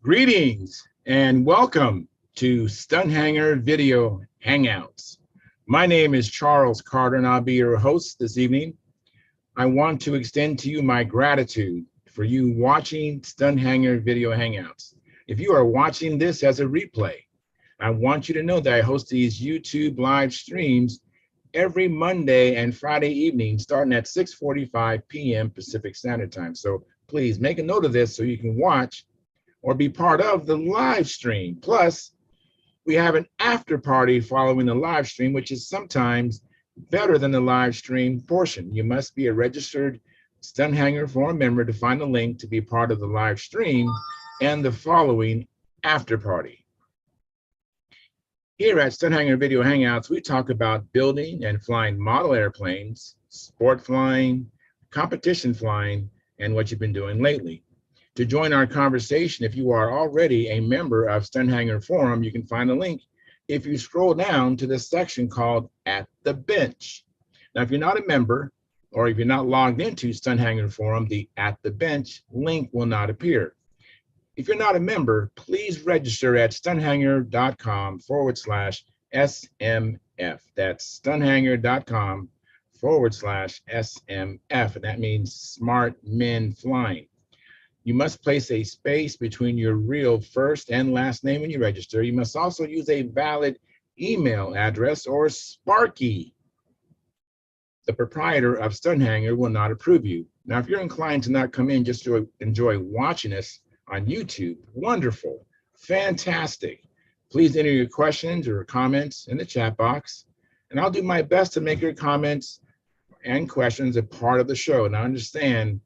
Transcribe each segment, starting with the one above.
Greetings and welcome to Stunthangar Video Hangouts. My name is Charles Carter and I'll be your host this evening. I want to extend to you my gratitude for you watching Stunthangar Video Hangouts. If you are watching this as a replay, I want you to know that I host these YouTube live streams every Monday and Friday evening starting at 6:45 p.m. Pacific Standard Time. So please make a note of this so you can watch or be part of the live stream. Plus, we have an after party following the live stream, which is sometimes better than the live stream portion. You must be a registered Stunthangar Forum member to find the link to be part of the live stream and the following after party. Here at Stunthangar Video Hangouts, we talk about building and flying model airplanes, sport flying, competition flying, and what you've been doing lately. To join our conversation, if you are already a member of Stunthangar Forum, you can find the link if you scroll down to the section called At the Bench. Now, if you're not a member or if you're not logged into Stunthangar Forum, the At the Bench link will not appear. If you're not a member, please register at stunthangar.com/SMF. That's stunthangar.com/SMF. And that means Smart Men Flying. You must place a space between your real first and last name when you register. You must also use a valid email address or Sparky. The proprietor of Stunthangar will not approve you. Now, if you're inclined to not come in just to enjoy watching us on YouTube, wonderful, fantastic. Please enter your questions or comments in the chat box, and I'll do my best to make your comments and questions a part of the show. And I understand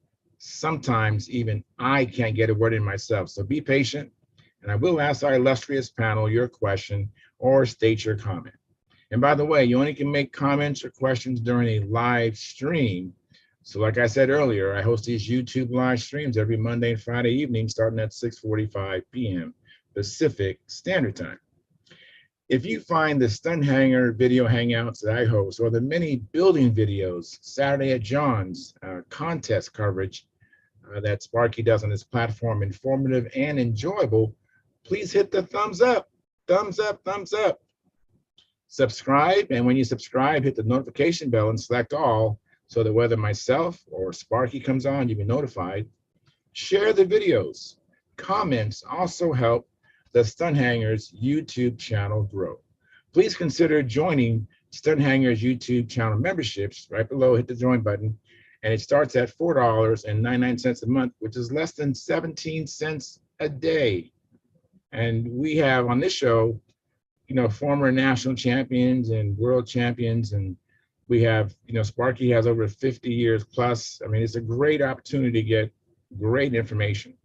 sometimes even I can't get a word in myself. So be patient, and I will ask our illustrious panel your question or state your comment. And by the way, you only can make comments or questions during a live stream. So like I said earlier, I host these YouTube live streams every Monday and Friday evening starting at 6:45 p.m. Pacific Standard Time. If you find the Stunthangar Video Hangouts that I host or the many building videos, Saturday at John's, contest coverage, that Sparky does on this platform informative and enjoyable, please hit the thumbs up, thumbs up, thumbs up. Subscribe, and when you subscribe, hit the notification bell and select all so that whether myself or Sparky comes on, you'll be notified. Share the videos. Comments also help the Stunthangar's YouTube channel grow. Please consider joining Stunthangar's YouTube channel memberships. Right below, hit the join button. And it starts at $4.99 a month, which is less than 17 cents a day. And we have on this show, former national champions and world champions. And we have, Sparky has over 50 years plus. I mean, it's a great opportunity to get great information.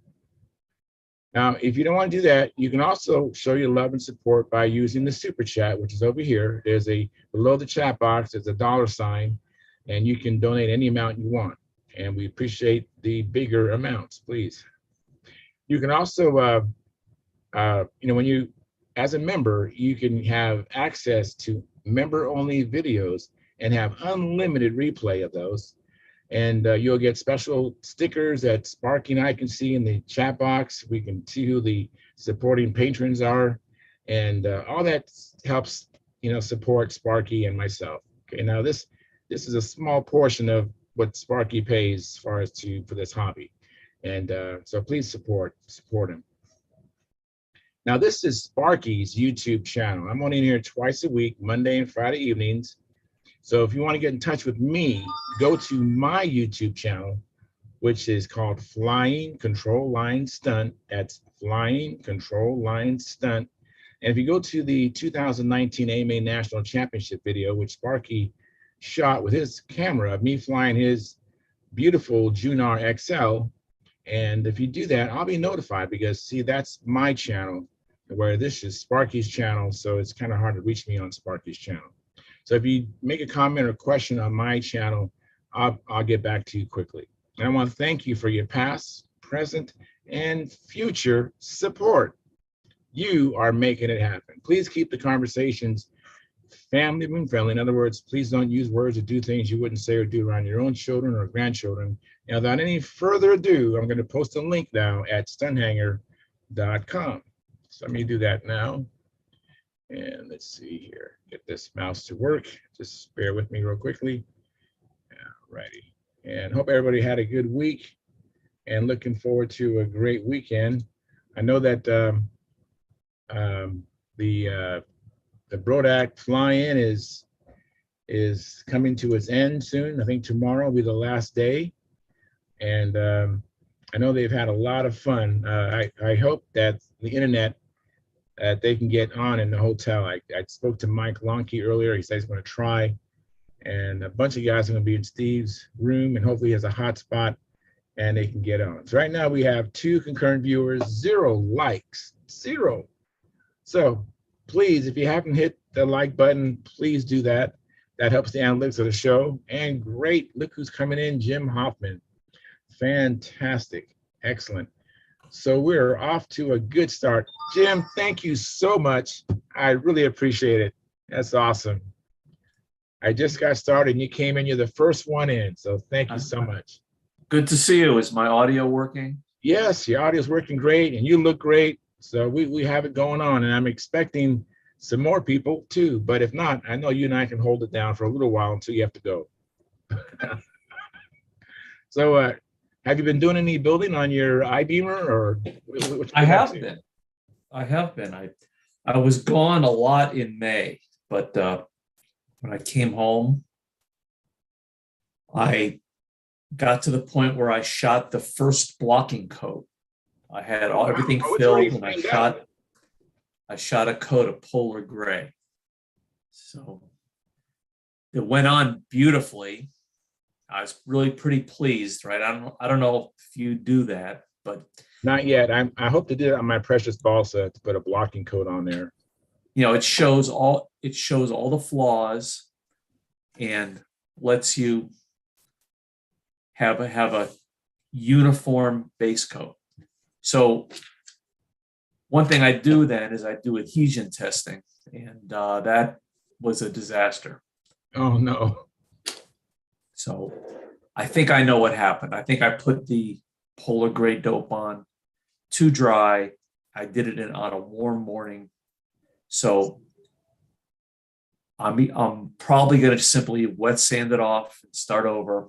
Now, if you don't want to do that, you can also show your love and support by using the super chat, which is over here. There's below the chat box, there's a $sign. And you can donate any amount you want. And we appreciate the bigger amounts, please. You can also, when you, as a member, you can have access to member-only videos and have unlimited replay of those. And you'll get special stickers that Sparky and I can see in the chat box. We can see who the supporting patrons are. And all that helps, support Sparky and myself. Okay, now this is a small portion of what Sparky pays as far as for this hobby. And so please support him. Now this is Sparky's YouTube channel. I'm on in here twice a week, Monday and Friday evenings. So if you want to get in touch with me, go to my YouTube channel, which is called Flying Control Line Stunt. That's Flying Control Line Stunt. And if you go to the 2019 AMA National Championship video, which Sparky shot with his camera of me flying his beautiful Junar XL. And if you do that, I'll be notified because, see, that's my channel, where this is Sparky's channel. So it's kind of hard to reach me on Sparky's channel. So if you make a comment or question on my channel, I'll get back to you quickly. And I want to thank you for your past, present, and future support. You are making it happen. Please keep the conversations family friendly. In other words, please don't use words or do things you wouldn't say or do around your own children or grandchildren. And without any further ado, I'm going to post a link now at Stunthangar So let me do that now. And let's see here, get this mouse to work. Just bear with me real quickly. Alrighty. And hope everybody had a good week and looking forward to a great weekend. I know that um, the Brodak fly-in is coming to its end soon. I think tomorrow will be the last day. And I know they've had a lot of fun. I hope that the internet that they can get on in the hotel. I spoke to Mike Lonke earlier. He said he's going to try, and a bunch of guys are going to be in Steve's room, and hopefully he has a hotspot and they can get on. So right now we have 2 concurrent viewers, 0 likes, 0. So please, if you haven't hit the like button, please do that. That helps the analytics of the show. And great, look who's coming in, Jim Hoffman. Fantastic, excellent. So we're off to a good start. Jim, thank you so much. I really appreciate it. That's awesome. I just got started and you came in, you're the first one in. So thank you so much. Good to see you. Is my audio working? Yes, your audio is working great and you look great. So we have it going on and I'm expecting some more people too. But if not, I know you and I can hold it down for a little while until you have to go. So have you been doing any building on your iBeamer or? I have been. I was gone a lot in May, but when I came home, I got to the point where I shot the first blocking coat. I had everything filled, and I shot a coat of polar gray. So it went on beautifully. I was really pretty pleased, right? I don't know if you do that, but not yet. I hope to do it on my precious balsa to put a blocking coat on there. It shows all the flaws and lets you have a uniform base coat. So one thing I do then is I do adhesion testing, and that was a disaster. Oh no. So I think I know what happened. I think I put the polar gray dope on too dry. I did it on a warm morning. So I'm probably going to simply wet sand it off and start over.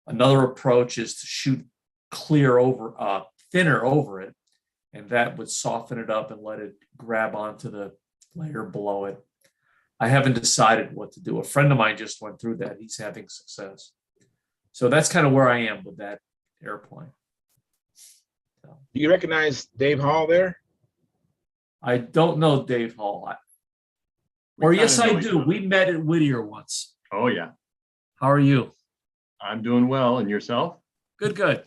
Another approach is to shoot thinner over it, and that would soften it up and let it grab onto the layer below it. I haven't decided what to do. A friend of mine just went through that. He's having success. So that's kind of where I am with that airplane. So, do you recognize Dave Hall there? I don't know Dave Hall. Yes, I do. We met at Whittier once. Oh, yeah. How are you? I'm doing well. And yourself? Good. Good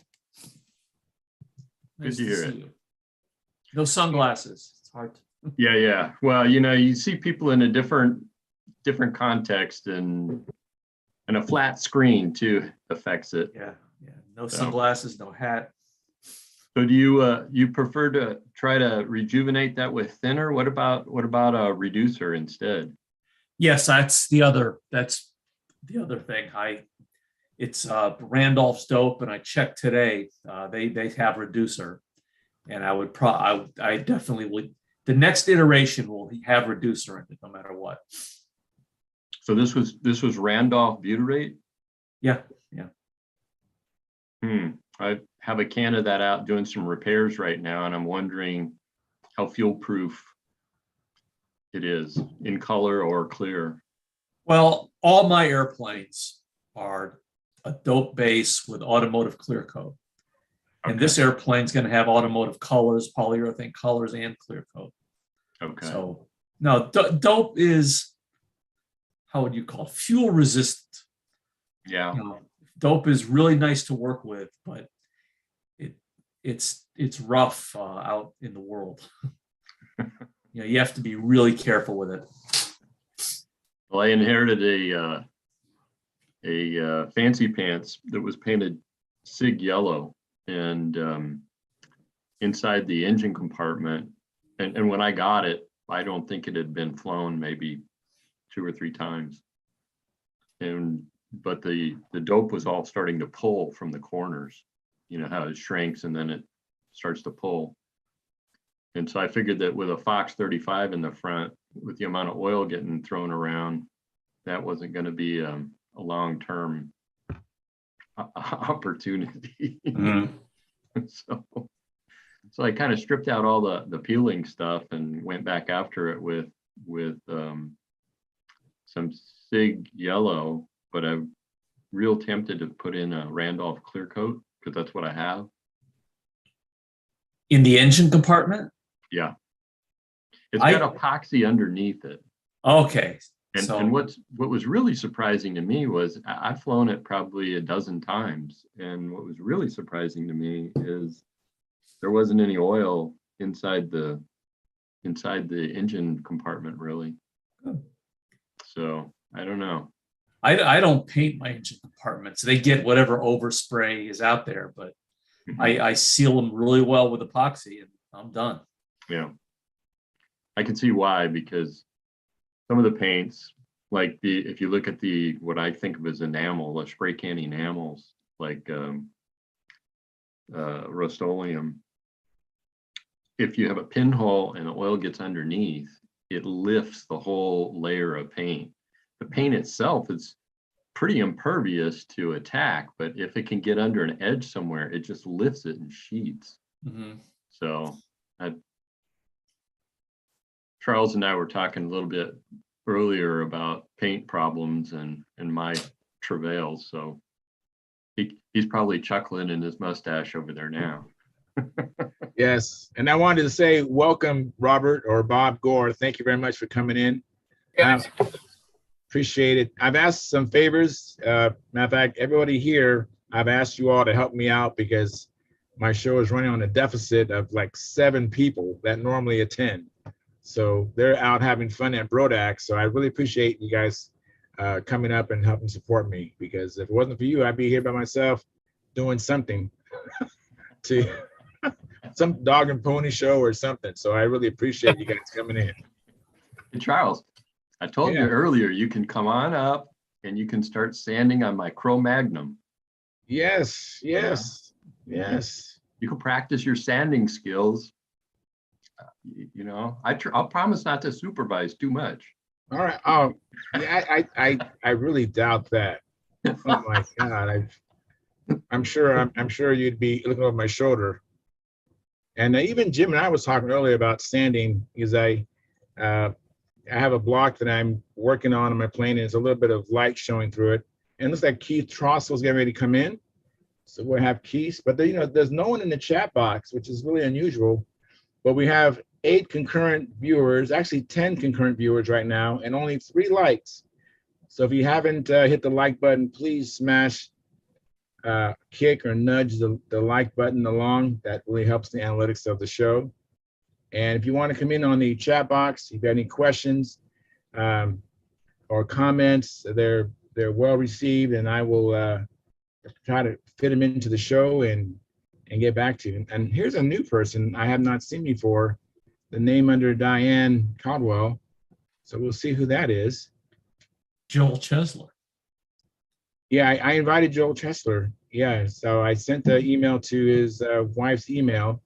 to hear it. You. No sunglasses. It's hard to... Yeah. Well, you see people in a different context, and a flat screen too affects it. Yeah. No sunglasses, no hat. So do you prefer to try to rejuvenate that with thinner? What about a reducer instead? Yes, that's the other thing. It's Randolph's dope, and I checked today. They have reducer, and I definitely would. The next iteration will have reducer in it, no matter what. So this was Randolph butyrate? Yeah. I have a can of that out doing some repairs right now, and I'm wondering how fuel proof it is in color or clear. Well, all my airplanes are a dope base with automotive clear coat. Okay. And this airplane's going to have automotive colors, polyurethane colors, and clear coat. Okay. So no, dope is, how would you call it? Fuel resistant. Yeah. Dope is really nice to work with, but it's rough out in the world. You have to be really careful with it. Well, I inherited a fancy pants that was painted SIG yellow, and inside the engine compartment, and when I got it, I don't think it had been flown maybe 2 or 3 times, but the dope was all starting to pull from the corners. You know how it shrinks and then it starts to pull. And so I figured that with a Fox 35 in the front, with the amount of oil getting thrown around, that wasn't going to be a long-term opportunity. Mhm. So I kind of stripped out all the peeling stuff and went back after it with some SIG yellow, but I'm real tempted to put in a Randolph clear coat because that's what I have. In the engine compartment? Yeah. It's got epoxy underneath it. Okay. And what was really surprising to me was I've flown it probably a dozen times. And what was really surprising to me is there wasn't any oil inside the engine compartment really. Oh. So I don't know. I don't paint my engine compartments. They get whatever overspray is out there, but I seal them really well with epoxy and I'm done. Yeah. I can see why, because some of the paints, like if you look at what I think of as enamel, the spray can enamels, like Rust-Oleum, if you have a pinhole and the oil gets underneath, it lifts the whole layer of paint. The paint itself is pretty impervious to attack, but if it can get under an edge somewhere, it just lifts it in sheets. Mm-hmm. So Charles and I were talking a little bit earlier about paint problems and my travails. So he's probably chuckling in his mustache over there now. Yes. And I wanted to say, welcome, Robert or Bob Gore. Thank you very much for coming in. Appreciate it. I've asked some favors. Matter of fact, everybody here, I've asked you all to help me out because my show is running on a deficit of like 7 people that normally attend. So they're out having fun at Brodak. So I really appreciate you guys coming up and helping support me, because if it wasn't for you, I'd be here by myself doing something to some dog and pony show or something. So I really appreciate you guys coming in. Hey, Charles, I told you earlier, you can come on up and you can start sanding on my Cro-Magnum. Yes. You can practice your sanding skills. You know, I'll promise not to supervise too much. All right. Oh, yeah, I really doubt that. Oh my God. I'm sure you'd be looking over my shoulder. And even Jim and I was talking earlier about sanding, because I have a block that I'm working on my plane, and there's a little bit of light showing through it. And it looks like Keith Trostle's getting ready to come in. So we'll have Keith, but there's no one in the chat box, which is really unusual. But we have 8 concurrent viewers, actually 10 concurrent viewers right now, and only 3 likes. So if you haven't hit the like button, please smash, kick or nudge the like button along. That really helps the analytics of the show. And if you want to come in on the chat box, if you have any questions or comments, they're well received, and I will try to fit them into the show and get back to you. And here's a new person I have not seen before, the name under Diane Caldwell. So we'll see who that is. Joel Chesler. Yeah, I invited Joel Chesler. Yeah, so I sent the email to his wife's email.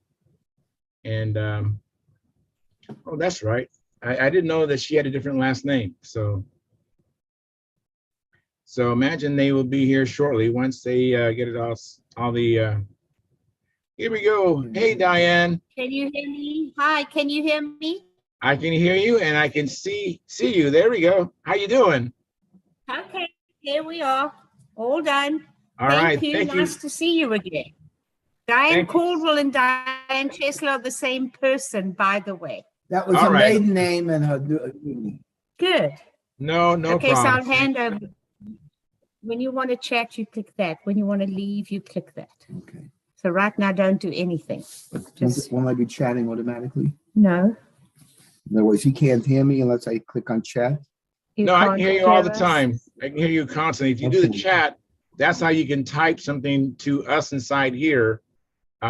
And, oh, that's right. I didn't know that she had a different last name. So imagine they will be here shortly once they get it all the, here we go. Hey, Diane. Can you hear me? Hi, can you hear me? I can hear you and I can see you. There we go. How you doing? Okay, here we are. All done. All right. Thank you. Thank Nice to see you again. Diane Thank you. Caldwell and Diane Chesler are the same person, by the way. That was All her right. maiden name and her. Good. No Okay, so problem. I'll hand over. When you want to chat, you click that. When you want to leave, you click that. Okay. So right now, don't do anything. Won't I be chatting automatically? No. In other words, he can't hear me unless I click on chat. No, I can hear you all the us. time. I can hear you constantly. If you do the Okay. chat, that's how you can type something to us inside here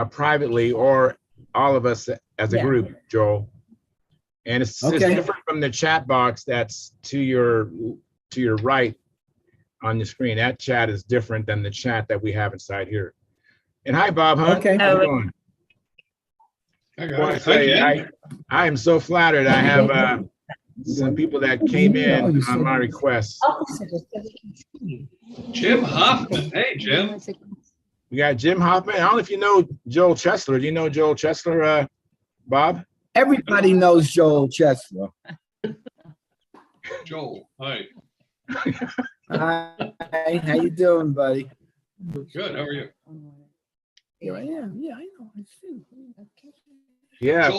privately, or all of us as a Yeah. group, Joel. And it's Okay. different from the chat box that's to your right on the screen. That chat is different than the chat that we have inside here. And hi, Bob Hunt. Okay. How's it going? I want to say I am so flattered. I have some people that came in on my request. Jim Hoffman. Hey, Jim. We got Jim Hoffman. I don't know if you know Joel Chesler. Do you know Joel Chesler, Bob? Everybody knows Joel Chesler. Joel, hi. Hi, how you doing, buddy? Good. How are you? Here I am. Yeah, I know. I see. Yeah.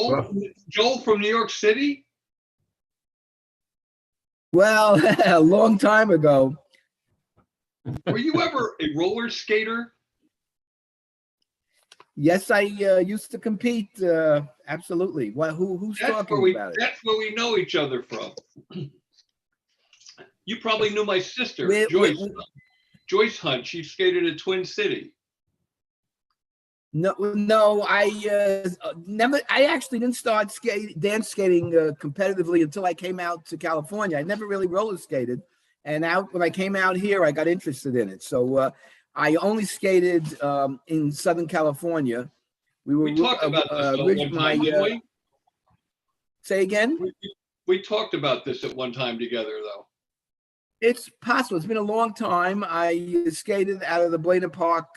Joel from New York City? Well, a long time ago. Were you ever a roller skater? Yes, I used to compete. Absolutely. What? Who's talking about it? That's where we know each other from. You probably knew my sister, Where- Joyce Hunt. She skated at Twin City. No, I never. I actually didn't start dance skating competitively until I came out to California. I never really roller skated, and when I came out here, I got interested in it. So I only skated in Southern California. We talked about this at one time, didn't we? Say again? We talked about this at one time together, though. It's possible. It's been a long time. I skated out of the Blaine Park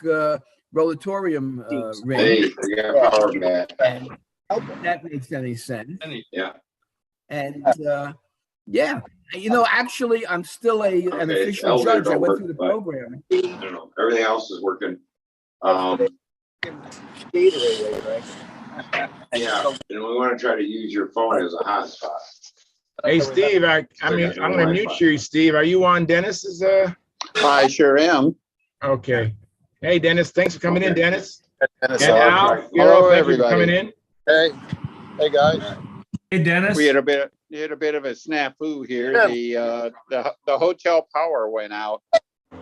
Rollatorium ring. Hey, we got power back. And if that makes any sense. Yeah. And yeah, actually, I'm still an Okay, official elevator judge. I don't went work, through the but- program. I don't know. Everything else is working. Yeah, and we want to try to use your phone as a hotspot. Hey, Steve, I'm going to mute you, Steve. Are you on Dennis's? I sure am. Okay. Hey, Dennis, thanks for coming in, Dennis. Dennis, And Al, hello, thank you for everybody. coming in. Hey, hey guys. Hey, Dennis. We had a bit of a snafu here. The hotel power went out,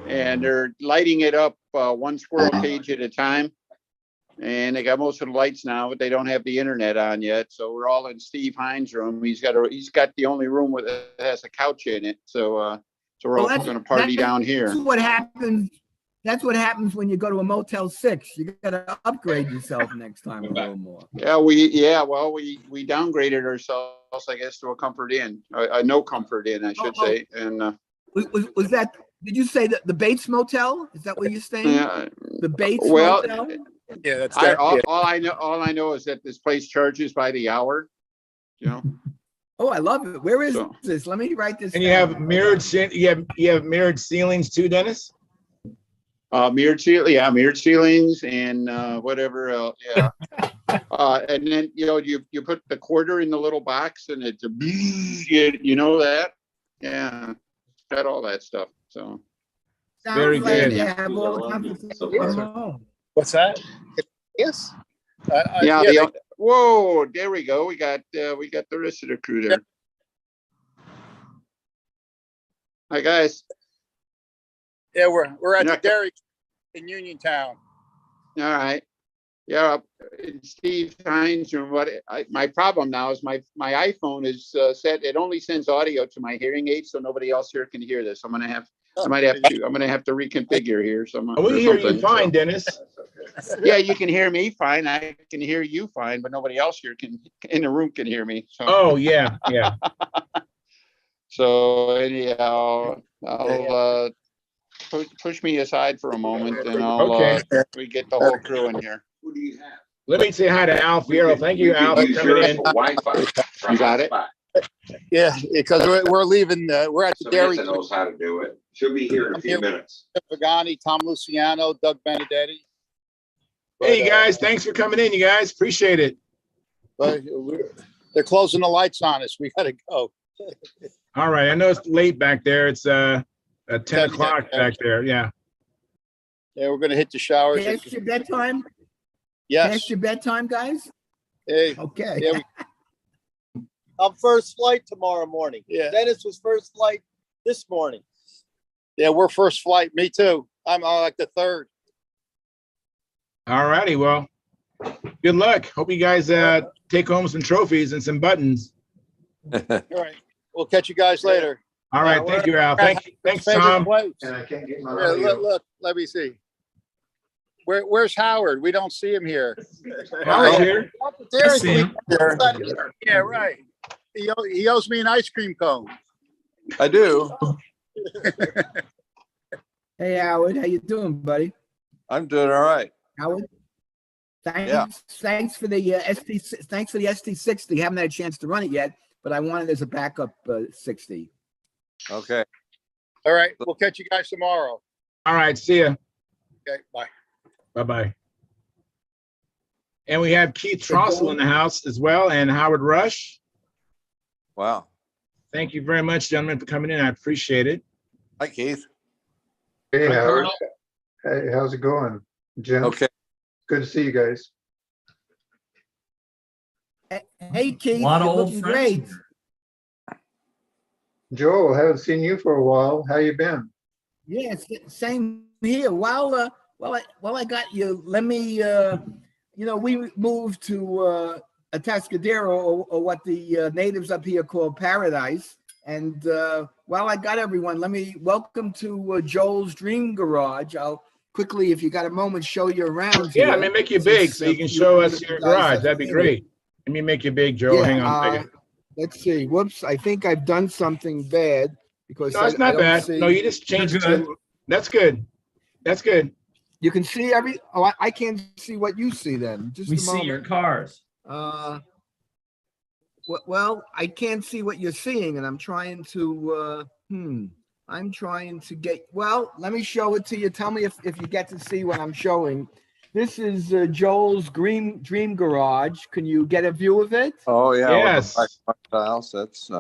and they're lighting it up one squirrel cage at a time. And they got most of the lights now, but they don't have the internet on yet. So we're all in Steve Hines' room. He's got the only room that has a couch in it. So we're all going to party down here. That's what happens. That's what happens when you go to a Motel 6. You got to upgrade yourself next time a little more. Yeah, we downgraded ourselves, I guess, to a comfort inn, a no comfort inn, I should say. And was that? Did you say that the Bates Motel? Is that what you're saying? yeah, The Bates well, Motel. Yeah, that's all I know is that this place charges by the hour. You know. Oh, I love it. Where is this? Let me write this. And you have mirrored mirrored ceilings too, Dennis? Mirrored ceilings and whatever else. Yeah. And then you put the quarter in the little box and it's you know that. Yeah, got all that stuff. So very good. What's that? Yes. Whoa, there we go. We got the rest of the crew there. Hi guys. Yeah, we're at the dairy in Uniontown. All right. Yeah, in Steve Hines' room. My problem now is my iPhone is set. It only sends audio to my hearing aid, so nobody else here can hear this. I'm gonna have to reconfigure here. We hear you fine, Dennis. Yeah, you can hear me fine. I can hear you fine, but nobody else here in the room can hear me. So. Oh yeah. So anyhow, I'll push me aside for a moment, and I'll we get the whole crew in here. Who do you have? Let me say hi to Al Fierro. Thank you, Al, for coming in. Wi-Fi. You got it. Yeah, because we're leaving. We're at the dairy. Samantha knows how to do it. She'll be here in a few minutes. Pagani, Tom Luciano, Doug Benedetti. Hey, you guys, thanks for coming in, you guys. Appreciate it. But they're closing the lights on us. We got to go. All right. I know it's late back there. It's 10 o'clock back there. Yeah. Yeah, we're going to hit the showers. Past your bedtime? Yes. Past your bedtime, guys? Hey. Okay. Yeah, I'm first flight tomorrow morning. Yeah. Dennis was first flight this morning. Yeah, we're first flight. Me too. I'm like the third. All righty. Well, good luck. Hope you guys take home some trophies and some buttons. All right. We'll catch you guys later. All right. Thank you, Al. Thanks, Tom. And I can't get my Yeah, look, let me see. Where's Howard? We don't see him here. Howard's here. Dairy see him. Queen. Yeah, right. He owes me an ice cream cone. I do. Hey, Howard, how you doing, buddy? I'm doing all right. Howard? Thanks, Yeah. thanks for the thanks for the ST60. Haven't had a chance to run it yet, but I want it as a backup 60. Okay. All right. We'll catch you guys tomorrow. All right, see ya. Okay. Bye. Bye-bye. And we have Keith Trossel in the house as well, and Howard Rush. Wow. Thank you very much, gentlemen, for coming in. I appreciate it. Hi, Keith. Hey, Howard. Hey, how's it going, Jim? Okay. Good to see you guys. Hey, Keith, A lot of you're old looking friends. great. Joel, haven't seen you for a while. How you been? Yeah, same here. While I got you, let me we moved to Atascadero, or what the natives up here call paradise. And while I got everyone, let me welcome to Joel's Dream Garage. I'll quickly, if you got a moment, show you around here. Yeah, let me make you big so you can show us your garage. That'd be great. Let me make you big, Joel. Hang on a second. Let's see. Whoops, I think I've done something bad because No, it's I not don't bad. see. No, you just changed it to, that's good. That's good. You can see I can't see what you see then. Just We a see moment. your cars. Well, I can't see what you're seeing, and I'm trying to get, well, let me show it to you. Tell me if you get to see what I'm showing. This is Joel's Dream Garage. Can you get a view of it? Oh yeah. Yes. Tiles. That's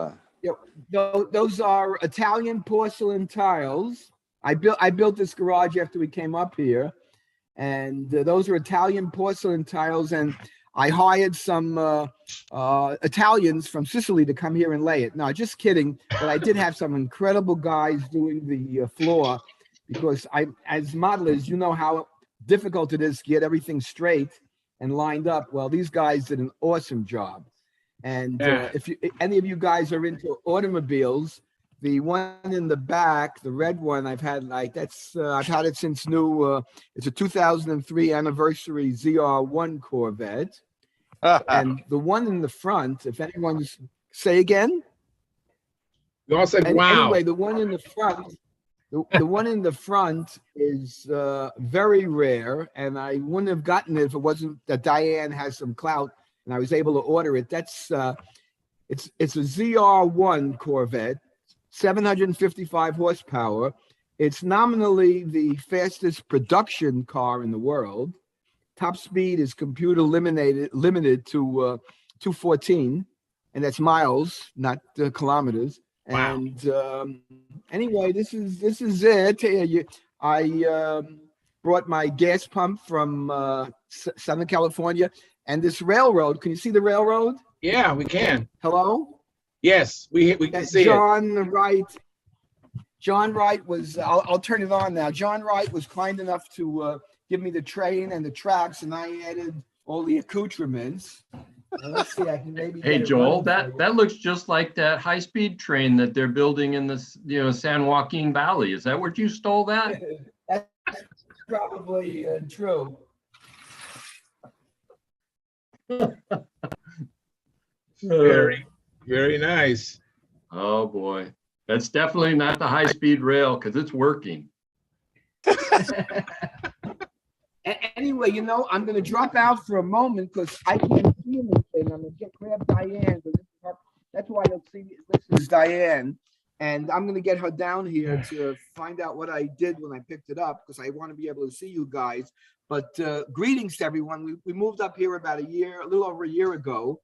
Those are Italian porcelain tiles. I built this garage after we came up here, and those are Italian porcelain tiles, and I hired some Italians from Sicily to come here and lay it. No, just kidding. But I did have some incredible guys doing the floor, because as modelers, you know how difficult it is to get everything straight and lined up. Well, these guys did an awesome job. And if any of you guys are into automobiles, the one in the back, the red one, I've had I've had it since new. It's a 2003 anniversary ZR1 Corvette. And the one in the front, if anyone's, say again. You all said, wow. Anyway, the one in the front, the one in the front is very rare, and I wouldn't have gotten it if it wasn't that Diane has some clout and I was able to order it. That's it's a ZR1 Corvette, 755 horsepower. It's nominally the fastest production car in the world. Top speed is computer limited to 214, and that's miles, not kilometers. Wow. And anyway, this is it. I brought my gas pump from Southern California, and this railroad. Can you see the railroad? Yeah, we can. Hello? Yes, we can see it. John Wright was, I'll turn it on now. John Wright was kind enough to give me the train and the tracks, and I added all the accoutrements. Let's see, I can maybe. Hey, Joel, that looks just like that high-speed train that they're building in this, San Joaquin Valley. Is that where you stole that? That's probably true. Very, very nice. Oh, boy. That's definitely not the high-speed rail, because it's working. Anyway, I'm going to drop out for a moment because I can't see anything. I'm going to grab Diane. That's why you'll see this is Diane. And I'm going to get her down here to find out what I did when I picked it up, because I want to be able to see you guys. But greetings to everyone. We moved up here about a little over a year ago,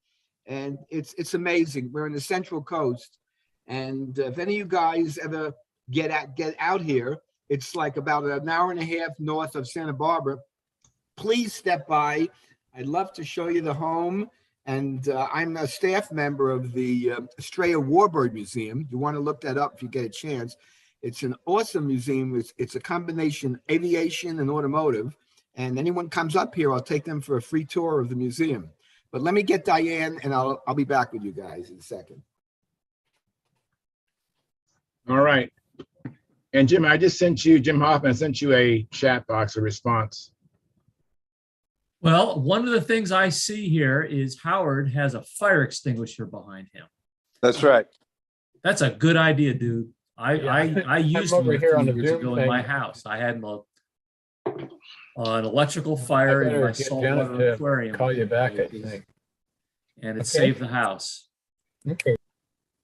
and it's amazing. We're in the Central Coast. And if any of you guys ever get out here, it's like about an hour and a half north of Santa Barbara. Please step by. I'd love to show you the home. And I'm a staff member of the Estrella Warbird Museum. You want to look that up if you get a chance. It's an awesome museum. It's a combination aviation and automotive. And anyone comes up here, I'll take them for a free tour of the museum. But let me get Diane, and I'll be back with you guys in a second. All right. And Jim, Jim Hoffman sent you a chat box, a response. Well, one of the things I see here is Howard has a fire extinguisher behind him. That's right. That's a good idea, dude. I used over one a here on few the years Zoom ago in thing. my house. I had an electrical I fire in better my get saltwater Janet to aquarium. call you back, I cages, think. and it Okay. saved the house. Okay.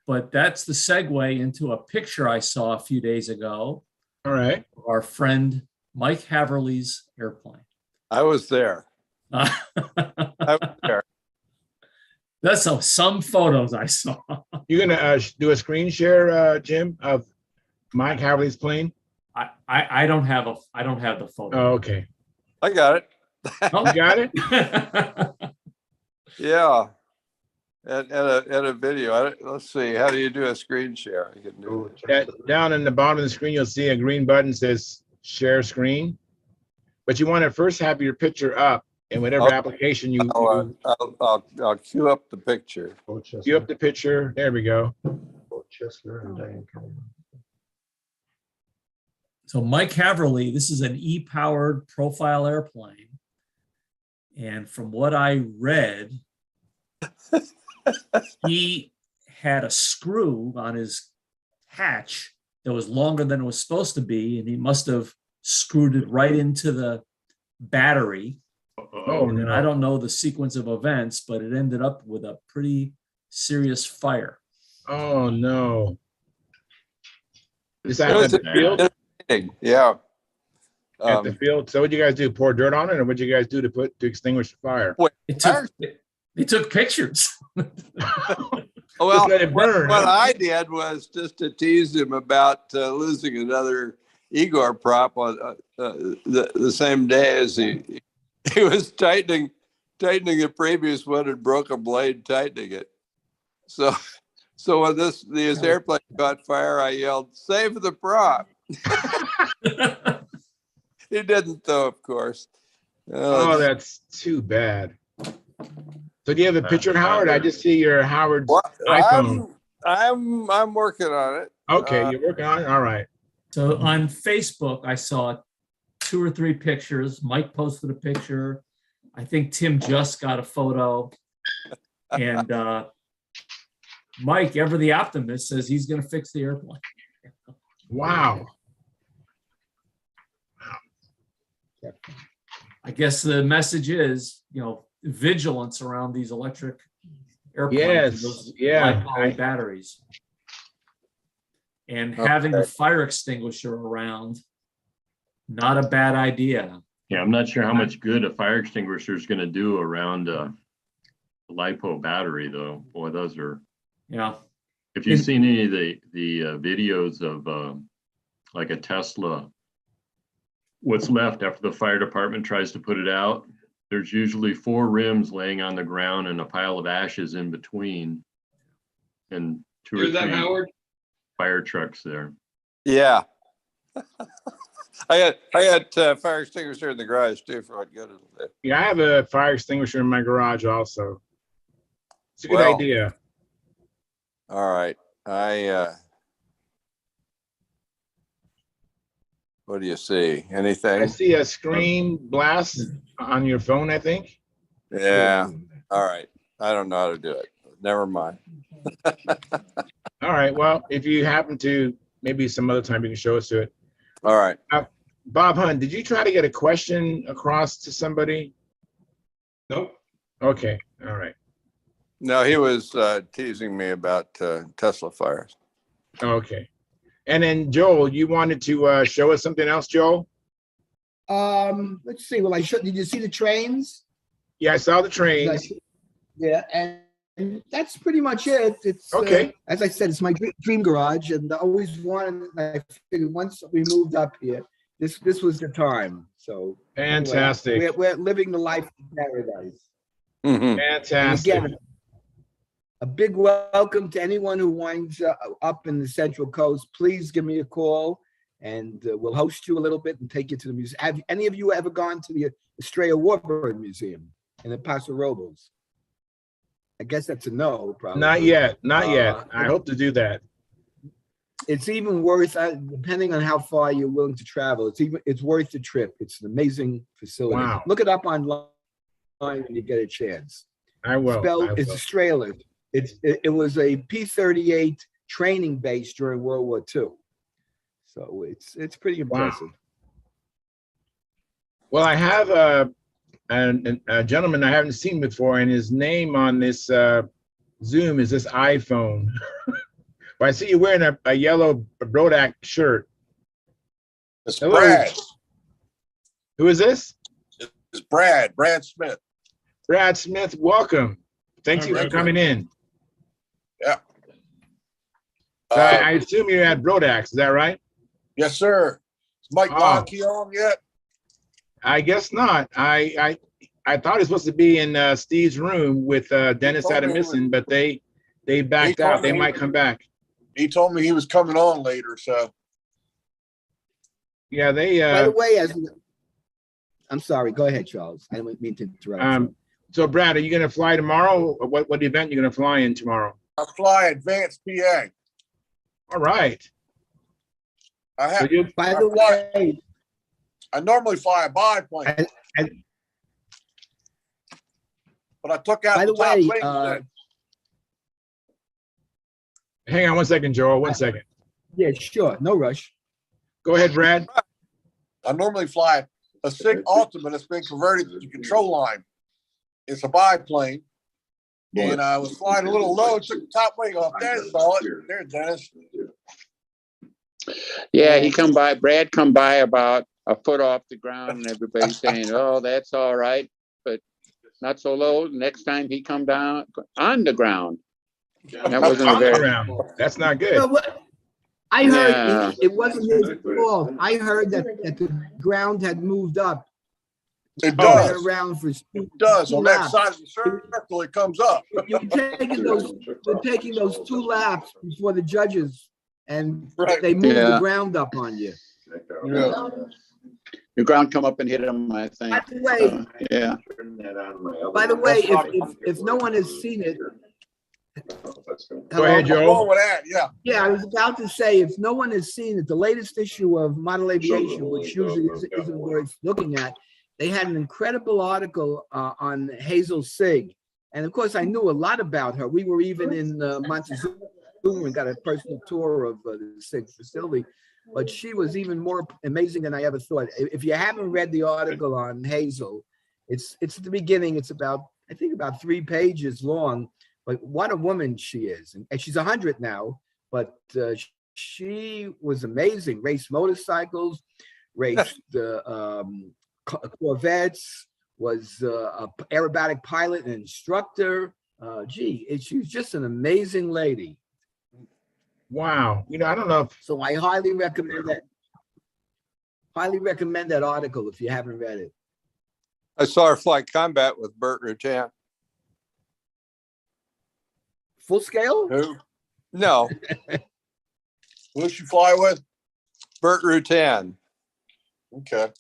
But that's the segue into a picture I saw a few days ago All right. of our friend Mike Haverly's airplane. I was there. I was there. That's some photos I saw. You're gonna do a screen share, Jim, of Mike Haverly's plane? I don't have the photo. Oh, okay. I got it. You got it? Yeah. And a video. Let's see. How do you do a screen share? I can do it. Down in the bottom of the screen, you'll see a green button says share screen. But you want to first have your picture up in whatever Okay. application you I'll cue up the picture. queue up the picture. There we go. So Mike Haverly, this is an e-powered profile airplane. And from what I read, he had a screw on his hatch that was longer than it was supposed to be, and he must have screwed it right into the battery. Oh, And no. I don't know the sequence of events, but it ended up with a pretty serious fire. Oh, no. Is It's that so at the bad. field? Yeah. At the field. So what'd you guys do? Pour dirt on it, or what'd you guys do to extinguish the fire? They took pictures. Well, Just let it burn. what I did was just to tease him about losing another Igor prop on the same day as he was tightening the previous one and broke a blade tightening it. So when this airplane caught fire, I yelled, "Save the prop!" He didn't, though, of course. Oh, that's too bad. So do you have a picture of Howard? I just see your Howard's iPhone. I'm working on it. Okay, you're working on it? All right. So on Facebook, I saw 2 or 3 pictures. Mike posted a picture. I think Tim just got a photo. And Mike, ever the optimist, says he's going to fix the airplane. Wow. I guess the message is, vigilance around these electric airplanes. Yes, Those yeah. high-powered batteries. And having a fire extinguisher around, not a bad idea. Yeah, I'm not sure how much good a fire extinguisher is going to do around a LiPo battery, though. Boy, those are. Yeah. If you've seen any of the videos of like a Tesla, what's left after the fire department tries to put it out, there's usually 4 rims laying on the ground and a pile of ashes in between, and 2 or 3 fire trucks there. Yeah. I had fire extinguisher in the garage too for what good it'll do. Yeah, I have a fire extinguisher in my garage also. It's a good Well, idea. All right. What do you see? Anything? I see a screen blast on your phone, I think. Yeah. All right. I don't know how to do it. Never mind. All right. Well, if you happen to, maybe some other time you can show us to it. All right. Bob Hunt, did you try to get a question across to somebody? Nope. Okay. All right. No, he was teasing me about Tesla fires. Okay. And then Joel, you wanted to show us something else, Joel? Let's see. Well, did you see the trains? Yeah, I saw the trains. Yeah, and that's pretty much it. It's okay. As I said, it's my dream garage, and I always wanted. I figured once we moved up here, this was the time. So fantastic. Anyway, we're living the life of paradise. Mm-hmm. Fantastic. And again, a big welcome to anyone who winds up in the Central Coast. Please give me a call, and we'll host you a little bit and take you to the museum. Have any of you ever gone to the Estrella Warbird Museum in the Paso Robles? I guess that's a no, probably. Not yet. Not yet. I hope to do that. It's even worth, depending on how far you're willing to travel. It's worth the trip. It's an amazing facility. Wow. Look it up online. when you get a chance. I will. It's Australia. It was a P-38 training base during World War II. So it's pretty impressive. Well, I have a gentleman I haven't seen before, and his name on this Zoom is this iPhone. But I see you wearing a yellow Brodak shirt. It's Hello. Brad. Who is this? It's Brad Smith. Brad Smith, welcome. Thank you for coming in. Yeah. So I assume you're at Brodak, is that right? Yes, sir. Is Mike Lonkey on yet? I guess not. I thought he was supposed to be in Steve's room with Dennis Adamison, but they backed out. They might come back. He told me he was coming on later, so. Yeah, they. By the way, I'm sorry. Go ahead, Charles. I didn't mean to interrupt. So, Brad, are you going to fly tomorrow? Or what event are you going to fly in tomorrow? I fly advanced PA. All right. By the way, I normally fly a biplane, but I took out the top wing today. Hang on one second, Joel. 1 second. Yeah, sure. No rush. Go ahead, Brad. I normally fly a SIG Ultimate that's been converted to control line. It's a biplane. And I was flying a little low, took the top wing off. Dennis saw it. There's Dennis. Yeah, Brad come by about a foot off the ground, and everybody's saying, oh, that's all right, but not so low. Next time he come down on the ground. That wasn't a very. That's not good. Well, I heard it wasn't his fault. I heard that the ground had moved up. It does. Around for it does. On that side of the circle, it comes up. You're taking those 2 laps before the judges, and they move the ground up on you. Yeah. The ground come up and hit him, I think. By the way, yeah. By the way, if no one has seen it, go ahead, Joe. Yeah, I was about to say, if no one has seen it, the latest issue of Model Aviation, which usually isn't worth looking at, they had an incredible article on Hazel Sig. And of course, I knew a lot about her. We were even in Montezuma and got a personal tour of the Sig facility. But she was even more amazing than I ever thought. If you haven't read the article on Hazel, it's at the beginning. It's about 3 pages long. But what a woman she is. And she's 100 now, but she was amazing. Raced motorcycles, raced Corvettes, was an aerobatic pilot and instructor. She was just an amazing lady. Wow. I don't know. So I highly recommend that. Highly recommend that article if you haven't read it. I saw her fly combat with Bert Rutan. Full scale? Who? No. Who did she fly with? Bert Rutan. Okay.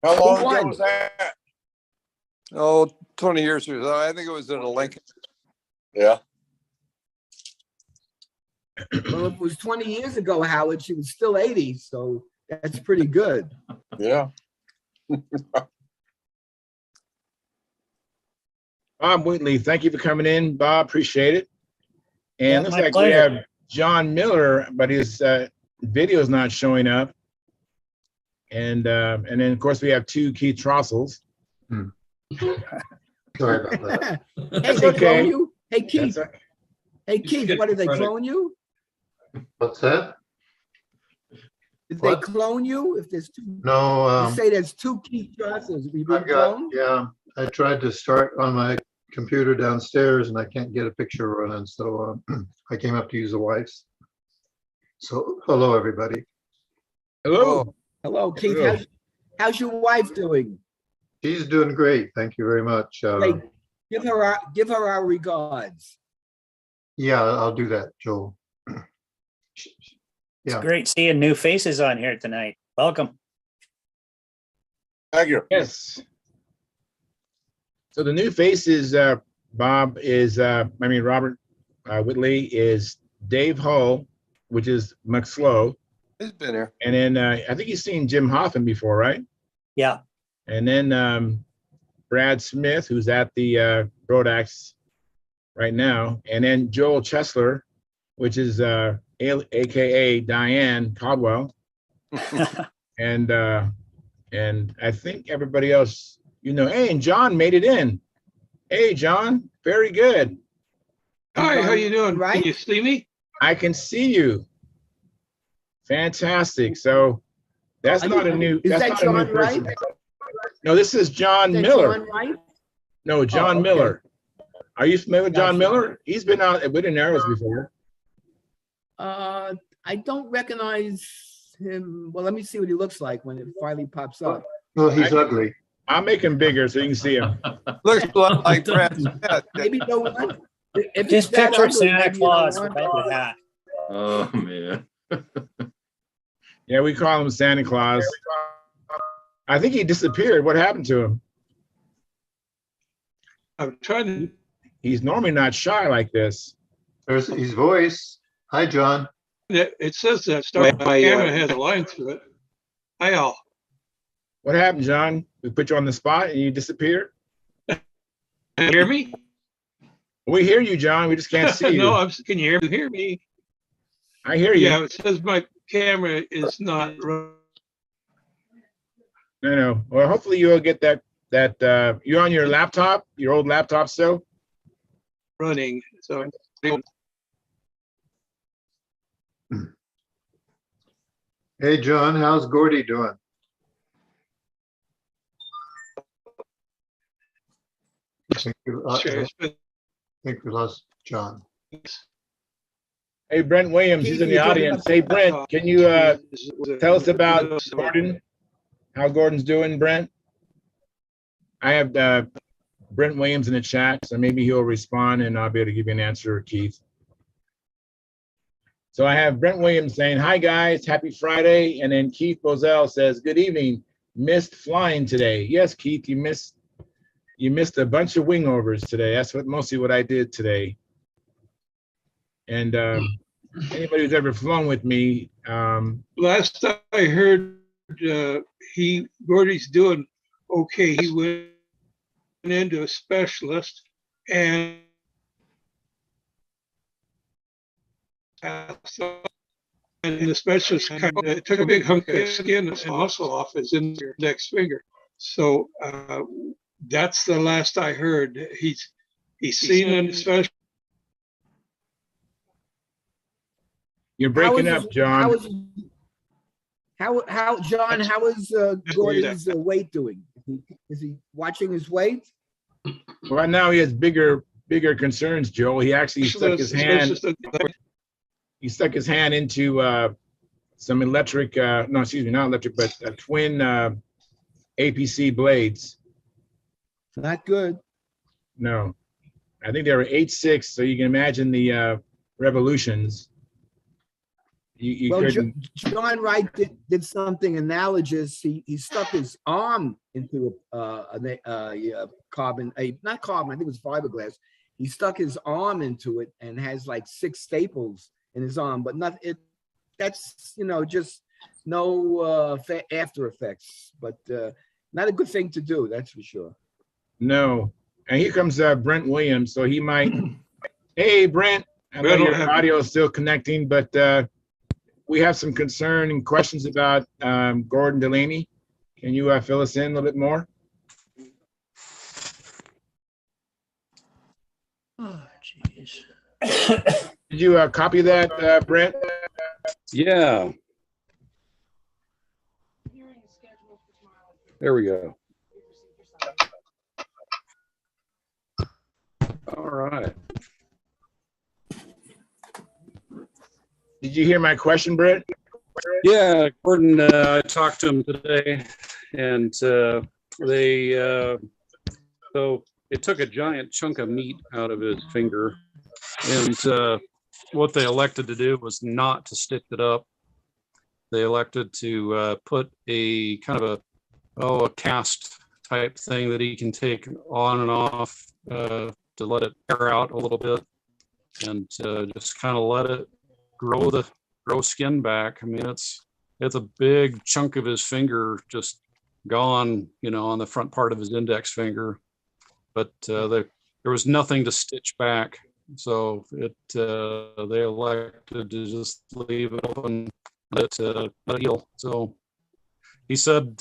How long ago was that? Oh, 20 years ago. I think it was in a Lincoln. Yeah. Well, if it was 20 years ago, Howard, she was still 80, so that's pretty good. Yeah. Bob Wheatley, thank you for coming in, Bob. Appreciate it. And looks like we have John Miller, but his video is not showing up. And then of course we have 2 Keith Trossels. Sorry about that. Hey, they clone you? Hey, Keith. Hey, Keith, what did they clone you? What's that? Did they clone you? If there's 2, No. You say there's 2 Keith Trossels. Have you been cloned? Yeah, I tried to start on my computer downstairs and I can't get a picture running, so I came up to use the wife's. So hello, everybody. Hello. Hello, Keith. How's your wife doing? She's doing great. Thank you very much. Hey, give her our regards. Yeah, I'll do that, Joel. It's great seeing new faces on here tonight. Welcome. Thank you. Yes. So the new faces, Bob, is Robert Whitley is Dave Hull, which is McSlow. He's been here. And then I think you've seen Jim Hoffman before, right? Yeah. And then Brad Smith, who's at the Brodaks right now, and then Joel Chesler, which is AKA Diane Caldwell, and I think everybody else, hey, and John made it in. Hey, John, very good. Hi, how you doing? Right? Can you see me? I can see you. Fantastic. So that's not a new. Is That's that not a new John Wright? person. No, this is John Is that Miller. John Wright? No, John okay. Miller. Are you familiar with John Gotcha. Miller? He's been out with the Narrows before. I don't recognize him. Well, let me see what he looks like when it finally pops up. Oh, he's ugly. I'll make him bigger so you can see him. Looks like Brad Smith. Maybe you know what? If Just it's that picture ugly, Santa maybe you know Claus what? without the hat. Oh, man. Yeah, we call him Santa Claus. I think he disappeared. What happened to him? I'm trying to. He's normally not shy like this. There's his voice. Hi, John. It says that my camera has a line through it. Hi, all. What happened, John? We put you on the spot and you disappeared? Can you hear me? We hear you, John. We just can't see you. No, can you hear me? I hear you. Yeah, it says my camera is not No. Well, hopefully you'll get that you're on your laptop, your old laptop still? running. So Hey, John, how's Gordy doing? I think we lost John. Hey, Brent Williams, he's in the audience. Hey, Brent, can you tell us about Gordon? How Gordon's doing, Brent? I have Brent Williams in the chat, so maybe he'll respond and I'll be able to give you an answer, Keith. So I have Brent Williams saying, hi guys, happy Friday. And then Keith Bozell says, good evening, missed flying today. Yes, Keith, you missed a bunch of wingovers today. That's mostly what I did today. And anybody who's ever flown with me. last I heard, Gordy's doing okay. He went into a specialist and the specialist kind of took a big hunk of skin and muscle off his index finger. So that's the last I heard. He's seen a specialist. You're breaking up, John. John, how is Gordy's weight doing? Is he watching his weight? Right now he has bigger concerns, Joel. He actually stuck his hand. He stuck his hand into some electric, no, excuse me, not electric, but twin APC blades. Not good. No, I think they were 8.6, so you can imagine the revolutions. Well, John Wright did something analogous. He stuck his arm into carbon, not carbon, I think it was fiberglass. He stuck his arm into it and has like 6 staples in his arm, but that's just no after effects, but not a good thing to do, that's for sure. No, and here comes Brent Williams, so he might. Hey, Brent, I know your audio is still connecting, but we have some concern and questions about Gordon Delaney. Can you fill us in a little bit more? Oh, jeez. Did you copy that, Brent? Yeah. There we go. All right. Did you hear my question, Brent? Yeah, Gordon, I talked to him today, and so it took a giant chunk of meat out of his finger, and what they elected to do was not to stitch it up. They elected to put a kind of a cast type thing that he can take on and off to let it air out a little bit, and just kind of let it grow skin back. I mean, it's a big chunk of his finger just gone, on the front part of his index finger, but there was nothing to stitch back. So they elected to just leave it open, let it heal. So he said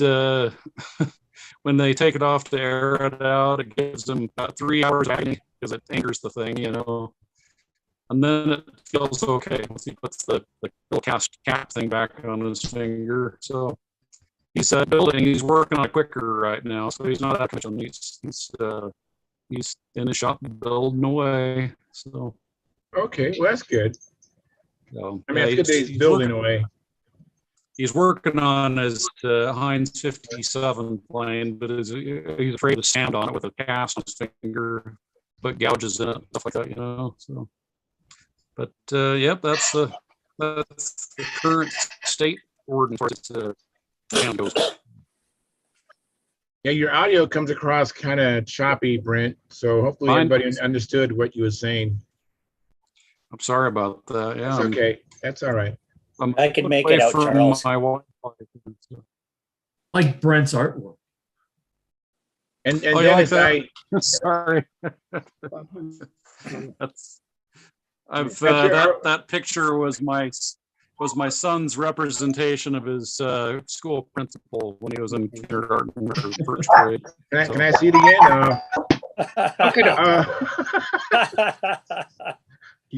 when they take it off to air it out, it gives him about 3 hours because it angers the thing, and then it feels okay once he puts the little cast cap thing back on his finger. So he said he's working on it quicker right now, so he's not that much on he's in the shop building away. So Okay, well that's good. So, I mean, it's good that he's building away. He's working on his Heinz 57 plane, but he's afraid to stand on it with a cast on his finger, put gouges in it, stuff like that, So, but yep, that's the current state ordinance. Yeah, your audio comes across kind of choppy, Brent. So hopefully everybody understood what you were saying. I'm sorry about that. Yeah, it's okay. That's all right. I can make it out, Charles. Like Brent's artwork. And Dennis, sorry. That picture was my son's representation of his school principal when he was in kindergarten or first grade. Can I see it again?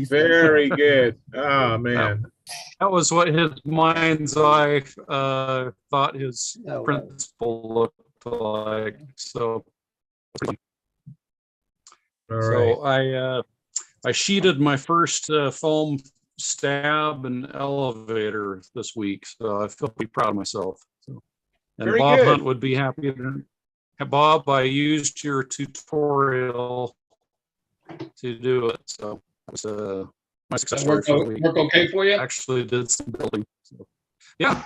Very good. Oh man, that was what his mind's eye thought his principal looked like. So, I sheeted my first foam stab and elevator this week, so I feel pretty proud of myself. So, and very Bob good. Hunt would be happy. Bob, I used your tutorial to do it, so it was my success story for the week. Work okay for you? Actually did some building. So, yeah,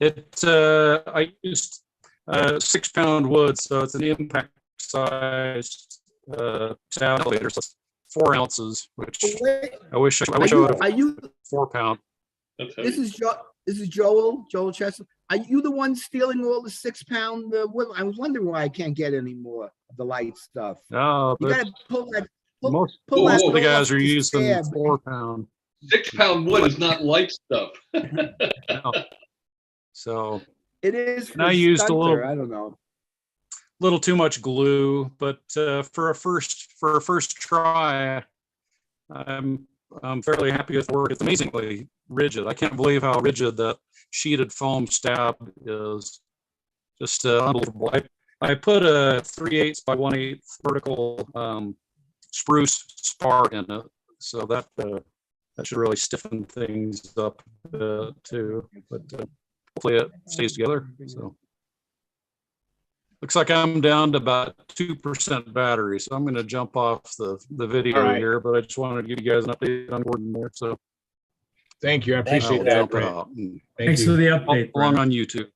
I used 6-pound wood, so it's an impact sized stab elevator. So it's 4 ounces, which I wish I would have 4 pound. This is Joel Chester. Are you the one stealing all the 6-pound wood? I was wondering why I can't get any more of the light stuff. No, you gotta pull that. Most of the guys are using 4 pound. 6-pound wood is not light stuff. No. So it is. And I used a little. I don't know. Little too much glue, but for a first try, I'm fairly happy with the work. It's amazingly rigid. I can't believe how rigid that sheeted foam stab is. Just unbelievable. I put a 3/8 by 1/8 vertical spruce spar in it, so that should really stiffen things up too. But hopefully it stays together. So. Looks like I'm down to about 2% battery, so I'm going to jump off the video here. But I just wanted to give you guys an update on Gordon there. So, thank you. I appreciate that. Thanks for the update. Along on YouTube.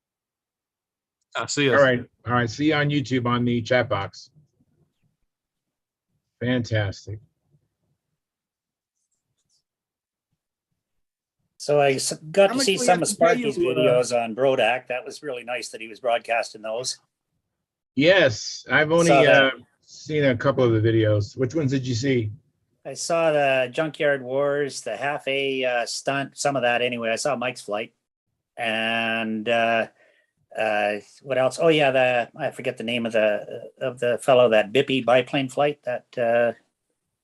I see you. All right. See you on YouTube on the chat box. Fantastic. So I got to see some of Sparky's videos on Brodak. That was really nice that he was broadcasting those. Yes, I've only seen a couple of the videos. Which ones did you see? I saw the Junkyard Wars, the half A stunt, some of that anyway. I saw Mike's flight. And what else? Oh yeah, I forget the name of the fellow, that Bippy biplane flight, that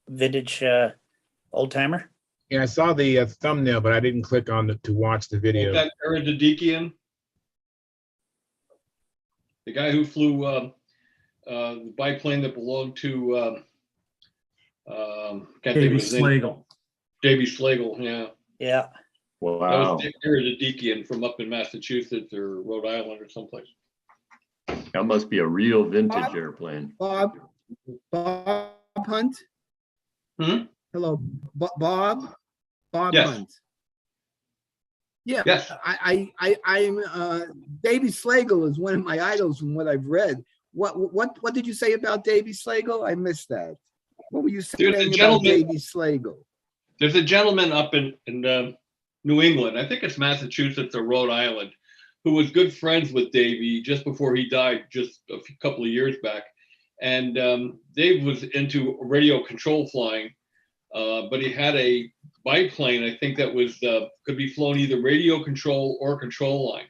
vintage old timer. Yeah, I saw the thumbnail, but I didn't click on to watch the video. That Eredikian? The guy who flew the biplane that belonged to Davey Slagle. Davey Slagle, yeah. Yeah. Wow. That was Eredikian from up in Massachusetts or Rhode Island or someplace. That must be a real vintage airplane. Bob Hunt. Hello, Bob Yes. Hunt. Yeah, yes. I'm Davey Slagle is one of my idols from what I've read. What did you say about Davey Slagle? I missed that. What were you saying about Davey Slagle? There's a gentleman up in New England. I think it's Massachusetts or Rhode Island, who was good friends with Davey just before he died, just a couple of years back. And Dave was into radio control flying, but he had a biplane, I think that was could be flown either radio control or control line.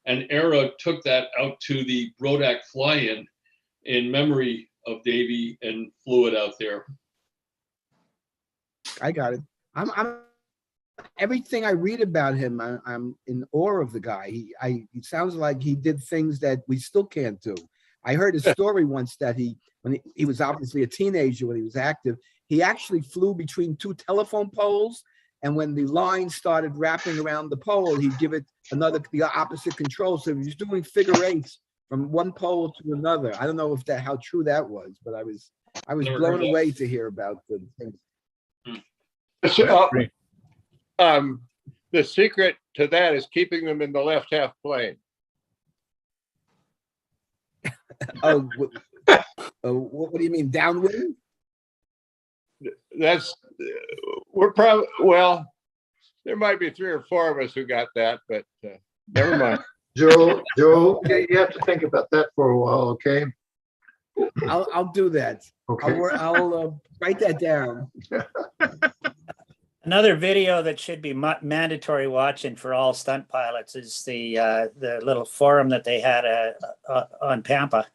And Era took that out to the Brodak fly-in memory of Davey and flew it out there. I got it. I'm everything I read about him, I'm in awe of the guy. He sounds like he did things that we still can't do. I heard a story once that when he was obviously a teenager when he was active, he actually flew between two telephone poles, and when the line started wrapping around the pole, he'd give it the opposite control. So he was doing figure eights from one pole to another. I don't know how true that was, but I was blown away to hear about the things. The secret to that is keeping them in the left half plane. What do you mean, downwind? We're probably, well, there might be 3 or 4 of us who got that, but never mind. Joe, you have to think about that for a while, okay? I'll do that. Okay. I'll write that down. Another video that should be mandatory watching for all stunt pilots is the little forum that they had on Pampa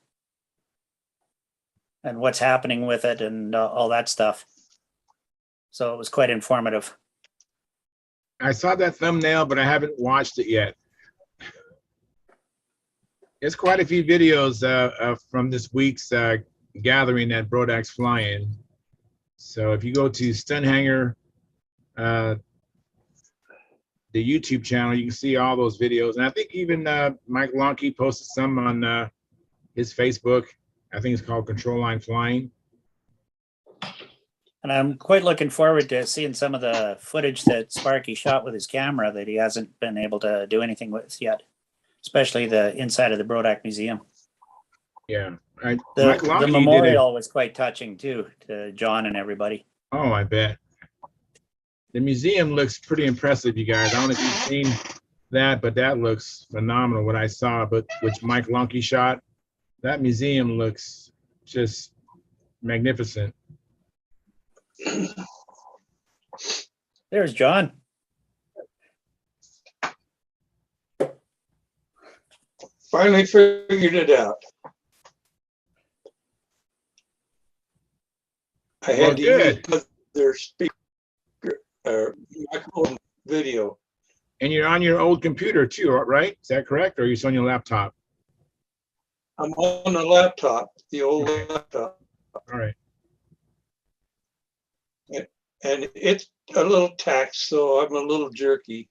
and what's happening with it and all that stuff. So it was quite informative. I saw that thumbnail, but I haven't watched it yet. There's quite a few videos from this week's gathering at Brodak's Fly-In. So if you go to Stunthangar, the YouTube channel, you can see all those videos. And I think even Mike Lonke posted some on his Facebook. I think it's called Control Line Flying. And I'm quite looking forward to seeing some of the footage that Sparky shot with his camera that he hasn't been able to do anything with yet, especially the inside of the Brodak Museum. Yeah. The memorial was quite touching too, to John and everybody. Oh, I bet. The museum looks pretty impressive, you guys. I don't know if you've seen that, but that looks phenomenal, what I saw, but which Mike Lonke shot. That museum looks just magnificent. There's John. Finally figured it out. I had to use their speaker, microphone video. And you're on your old computer too, right? Is that correct? Or are you on your laptop? I'm on a laptop, the old laptop. All right. And it's a little taxed, so I'm a little jerky.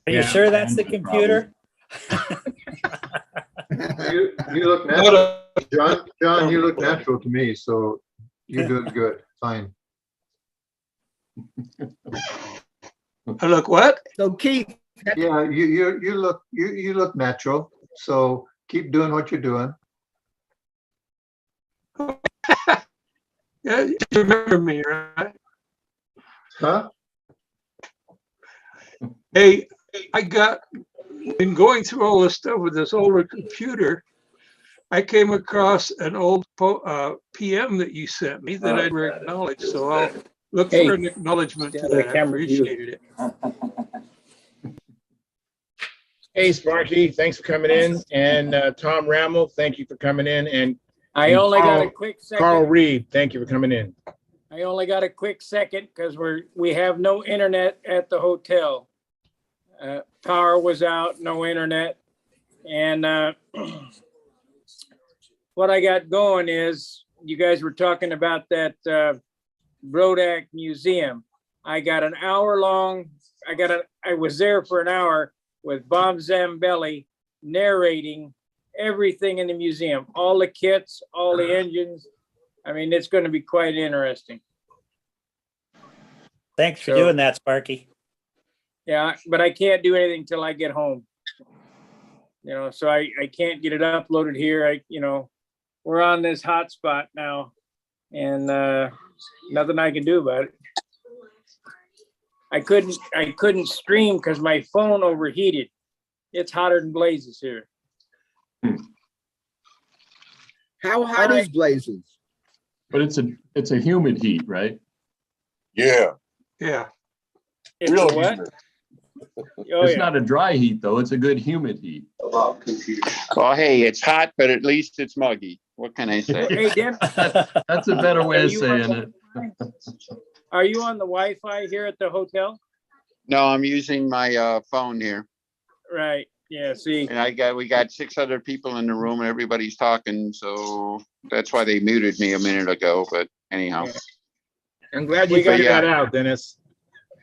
Are you sure that's the computer? You look natural, John. You look natural to me, so you're doing good. Fine. I look what? So Keith. Yeah, you look natural. So keep doing what you're doing. Yeah, you remember me, right? Huh? Hey, in going through all this stuff with this older computer, I came across an old PM that you sent me that I never acknowledged. So I'll look for an acknowledgement to that. I appreciated it. Hey, Sparky, thanks for coming in. And Tom Rammel, thank you for coming in. And I only got a quick second. Carl Reed, thank you for coming in. I only got a quick second because we have no internet at the hotel. Power was out, no internet. And what I got going is, you guys were talking about that Brodak Museum. I got an hour long, I was there for an hour with Bob Zambelli narrating everything in the museum, all the kits, all the engines. I mean, it's going to be quite interesting. Thanks for doing that, Sparky. Yeah, but I can't do anything till I get home. You know, so I can't get it uploaded here. We're on this hotspot now, and nothing I can do about it. I couldn't stream because my phone overheated. It's hotter than blazes here. How hot is blazes? But it's a humid heat, right? Yeah. Yeah. It's Real a what? humid. Oh, It's yeah. not a dry heat though. It's a good humid heat. Well, hey, it's hot, but at least it's muggy. What can I say? Hey, Dan, That's a better way Are of you saying on it. are you on the Wi-Fi here at the hotel? No, I'm using my phone here. Right. Yeah. See. And we got 6 other people in the room and everybody's talking, so that's why they muted me a minute ago. But anyhow, I'm glad you We got- figured that out, Dennis.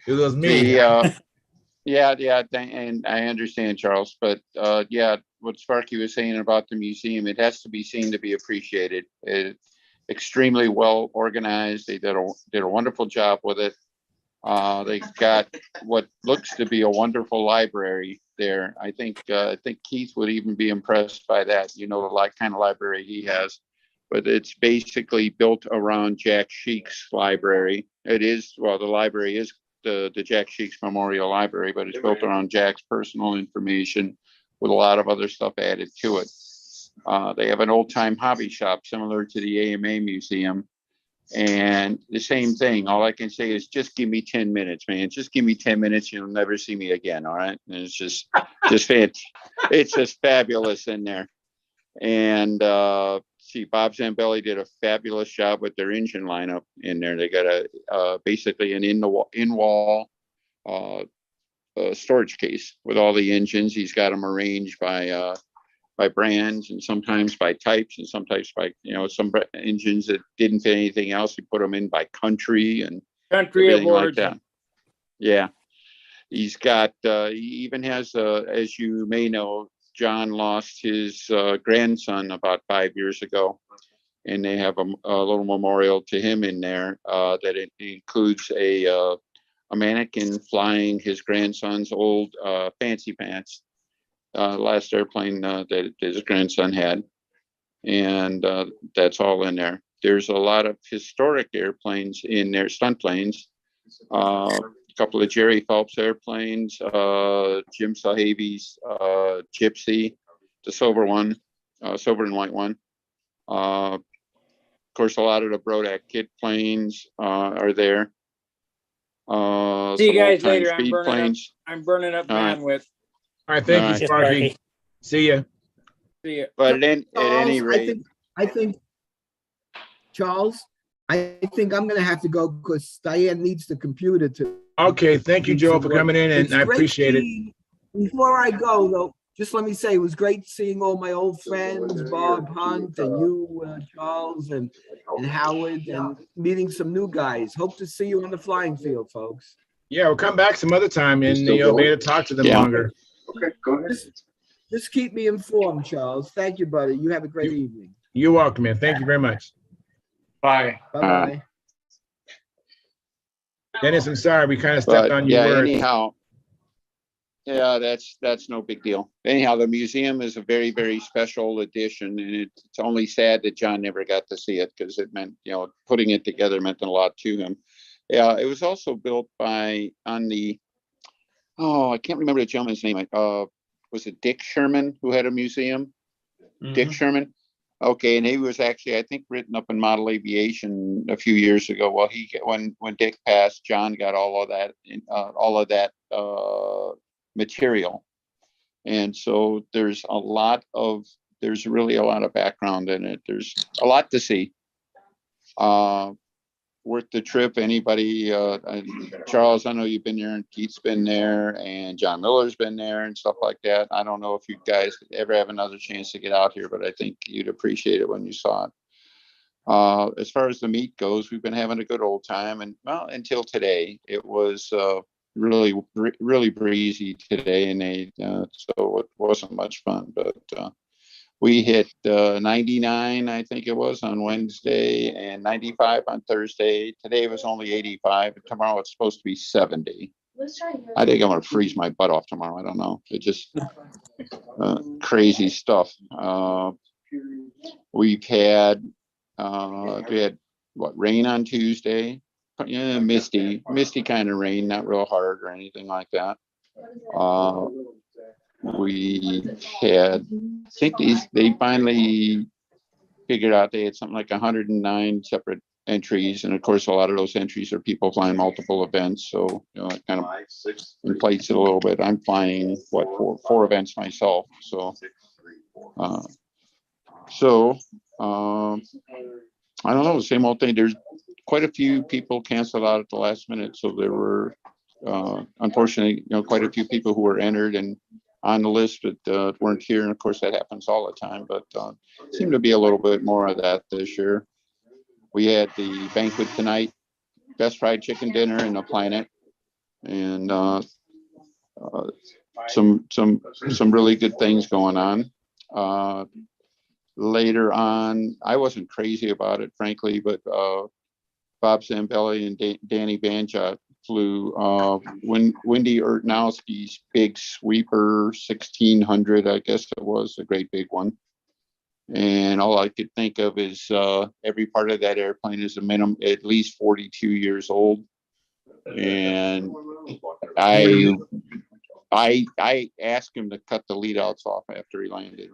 It was me. and I understand, Charles, but yeah, what Sparky was saying about the museum, it has to be seen to be appreciated. It's extremely well organized. They did a wonderful job with it. They've got what looks to be a wonderful library there. I think Keith would even be impressed by that. You know, the kind of library he has, but it's basically built around Jack Sheik's library. It is, well, the library is the Jack Sheik's Memorial Library, but it's built around Jack's personal information with a lot of other stuff added to it. They have an old time hobby shop similar to the AMA Museum. And the same thing, all I can say is just give me 10 minutes, man. Just give me 10 minutes. You'll never see me again. All right. And it's just it's just fabulous in there. And see, Bob Zambelli did a fabulous job with their engine lineup in there. They got basically an in-wall storage case with all the engines. He's got them arranged by brands and sometimes by types and sometimes by, some engines that didn't fit anything else. We put them in by country and everything like that. Yeah. He's got, he even has, as you may know, John lost his grandson about 5 years ago. And they have a little memorial to him in there that it includes a mannequin flying his grandson's old fancy pants. Last airplane that his grandson had. And that's all in there. There's a lot of historic airplanes in there, stunt planes. A couple of Jerry Phelps airplanes, Jim Sahabi's Gypsy, the silver one, silver and white one. Of course, a lot of the Brodak kit planes are there. See you guys later. I'm burning up bandwidth. All right, thank you, Sparky. See ya. See ya. But at any rate, I think, Charles, I think I'm gonna have to go because Diane needs the computer to. Okay, thank you, Joe, for coming in, and I appreciate it. Before I go, though, just let me say it was great seeing all my old friends, Bob Hunt and you, Charles, and Howard, and meeting some new guys. Hope to see you on the flying field, folks. Yeah, we'll come back some other time, and you'll be able to talk to them longer. Okay, go ahead. Just keep me informed, Charles. Thank you, buddy. You have a great evening. You're welcome, man. Thank you very much. Bye. Bye-bye. Dennis, I'm sorry, we kind of stepped on your words. Anyhow, yeah, that's no big deal. Anyhow, the museum is a very, very special addition, and it's only sad that John never got to see it because it meant, putting it together meant a lot to him. Yeah, it was also built I can't remember the gentleman's name. Was it Dick Sherman who had a museum? Mm-hmm. Dick Sherman. Okay, and he was actually, I think, written up in Model Aviation a few years ago. Well, when Dick passed, John got all of that material, and so there's really a lot of background in it. There's a lot to see. Worth the trip. Anybody, Charles, I know you've been there, and Keith's been there, and John Miller's been there, and stuff like that. I don't know if you guys ever have another chance to get out here, but I think you'd appreciate it when you saw it. As far as the meet goes, we've been having a good old time, and well, until today, it was really, really breezy today, and so it wasn't much fun, but we hit 99, I think it was, on Wednesday, and 95 on Thursday. Today was only 85, and tomorrow it's supposed to be 70. I think I'm going to freeze my butt off tomorrow. I don't know. It's just crazy stuff. We had rain on Tuesday, misty kind of rain, not real hard or anything like that. We had, I think they finally figured out they had something like 109 separate entries, and of course a lot of those entries are people flying multiple events, so it kind of inflates it a little bit. I'm flying four events myself, so I don't know, the same old thing. There's quite a few people canceled out at the last minute, so there were unfortunately quite a few people who were entered and on the list but weren't here, and of course that happens all the time, but seemed to be a little bit more of that this year. We had the banquet tonight, best fried chicken dinner in the planet, and some really good things going on. Later on, I wasn't crazy about it, frankly, but Bob Zambelli and Danny Banjot flew Wendy Ertnowski's big sweeper 1600, I guess it was, a great big one. And all I could think of is every part of that airplane is a minimum at least 42 years old. And I asked him to cut the lead outs off after he landed.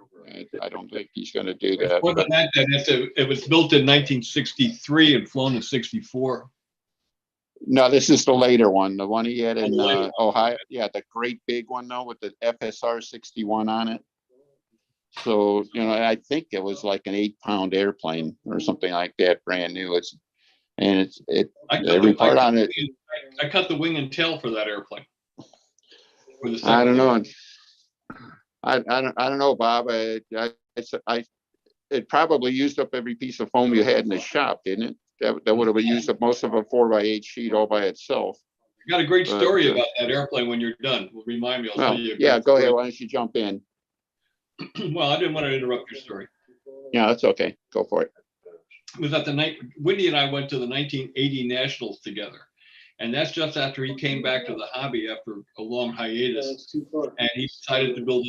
I don't think he's going to do that. More than that, it was built in 1963 and flown in 64. No, this is the later one. The one he had in Ohio. Yeah, the great big one though with the FSR 61 on it. So, I think it was like an 8-pound airplane or something like that, brand new. Every part on it. I cut the wing and tail for that airplane. I don't know. I don't know, Bob. It probably used up every piece of foam you had in the shop, didn't it? That would have used up most of a 4x8 sheet all by itself. You got a great story about that airplane when you're done. Well, remind me. I'll tell you. Yeah, go ahead. Why don't you jump in? Well, I didn't want to interrupt your story. Yeah, that's okay. Go for it. It was at the night Wendy and I went to the 1980 Nationals together. And that's just after he came back to the hobby after a long hiatus. And he decided to build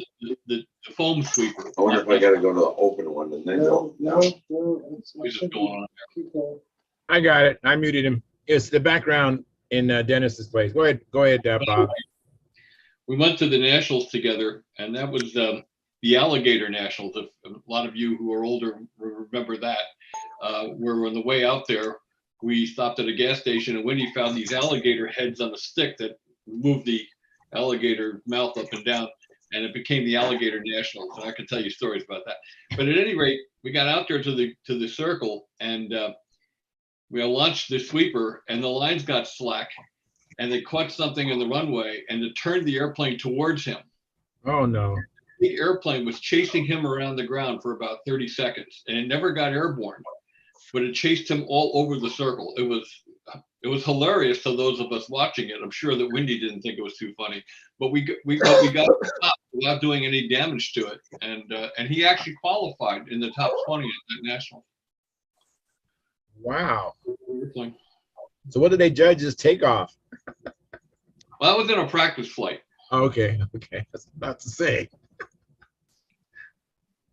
the foam sweeper. I wonder if I got to go to the open one and then go. What's just going on there? I got it. I muted him. It's the background in Dennis's place. Go ahead, Bob. We went to the Nationals together, and that was the Alligator Nationals. If a lot of you who are older remember that. We're on the way out there. We stopped at a gas station, and Wendy found these alligator heads on a stick that moved the alligator mouth up and down, and it became the Alligator Nationals. And I can tell you stories about that. But at any rate, we got out there to the circle, and we launched the sweeper, and the lines got slack, and they caught something in the runway, and it turned the airplane towards him. Oh no! The airplane was chasing him around the ground for about 30 seconds, and it never got airborne. But it chased him all over the circle. It was hilarious to those of us watching it. I'm sure that Wendy didn't think it was too funny, but we got to stop without doing any damage to it, and he actually qualified in the top 20 at that national. Wow! So what did they judge as takeoff? Well, that was in a practice flight. Okay, that's about to say.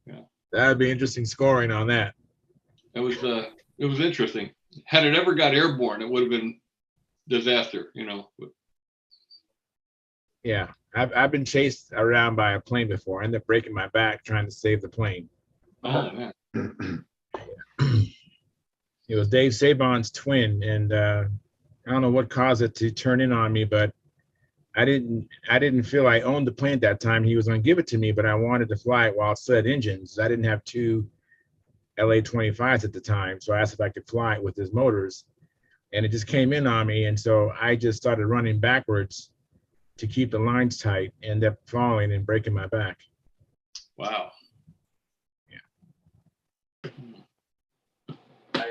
Yeah, that'd be interesting scoring on that. It was interesting. Had it ever got airborne, it would have been disaster, Yeah, I've been chased around by a plane before. I ended up breaking my back trying to save the plane. Oh man. It was Dave Sabon's twin, and I don't know what caused it to turn in on me, but I didn't feel I owned the plane at that time. He was going to give it to me, but I wanted to fly it while it still had engines. I didn't have two LA-25s at the time, so I asked if I could fly it with his motors, and it just came in on me, and so I just started running backwards to keep the lines tight, and ended up falling and breaking my back. Wow.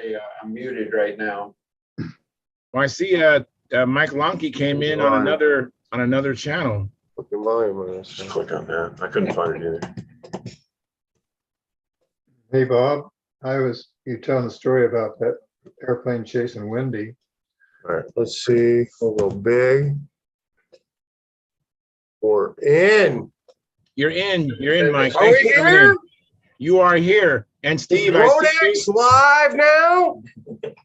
Yeah. I'm muted right now. Well, I see Mike Lonke came in on another channel. Put the volume on this. Just click on that. I couldn't find it either. Hey, Bob, you telling the story about that airplane chasing Wendy. All right, let's see. We'll go big. We're in. You're in, Mike. Are we here? You are here. And Steve, I see Brodak's live now?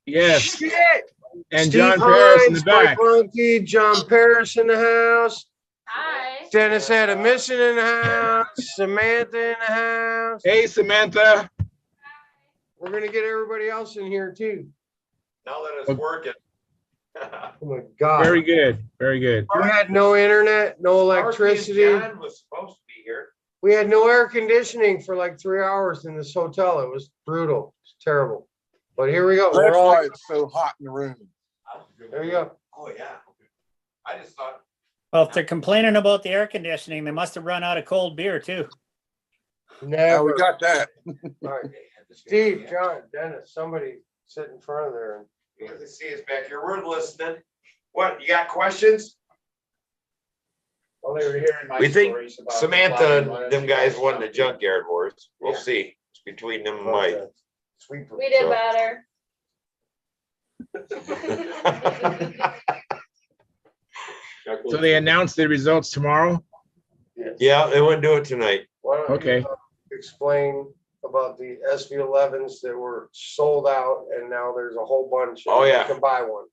Yes. Shit. And Steve John Paris in the Hines, Mike back. Monkey, John Paris in the house. Hi. Dennis had a mission in the house. Samantha in the house. Hey, Samantha. We're gonna get everybody else in here too. Now that it's working. Oh my God. Very good. Very good. We had no internet, no electricity. John was supposed to be here. We had no air conditioning for like 3 hours in this hotel. It was brutal. It's terrible. But here we go. That's why it's so hot in the room. There you go. Oh, yeah. I just thought. Well, if they're complaining about the air conditioning, they must have run out of cold beer too. Never. We got that. All right. Steve, John, Dennis, somebody sit in front of there. You can see us back here. We're listening. What, you got questions? Well, they were hearing my We think stories about Samantha flying and them guys won the junkyard wars. We'll see. It's between them and Mike. We did better. So they announced the results tomorrow? Yeah, they wouldn't do it tonight. Why don't Okay. you explain about the SV11s that were sold out and now there's a whole bunch. And Oh, yeah. They can buy one.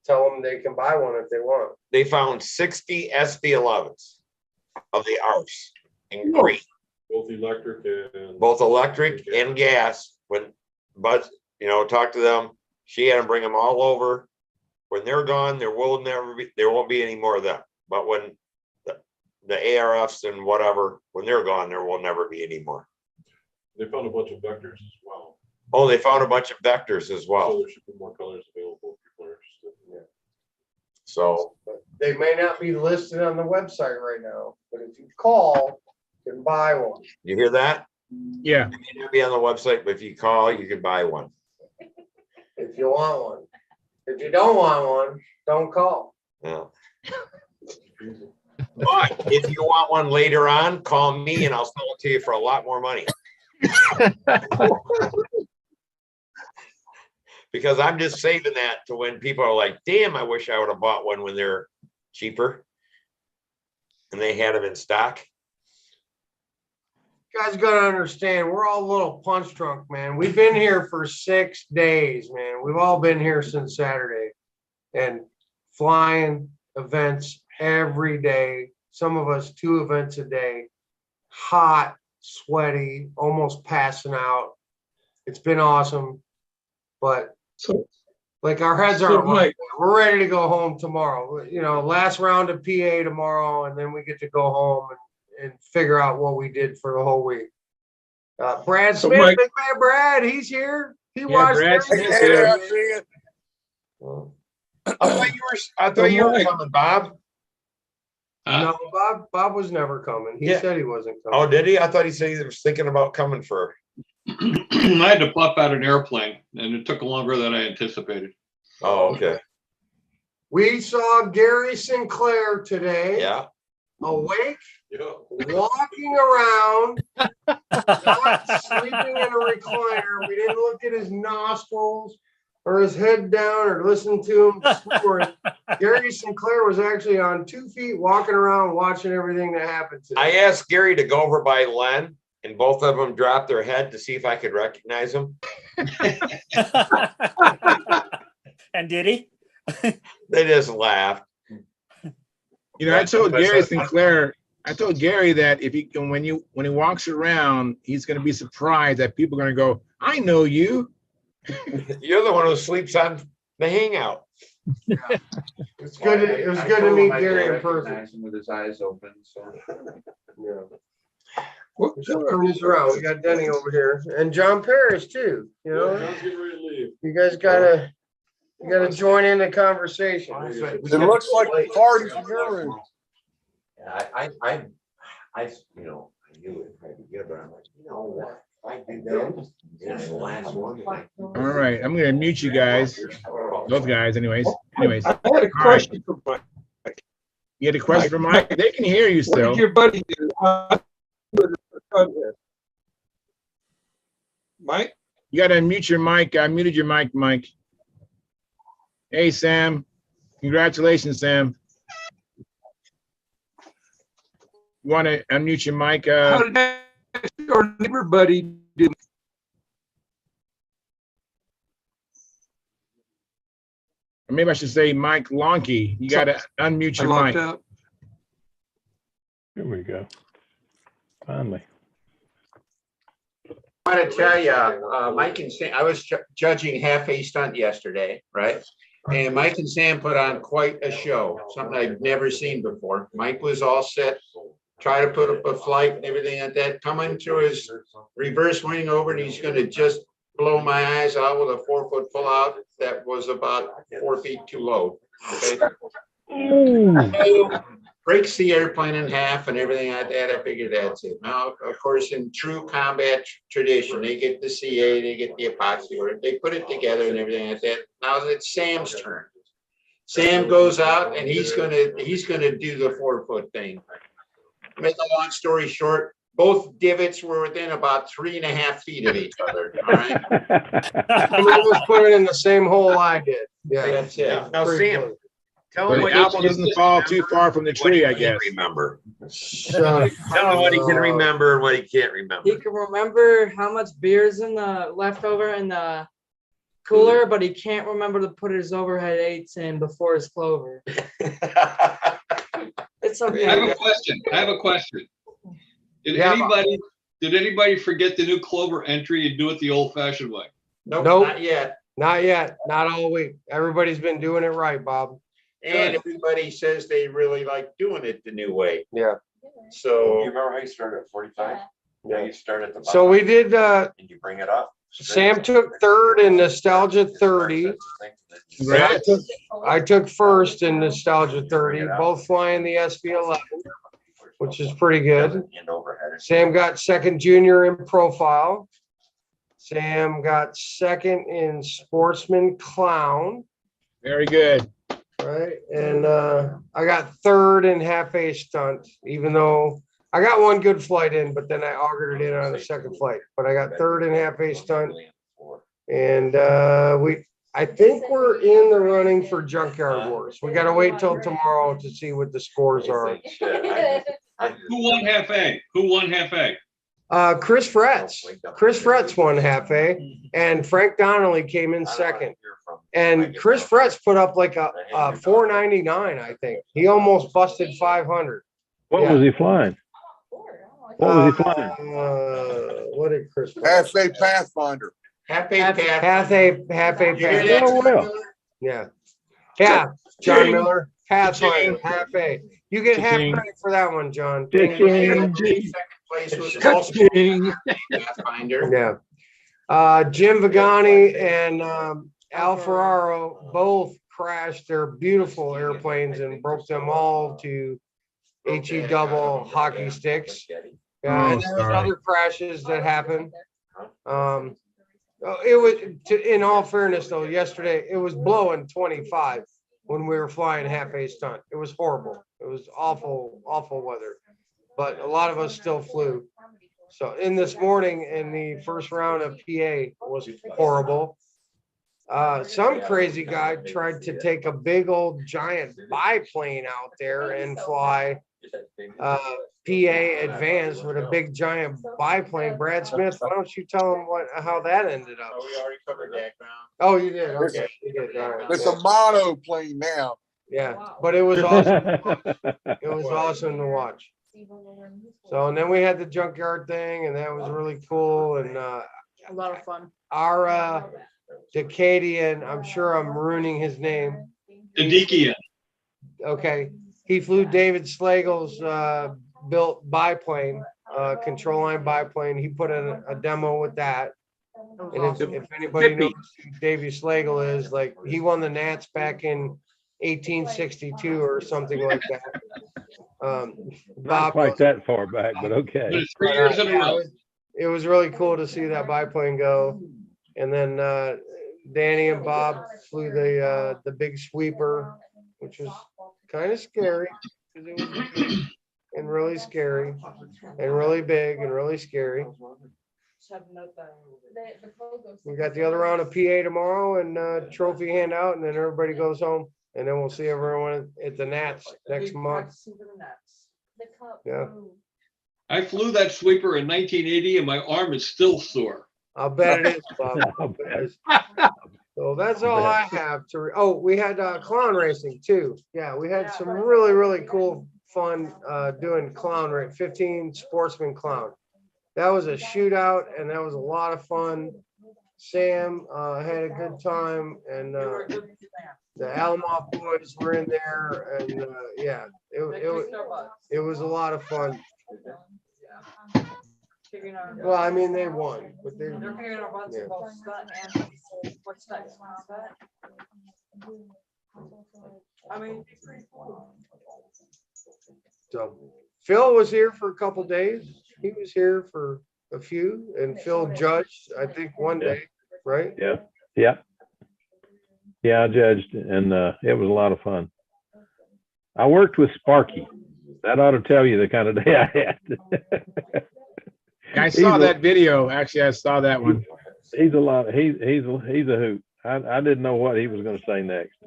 Tell them they can buy one if they want. They found 60 SV11s of the ARFs in green. Both electric and. Both electric and gas. When Bud, talked to them, she had them bring them all over. When they're gone, there won't be any more of them. But when the ARFs and whatever, when they're gone, there will never be any more. They found a bunch of vectors as well. Oh, they found a bunch of vectors as So well. there should be more colors available if people are interested. Yeah. So They may not be listed on the website right now, but if you call, you can buy one. you hear that? Yeah. It may not be on the website, but if you call, you can buy one. If you want one. If you don't want one, don't call. Yeah. But if you want one later on, call me and I'll sell it to you for a lot more money. Because I'm just saving that to when people are like, damn, I wish I would have bought one when they're cheaper. And they had them in stock. You guys gotta understand, we're all a little punch drunk, man. We've been here for 6 days, man. We've all been here since Saturday. And flying events every day. Some of us 2 events a day. Hot, sweaty, almost passing out. It's been awesome. But like our heads aren't right. We're ready to go home tomorrow. Last round of PA tomorrow, and then we get to go home and figure out what we did for the whole week. Brad Smith, Mike- big man Brad, he's here. He Yeah, watched Brad everything. Smith's here. I thought you were coming, Bob. No, Bob was never coming. He Yeah. said he wasn't coming. Oh, did he? I thought he said he was thinking about coming for. I had to puff out an airplane and it took longer than I anticipated. Oh, okay. We saw Gary Sinclair today. Yeah. Awake, walking around, not sleeping in a recliner. We didn't look at his nostrils or his head down or listen to him snoring. Gary Sinclair was actually on 2 feet walking around watching everything that happened today. I asked Gary to go over by Len and both of them dropped their head to see if I could recognize him. And did he? They just laughed. I told Gary Sinclair, I told Gary that when he walks around, he's going to be surprised that people are going to go, I know you. You're the one who sleeps on the Hangout. It's good. It was good to meet Gary in person. With his eyes open, so. Yeah. Turn this around. We got Denny over here and John Paris too. You guys gotta join in the conversation. It looks like the party's in your room. I knew it had to get, but I'm like, what? I did that. It's the last one. All right. I'm going to mute you guys. Both guys, anyways. I had a question for Mike. You had a question for Mike? They can hear you What still. did your buddy do? Mike? You got to unmute your mic. I muted your mic, Mike. Hey, Sam. Congratulations, Sam. You want to unmute your mic? How did your neighbor buddy do? Or maybe I should say Mike Lonky. You got to unmute your mic. Here we go. Finally. I want to tell you, Mike and Sam, I was judging half a stunt yesterday, right? And Mike and Sam put on quite a show, something I've never seen before. Mike was all set, try to put up a flight and everything like that, coming through his reverse wing over, and he's going to just blow my eyes out with a 4-foot pull out that was about 4 feet too low. Okay. Breaks the airplane in half and everything like that. I figured that's it. Now, of course, in true combat tradition, they get the CA, they get the epoxy, or they put it together and everything like that. Now it's Sam's turn. Sam goes out and he's gonna do the 4-foot thing. Make a long story short, both divots were within about 3.5 feet of each other. All right. I was putting in the same hole I did. Yeah, that's it. Now, Sam, tell But him the what apple he doesn't fall too far from the tree, I guess. remember. Tell him what he can remember and what he can't remember. He can remember how much beer's in the leftover in the cooler, but he can't remember to put his overhead eights in before his clover. It's okay. I have a question. Did anybody forget the new clover entry and do it the old-fashioned way? Nope, Nope. not yet. Not yet. Not all week. Everybody's been doing it right, Bob. And everybody says they really like doing it the new way. Yeah. So You remember how you started at 45? Yeah, you start at the bottom. So we did, And you bring it up. Sam took third in Nostalgia 30. I took first in Nostalgia 30, both flying the SB11, which is pretty good. Sam got second junior in profile. Sam got second in Sportsman Clown. Very good. Right. And I got third in half a stunt, even though I got one good flight in, but then I augured it in on the second flight. But I got third in half a stunt. And I think we're in the running for Junkyard Wars. We got to wait till tomorrow to see what the scores are. Who won half A? Who won half A? Chris Fretz. Chris Fretz won half A, and Frank Donnelly came in second. And Chris Fretz put up like a 499, I think. He almost busted 500. What was he flying? What was he flying? What did Chris? Half a Pathfinder. Half a Pathfinder. Oh, well. Yeah. Yeah, John Miller. Pathfinder. Half a. You get half credit for that one, John. second place was also Pathfinder. Yeah. Jim Vigani and Al Ferraro both crashed their beautiful airplanes and broke them all to HE double hockey sticks. And there was other crashes that happened. It was, in all fairness though, yesterday it was blowing 25 when we were flying half a stunt. It was horrible. It was awful, awful weather. But a lot of us still flew. So in this morning in the first round of PA was horrible. Some crazy guy tried to take a big old giant biplane out there and fly PA advanced with a big giant biplane. Brad Smith, why don't you tell him how that ended up? Oh, we already covered that ground. Oh, you did. Okay, you did. All right. It's a monoplane now. Yeah, but it was awesome. It was awesome to watch. So, and then we had the junkyard thing, and that was really cool. And A lot of fun. our Decadian, I'm sure I'm ruining his name. Dedekian. Okay, he flew David Slagle's built biplane, control line biplane. He put in a demo with that. And if anybody knows who Davey Slagle is, like he won the Nats back in 1862 or something like that. Not quite that far back, but okay. But it's 3 years in a row. It was really cool to see that biplane go. And then Danny and Bob flew the big sweeper, which was kind of scary because it was big and really scary and really big and really scary. We got the other round of PA tomorrow and trophy handout, and then everybody goes home, and then we'll see everyone at the Nats next month. Yeah, I flew that sweeper in 1980 and my arm is still sore. I'll bet it is, Bob. I'll bet it is. So that's all I have to, we had clown racing too. Yeah, we had some really cool fun doing clown race, 15 sportsman clown. That was a shootout and that was a lot of fun. Sam had a good time and the Alamo boys were in there and yeah, it was a lot of fun. Well, I mean, they won, but they're figuring out what's both stunt and what's next. I mean, so Phil was here for a couple days. He was here for a few, and Phil judged, I think, one day, right? Yeah, I judged, and it was a lot of fun. I worked with Sparky. That ought to tell you the kind of day I had. I saw that video. Actually, I saw that one. He's a lot. He's a hoot. I didn't know what he was going to say next.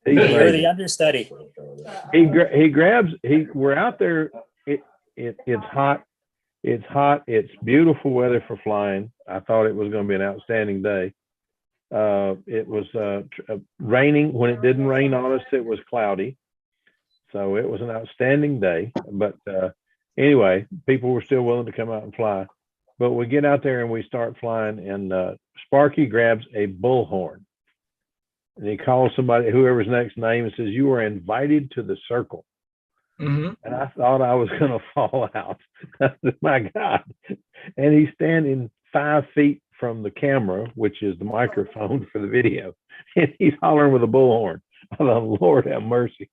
You're the understudy. He grabs. We're out there. It's hot. It's hot. It's beautiful weather for flying. I thought it was going to be an outstanding day. It was raining. When it didn't rain on us, it was cloudy. So it was an outstanding day. But anyway, people were still willing to come out and fly. But we get out there and we start flying, and Sparky grabs a bullhorn. And he calls somebody, whoever's next name, and says, "You are invited to the circle." Mm-hmm. And I thought I was going to fall out. I said, my God. And he's standing 5 feet from the camera, which is the microphone for the video. And he's hollering with a bullhorn. I thought, Lord have mercy.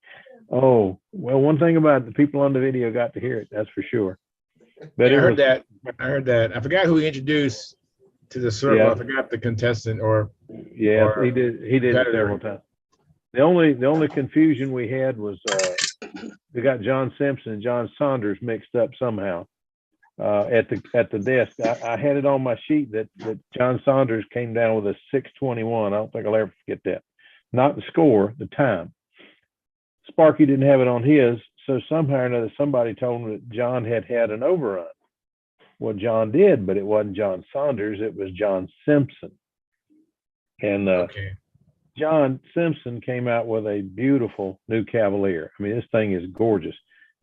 Oh, well, one thing about it, the people on the video got to hear it, that's for sure. But yeah, I heard that. I forgot who he introduced to the circle. Yeah. I forgot the contestant or he did it several times. The only confusion we had was we got John Simpson and John Saunders mixed up somehow at the desk. I had it on my sheet that John Saunders came down with a 6:21. I don't think I'll ever forget that. Not the score, the time. Sparky didn't have it on his, so somehow or another somebody told him that John had an overrun. Well, John did, but it wasn't John Saunders, it was John Simpson. And John Simpson came out with a beautiful new Cavalier. I mean, this thing is gorgeous.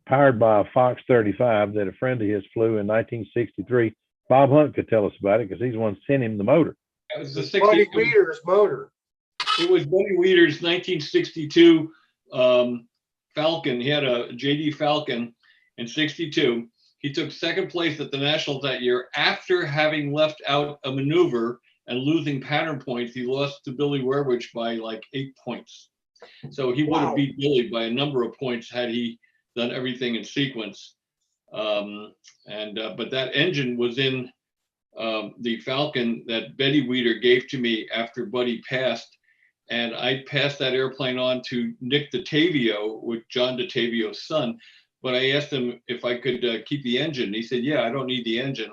Powered by a Fox 35 that a friend of his flew in 1963. Bob Hunt could tell us about it because he's the one who sent him the motor. That was the Buddy Weeder's motor. It was Buddy Weeder's 1962 Falcon. He had a JD Falcon in 62. He took second place at the Nationals that year after having left out a maneuver and losing pattern points. He lost to Billy Werwich by like 8 points. So he would have beat Billy by a number of points had he done everything in sequence. But that engine was in the Falcon that Betty Weeder gave to me after Buddy passed. And I passed that airplane on to Nick DeTavio, with John DeTavio's son. But I asked him if I could keep the engine. He said, yeah, I don't need the engine.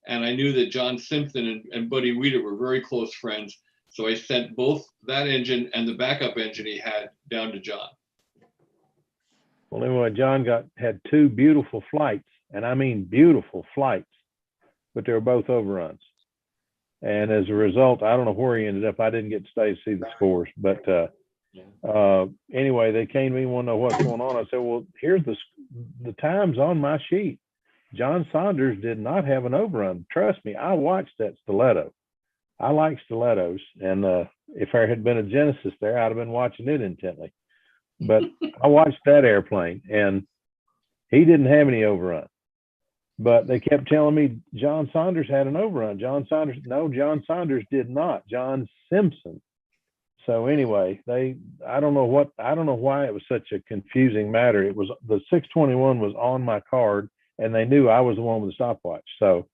And I knew that John Simpson and Buddy Weeder were very close friends. So I sent both that engine and the backup engine he had down to John. Well, anyway, John had 2 beautiful flights, and I mean beautiful flights, but they were both overruns. And as a result, I don't know where he ended up. I didn't get to stay to see the scores, but anyway, they came to me and want to know what's going on. I said, well, here's the times on my sheet. John Saunders did not have an overrun. Trust me, I watched that stiletto. I like stilettos, and if there had been a Genesis there, I'd have been watching it intently. But I watched that airplane, and he didn't have any overrun. But they kept telling me John Saunders had an overrun. John Saunders did not. John Simpson. So anyway, I don't know why it was such a confusing matter. It was the 621 was on my card, and they knew I was the one with the stopwatch. So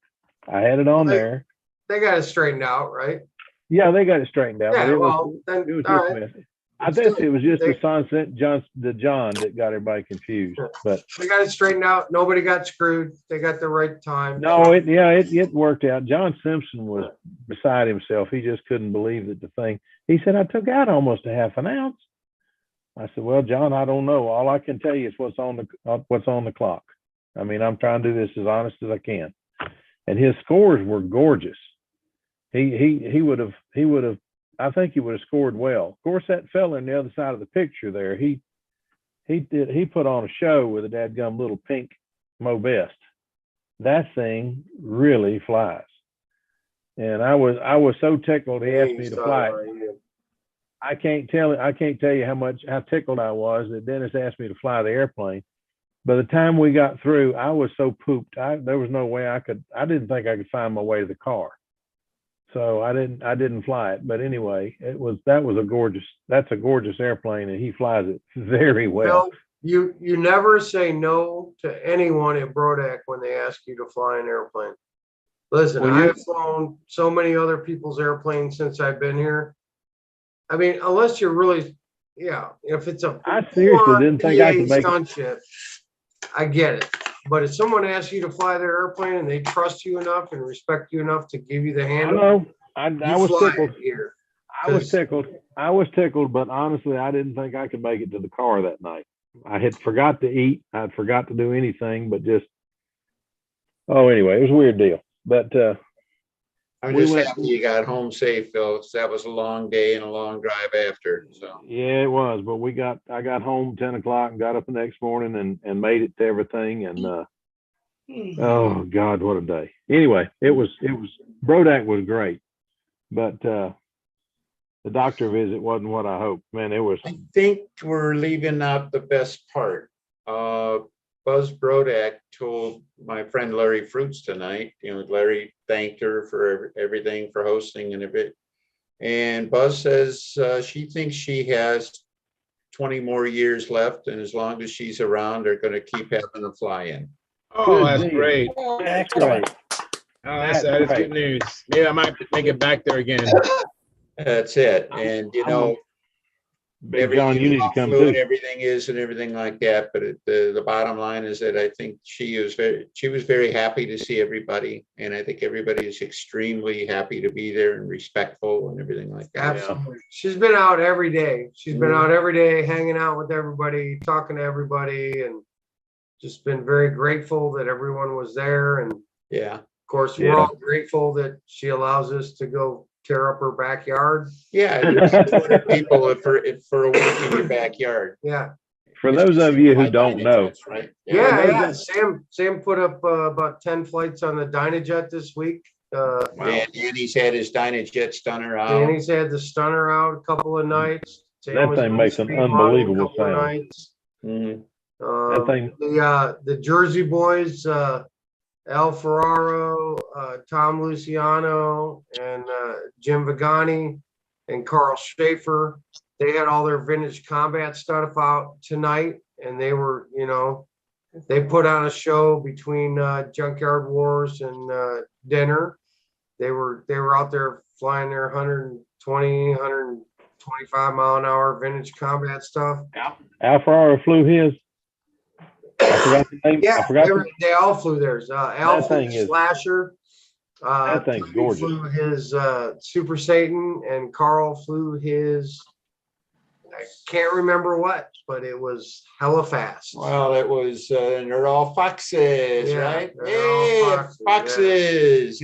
I had it on there. They got it straightened out, right? Yeah, they got it straightened out. Yeah, It well, was then, just all right. messy. I guess it was just the John that got everybody confused. But They got it straightened out. Nobody got screwed. They got the right time. no, it worked out. John Simpson was beside himself. He just couldn't believe that the thing. He said, I took out almost a half an ounce. I said, well, John, I don't know. All I can tell you is what's on the clock. I mean, I'm trying to do this as honest as I can. And his scores were gorgeous. He would have I think he would have scored well. Of course, that fella on the other side of the picture there, he put on a show with a dadgum little pink Mo Best. That thing really flies. And I was so tickled he asked me to fly it. I can't tell you how tickled I was that Dennis asked me to fly the airplane. By the time we got through, I was so pooped. There was no way I didn't think I could find my way to the car. So I didn't fly it. But anyway, that's a gorgeous airplane, and he flies it very well. Phil, you never say no to anyone at Brodak when they ask you to fly an airplane. Listen, I've flown so many other people's airplanes since I've been here. I mean, unless you're really, if it's a I seriously didn't think I could make stunt ship, I get it. But if someone asks you to fly their airplane and they trust you enough and respect you enough to give you the hand, I was tickled. Here. I was tickled, but honestly, I didn't think I could make it to the car that night. I had forgot to eat. I forgot to do anything, but anyway, it was a weird deal. But I'm just happy you got home safe, Phil. That was a long day and a long drive after. So yeah, it was. But I got home 10 o'clock and got up the next morning and made it to everything. And oh God, what a day! Anyway, it was Brodak was great, but the doctor visit wasn't what I hoped. Man, it was. I think we're leaving out the best part. Buzz Brodak told my friend Larry Fruits tonight, Larry thanked her for everything, for hosting and a bit. And Buzz says she thinks she has 20 more years left. And as long as she's around, they're going to keep having a fly-in. Oh, that's great. Excellent. Oh, that is good news. Yeah, I might make it back there again. That's it. And, John, you need to come fluid too. everything is and everything like that, but the bottom line is that I think she was very happy to see everybody, and I think everybody is extremely happy to be there and respectful and everything like that. Absolutely. She's been out every day. She's been out every day, hanging out with everybody, talking to everybody, and just been very grateful that everyone was there. And of course, we're all grateful that she allows us to go tear up her backyard. Yeah, 200 people for a week in your backyard. Yeah. For those of you who don't know, right? Yeah. Sam put up about 10 flights on the Dynajet this week. And he's had his Dynajet stunner out. And he's had the stunner out a couple of nights. That thing makes an unbelievable sound. That thing. The Jersey boys, Al Ferraro, Tom Luciano, and Jim Vigani, and Carl Schaefer. They had all their vintage combat stuff out tonight, and they were, they put on a show between Junkyard Wars and dinner. They were out there flying their 120, 125 mile an hour vintage combat stuff. Al Ferraro flew his. I forgot the name. Yeah, they all flew theirs. Al flew Slasher. That thing's gorgeous. Flew his Super Satan, and Carl flew his. I can't remember what, but it was hella fast. Well, it was, and they're all foxes, right? Hey, foxes,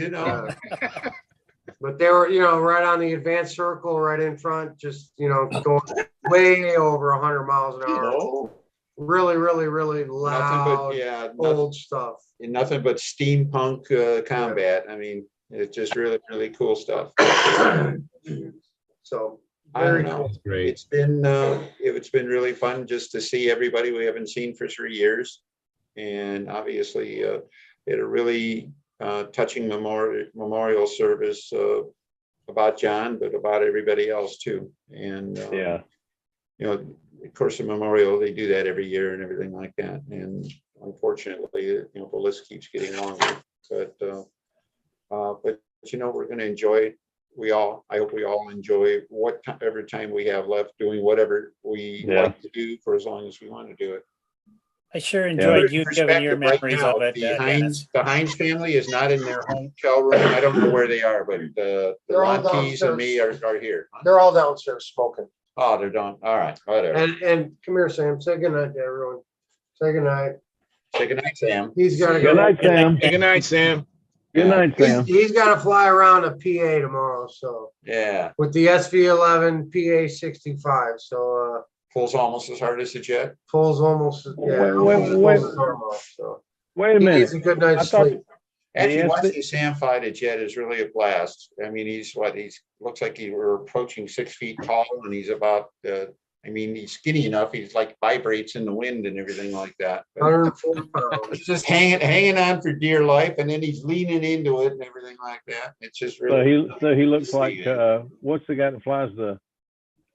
But they were, right on the advanced circle, right in front, just, going way over 100 miles an hour. Really, really, really loud, old stuff. And nothing but steampunk combat. I mean, it's just really, really cool stuff. So I don't know. It's been really fun just to see everybody we haven't seen for 3 years, and obviously had a really touching memorial service about John, but about everybody else too. And of course, the memorial, they do that every year and everything like that. And unfortunately, the list keeps getting longer. But we're going to enjoy. I hope we all enjoy every time we have left doing whatever we like to do for as long as we want to do it. I sure enjoyed you giving your memories of it. The Hines family is not in their hotel room. I don't know where they are, but the Ronkeys and me are here. They're all downstairs smoking. Oh, they're done. All right, whatever. And come here, Sam. Say goodnight to everyone. Say goodnight. Say goodnight, Sam. He's got to go. Good night, Sam. Good night, Sam. Good night, Sam. He's got to fly around a PA tomorrow, so Yeah, with the SV11 PA 65. So pulls almost as hard as the jet. pulls almost Wait, his arm off. So wait a he minute. needs a good I night's thought sleep. Actually, the watching Sam fly the jet is really a blast. I mean, he's looks like we're approaching 6 feet tall, and he's about, I mean, he's skinny enough. He's like vibrates in the wind and everything like that. 104 pounds. He's just hanging on for dear life, and then he's leaning into it and everything like that. It's just really. So he looks like what's the guy that flies the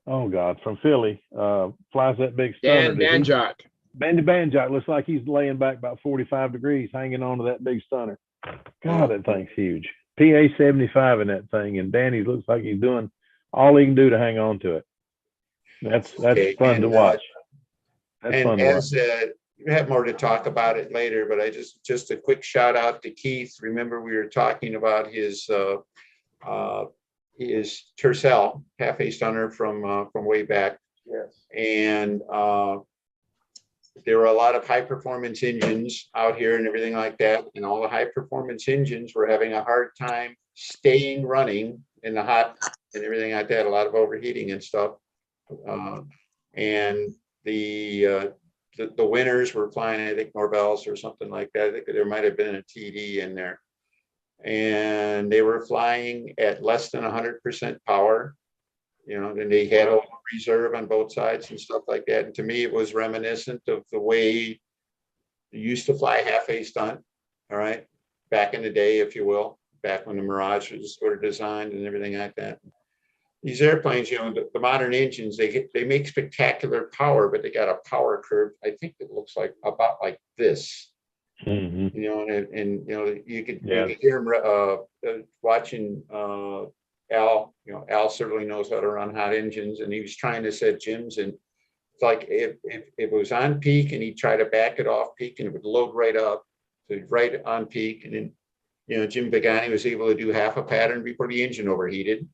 from Philly flies that big stunner. Banjock. Banjock looks like he's laying back about 45 degrees, hanging on to that big stunner. God, that thing's huge. PA 75 in that thing, and Danny looks like he's doing all he can do to hang on to it. That's fun to watch. That's fun to watch. We have more to talk about it later, but I just a quick shout out to Keith. Remember, we were talking about his Tercel half-A stunner from way back. Yes. And there were a lot of high performance engines out here and everything like that. And all the high performance engines were having a hard time staying running in the hot and everything like that, a lot of overheating and stuff. And the winners were flying, I think, Norvels or something like that. I think there might have been a TD in there. And they were flying at less than 100% power, and they had a reserve on both sides and stuff like that. And to me, it was reminiscent of the way you used to fly half-A stunt, all right, back in the day, if you will, back when the Mirage was sort of designed and everything like that. These airplanes, the modern engines, they make spectacular power, but they got a power curve, I think it looks like about like this. Mm-hmm. You could hear him watching Al. Al certainly knows how to run hot engines, and he was trying to set Jim's, and it's like if it was on peak and he'd try to back it off peak, and it would load right up, so right on peak, and then Jim Vigani was able to do half a pattern before the engine overheated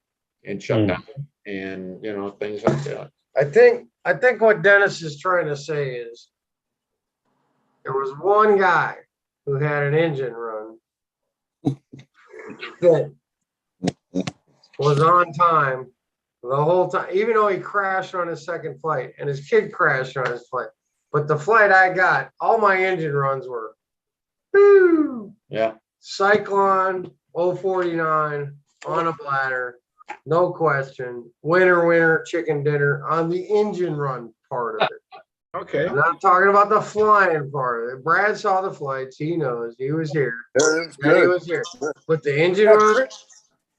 and shut down, and things like that. I think what Dennis is trying to say is there was one guy who had an engine run that was on time the whole time, even though he crashed on his second flight and his kid crashed on his flight. But the flight I got, all my engine runs were Cyclone 049 on a bladder, no question. Winner, chicken dinner on the engine run part of it. Okay. I'm not talking about the flying part of it. Brad saw the flights. He knows. He was here. He was here. But the engine run,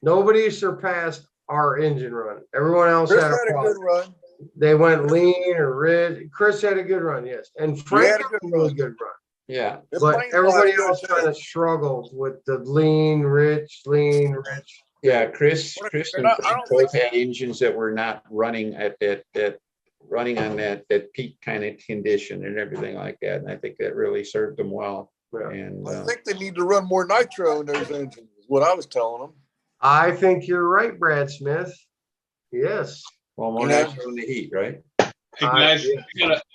nobody surpassed our engine run. Everyone else Chris had a good run. They went lean or rid. Chris had a good run, yes. And Frank had a really good run. Yeah. But everybody else kind of struggled with the lean, rich. Yeah, Chris and Frank both had engines that were not running at that running on that peak kind of condition and everything like that. And I think that really served them well. Yeah. And I think they need to run more nitro in those engines, is what I was telling them. I think you're right, Brad Smith. Yes. Well, more nitro in the heat, right? Hey guys,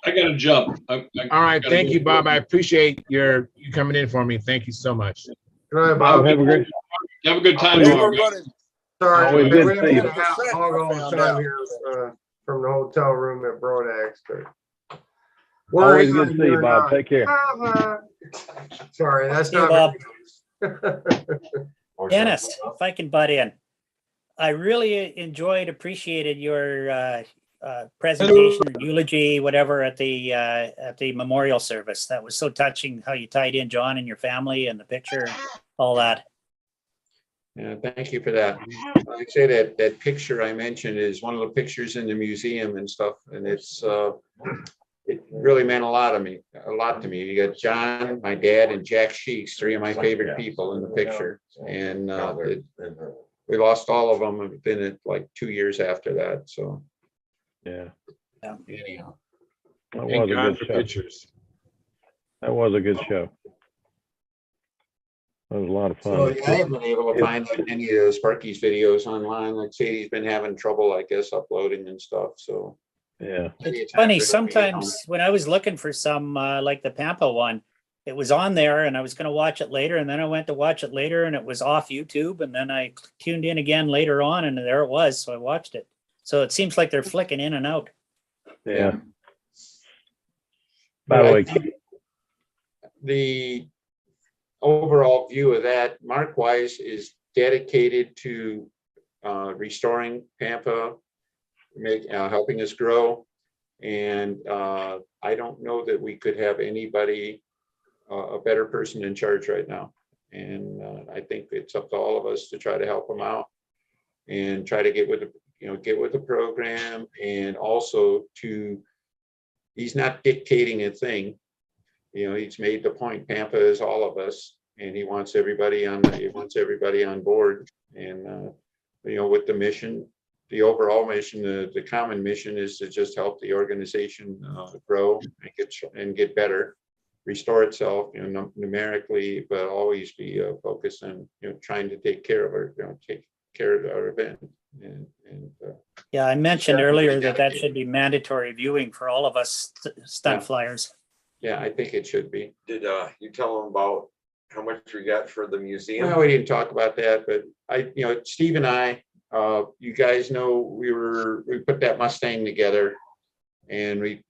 I gotta jump. All right, thank you, Bob. I appreciate you coming in for me. Thank you so much. Good night, Bob. Have a great. Have a good time. Sorry, Always we good to didn't see get you. to hog all the time here from the hotel room at Brodak. Always good to see you, Bob. Take care. Sorry, that's See you, not Bob. Dennis, if I can butt in, I really appreciated your presentation, eulogy, whatever, at the memorial service. That was so touching. How you tied in John and your family and the picture, all that. Yeah, thank you for that. Like I say, that picture I mentioned is one of the pictures in the museum and stuff, and it really meant a lot to me. You got John, my dad, and Jack Sheeks, three of my favorite people in the picture, and we lost all of them within like 2 years after that. So yeah. Anyhow, That Thank was a God good for show. pictures. That was a good show. That was a lot of fun. So I haven't been able to find any of Sparky's videos online. Like say he's been having trouble, I guess, uploading and stuff. So yeah. It's funny, sometimes when I was looking for some, like the Pampa one, it was on there and I was going to watch it later. And then I went to watch it later and it was off YouTube. And then I tuned in again later on and there it was. So I watched it. So it seems like they're flicking in and out. Yeah. By the way, the overall view of that, Mark Weiss is dedicated to restoring Pampa, helping us grow. And I don't know that we could have anybody, a better person in charge right now. And I think it's up to all of us to try to help him out and try to get with the program, and also he's not dictating a thing. He's made the point, Pampa is all of us, and he wants everybody on board. And with the mission, the overall mission, the common mission is to just help the organization grow and get better, restore itself, numerically, but always be focused on trying to take care of our event. Yeah, I mentioned earlier that should be mandatory viewing for all of us stunt flyers. Yeah, I think it should be. Did you tell them about how much we got for the museum? Well, we didn't talk about that, but Steve and I, you guys know, we put that Mustang together, and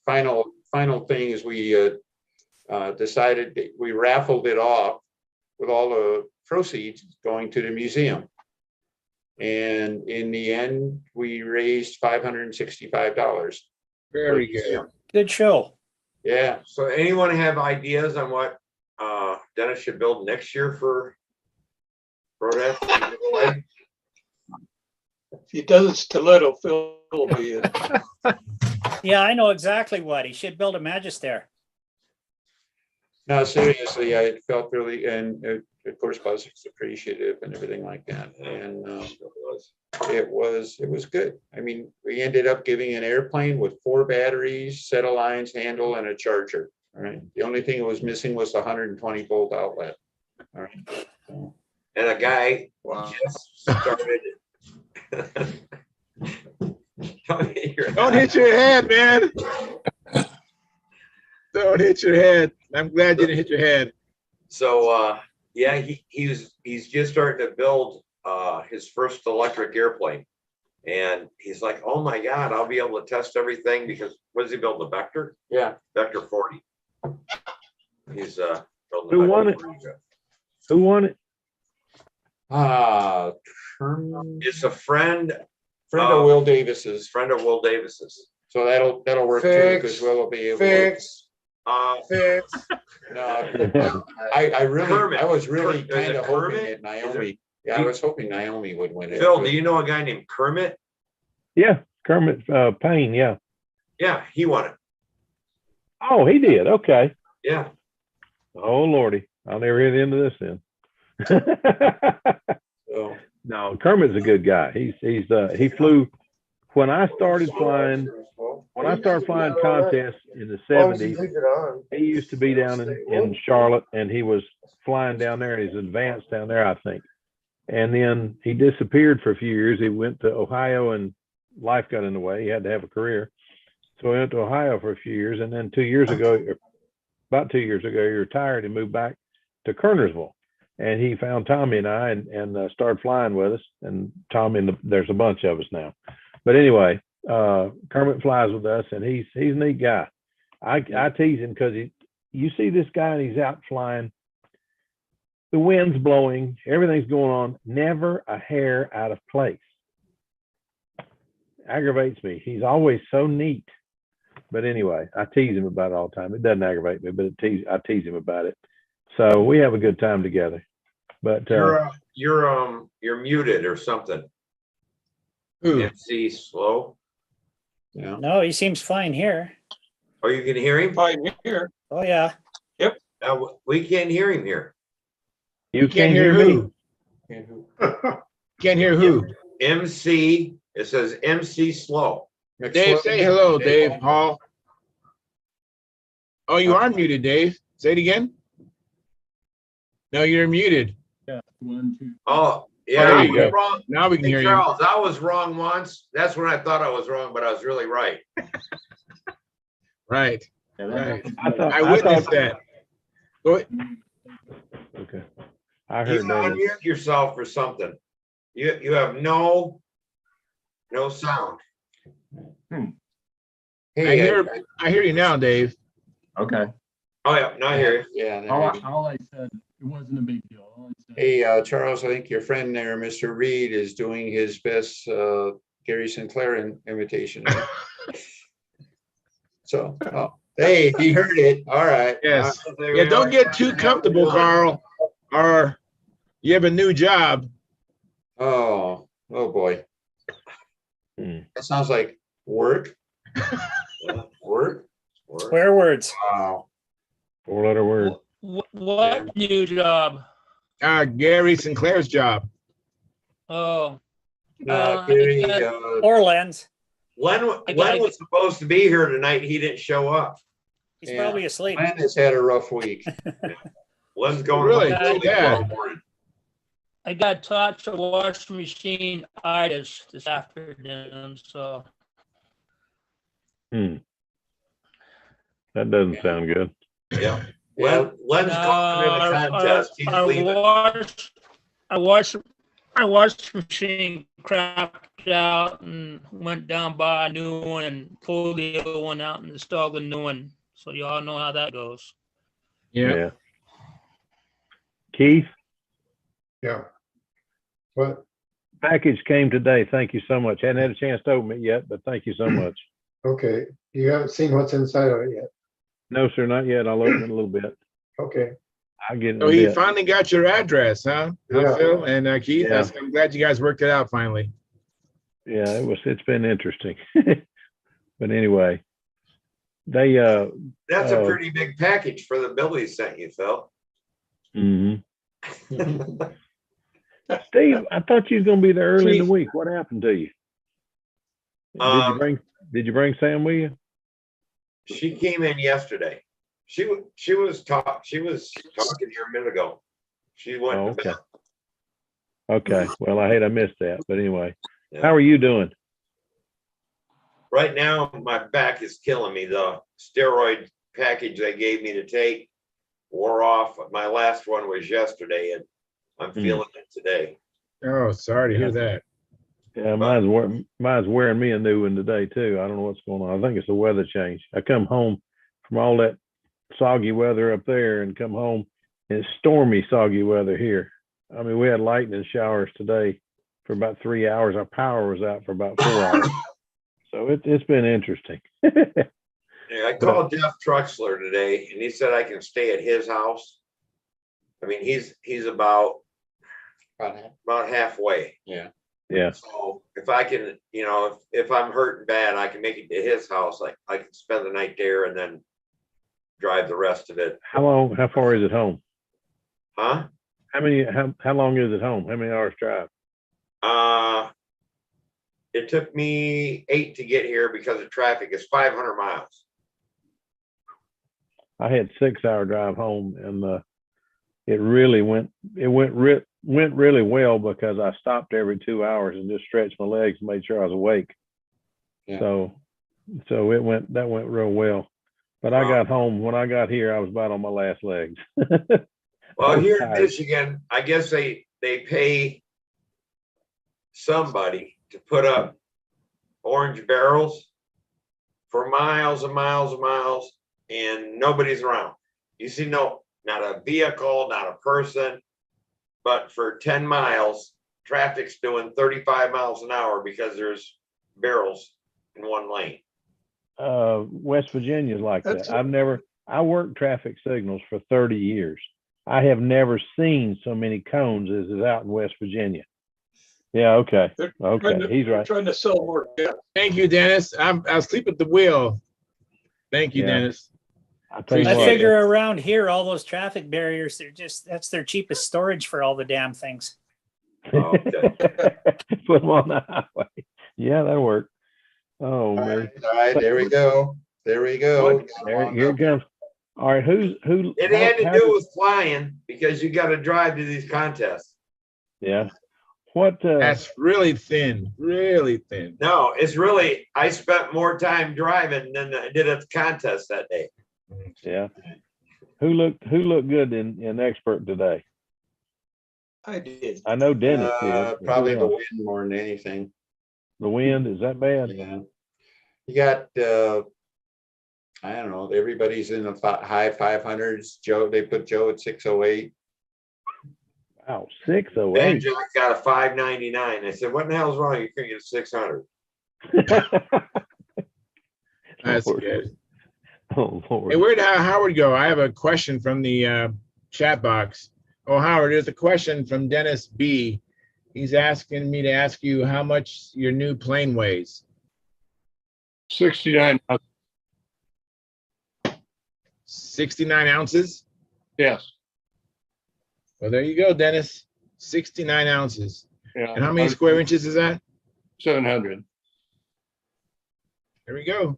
final thing is we decided that we raffled it off with all the proceeds going to the museum. And in the end, we raised $565. Very good. Good show. Yeah. So anyone have ideas on what Dennis should build next year for Brodak? If he does a stiletto, Phil will be in. Yeah, I know exactly what. He should build a Magister. No, seriously, I felt really, and of course, Buzz was appreciative and everything like that. And it was good. I mean, we ended up giving an airplane with 4 batteries, set of lines, handle, and a charger. All right. The only thing it was missing was the 120 volt outlet. All right. So, and a guy just started. Don't hit your head, man. Don't hit your head. I'm glad you didn't hit your head. So yeah, he's just starting to build his first electric airplane, and he's like, oh my God, I'll be able to test everything, because what does he build, the Vector? Yeah, Vector 40. He's building. Who won it? Who won it? It's a friend of Will Davis's. Friend of Will Davis's. So that'll work too, because Will will be able to. No, I was really kind of hoping that Naomi. Yeah, I was hoping Naomi would win it. Phil, do you know a guy named Kermit? Yeah, Kermit Payne. Yeah. Yeah, he won it. Oh, he did. Okay. Yeah. Oh Lordy, I'll never hear the end of this then. No, Kermit's a good guy. He flew when I started flying. When I started flying contests in the 70s, he used to be down in Charlotte, and he was flying down there, and he's advanced down there, I think. And then he disappeared for a few years. He went to Ohio, and life got in the way. He had to have a career. So he went to Ohio for a few years, and then about 2 years ago, he retired and moved back to Kernersville. And he found Tommy and I and started flying with us. And Tommy, there's a bunch of us now. But anyway, Kermit flies with us, and he's a neat guy. I tease him because you see this guy and he's out flying. The wind's blowing, everything's going on, never a hair out of place. Aggravates me. He's always so neat. But anyway, I tease him about it all the time. It doesn't aggravate me, but I tease him about it. So we have a good time together. But you're muted or something. Who? MC slow. Yeah. No, he seems fine here. Oh, you can hear him? Fine here. Oh yeah. Yep. We can't hear him here. You can't hear me. Can't hear who? MC. It says MC slow. Dave, say hello, Dave Hall. Oh, you are muted, Dave. Say it again. No, you're muted. Yeah. 1, 2. Oh, yeah. There you go. Wrong. Now we can hear Charles, I was wrong once. That's when I thought I was wrong, but I was really right. Right. Right. I witnessed that. Go ahead. Okay. I You heard that. unmute yourself or something. You have no sound. Hey, I hear you now, Dave. Okay. Oh yeah, now I hear you. Yeah. there All you I, go. all I said, it wasn't a big deal. All I said- Hey, Charles, I think your friend there, Mr. Reed, is doing his best Gary Sinclair imitation. So, hey, if you heard it, all right. Yes. Yeah, don't get too comfortable, Carl, or you have a new job. Oh boy. That sounds like work. Work. Swear words. Wow. 4-letter word. What new job? Gary Sinclair's job. Oh. Gary, Or Len's. Len was supposed to be here tonight. He didn't show up. He's probably asleep. Len has had a rough week. Len's going Really? home Too tomorrow bad. morning. I got taught to washing machine itis this afternoon, so That doesn't sound good. Yeah. Len's calling in a contest. He's leaving. I watched the machine crapped out and went down by a new one and pulled the other one out and installed a new one. So you all know how that goes. Yeah. Keith, Yeah. What? package came today. Thank you so much. Hadn't had a chance to open it yet, but thank you so much. Okay. You haven't seen what's inside of it yet. No, sir, not yet. I'll open it a little bit. Okay. I'll get it in So a he bit. finally got your address, huh? Yeah. Phil and Keith. Yeah. I'm glad you guys worked it out finally. Yeah, it's been interesting. But anyway, they That's a pretty big package for the bill he sent you, Phil. Steve, I thought you was gonna be there early in the week. What happened to you? Did you bring Sam with you? She came in yesterday. She was talking here a minute ago. She went Oh, to bed. okay. Well, I hate I missed that, but anyway, how are you doing? Right now, my back is killing me. The steroid package they gave me to take wore off. My last one was yesterday, and I'm feeling it today. Oh, sorry to hear that. Yeah, mine's wearing me a new one today too. I don't know what's going on. I think it's a weather change. I come home from all that soggy weather up there and come home and it's stormy, soggy weather here. I mean, we had lightning showers today for about 3 hours. Our power was out for about 4 hours. So it's been interesting. Yeah, I called Jeff Truxler today, and he said I can stay at his house. I mean, he's about halfway. Yeah. Yeah. So if I can, if I'm hurting bad, I can make it to his house. Like I can spend the night there and then drive the rest of it. How far is it home? Huh? How long is it home? How many hours drive? It took me 8 to get here because of traffic. It's 500 miles. I had 6-hour drive home, and it went really well because I stopped every 2 hours and just stretched my legs and made sure I was awake. Yeah. So that went real well. But I got home, when I got here, I was about on my last legs. Well, here in Michigan, I guess they pay somebody to put up orange barrels for miles and miles and miles, and nobody's around. You see, not a vehicle, not a person, but for 10 miles, traffic's doing 35 miles an hour because there's barrels in one lane. West Virginia's like that. I worked traffic signals for 30 years. I have never seen so many cones as is out in West Virginia. Yeah, okay. Okay, he's right. Trying to sell more gas. Thank you, Dennis. I was asleep at the wheel. Thank you, Yeah. Dennis. I figure around here, all those traffic barriers, that's their cheapest storage for all the damn things. Oh, okay. Put them on the highway. Yeah, that'll work. Oh, man. All right, there we go. There we go. Here it comes. All right, who? It had to do with flying because you got to drive to these contests. Yeah. What? That's really thin. Really thin. No, it's really, I spent more time driving than I did at the contest that day. Yeah. Who looked good in expert today? I did. I know Dennis did. Probably Who the else? wind more than anything. The wind, is that bad? Yeah. You got, I don't know, everybody's in the high 500s. Joe, they put Joe at 608. Wow, And 608. Jack got a 599. I said, what in the hell's wrong? You couldn't get 600. That's good. Oh, Lord. Hey, where'd Howard go? I have a question from the chat box. Oh, Howard, there's a question from Dennis B. He's asking me to ask you how much your new plane weighs. 69. 69 ounces? Yes. Well, there you go, Dennis. 69 ounces. Yeah. And how many square inches is that? 700. There we go.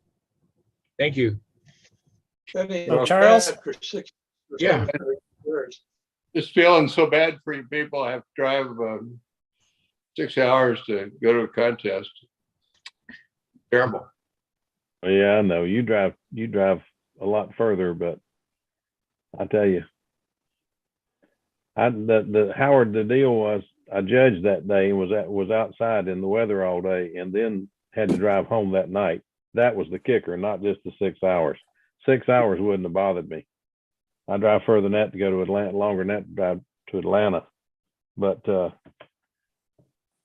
Thank you. Charles? Yeah. Just feeling so bad for you people. I have to drive 6 hours to go to a contest. Terrible. Yeah, I know. You drive a lot further, but I tell you, the Howard, the deal was I judged that day and was outside in the weather all day and then had to drive home that night. That was the kicker, not just the 6 hours. 6 hours wouldn't have bothered me. I drive further than that to go to Atlanta, longer than that to drive to Atlanta. But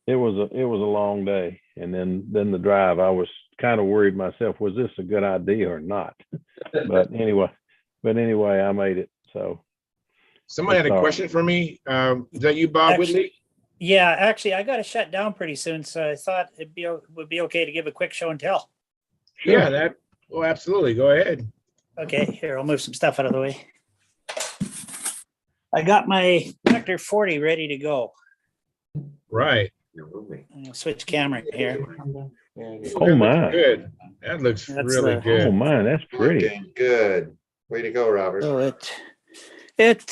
it was a long day. And then the drive, I was kind of worried myself, was this a good idea or not? But anyway, I made it. So Somebody had a question for me. Is that you, Bob Whitley? Yeah, actually, I got to shut down pretty soon, so I thought would be okay to give a quick show and tell. Sure. Yeah, well, absolutely. Go ahead. Okay, here, I'll move some stuff out of the way. I got my Vector 40 ready to go. Right. I'll switch camera here. Oh my! Good. That looks really good. Oh my, that's pretty. Looking good. Way to go, Robert. So it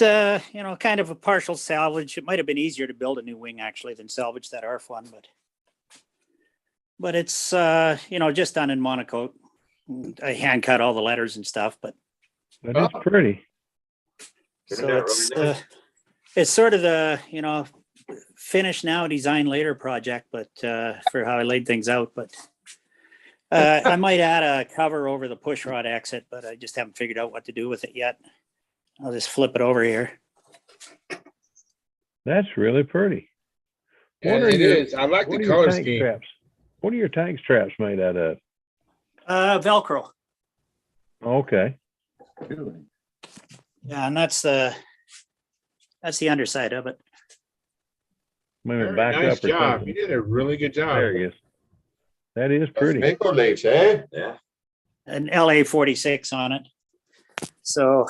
kind of a partial salvage. It might have been easier to build a new wing actually than salvage that ARF one, but it's just done in monocoat. I hand cut all the letters and stuff, but that is pretty. So it's sort of the finish now, design later project, but for how I laid things out. But I might add a cover over the pushrod exit, but I just haven't figured out what to do with it yet. I'll just flip it over here. That's really pretty. Yeah, it is. I like the color scheme. Straps? What are your tank straps made out of? Velcro. Okay. Yeah, and that's the underside of it. Maybe back nice up or job. something. You did a really good job. There he is. That is pretty. Maple leaves, eh? Yeah. An LA 46 on it. So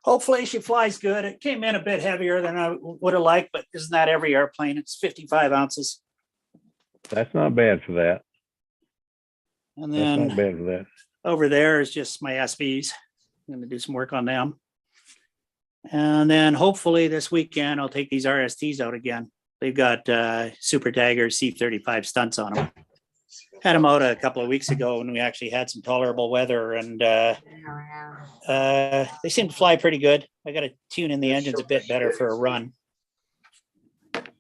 hopefully she flies good. It came in a bit heavier than I would have liked, but isn't that every airplane? It's 55 ounces. That's not bad for that. And That's then not bad for that. over there is just my SBs. I'm going to do some work on them. And then hopefully this weekend, I'll take these RSTs out again. They've got Super Tiger C35 stunts on them. Had them out a couple of weeks ago when we actually had some tolerable weather, and they seem to fly pretty good. I got to tune in the engines a bit better for a run.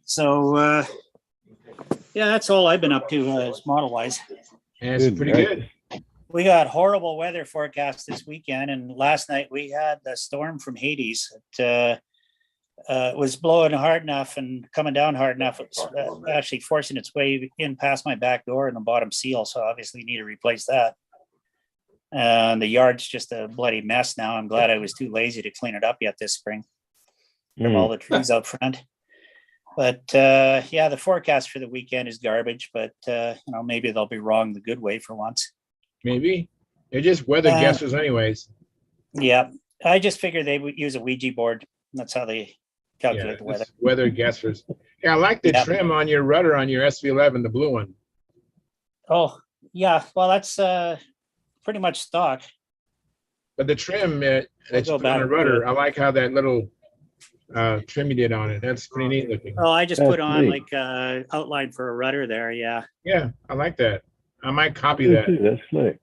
So, yeah, that's all I've been up to model-wise. And it's pretty good. We got horrible weather forecast this weekend, and last night we had the storm from Hades. It was blowing hard enough and coming down hard enough. It's actually forcing its way in past my back door and the bottom seal, so obviously need to replace that. And the yard's just a bloody mess now. I'm glad I was too lazy to clean it up yet this spring from all the trees out front. But yeah, the forecast for the weekend is garbage, but maybe they'll be wrong the good way for once. Maybe. They're just weather guessers anyways. Yeah. I just figured they would use a Ouija board. That's how they calculate the weather. Weather guessers. Yeah, I like the trim on your rudder on your SV11, the blue one. Oh, yeah. Well, that's pretty much stock. But the trim that you put on the rudder, I like how that little trim you did on it. That's pretty neat looking. Oh, I just put on like outline for a rudder there. Yeah. Yeah, I like that. I might copy that. That's slick.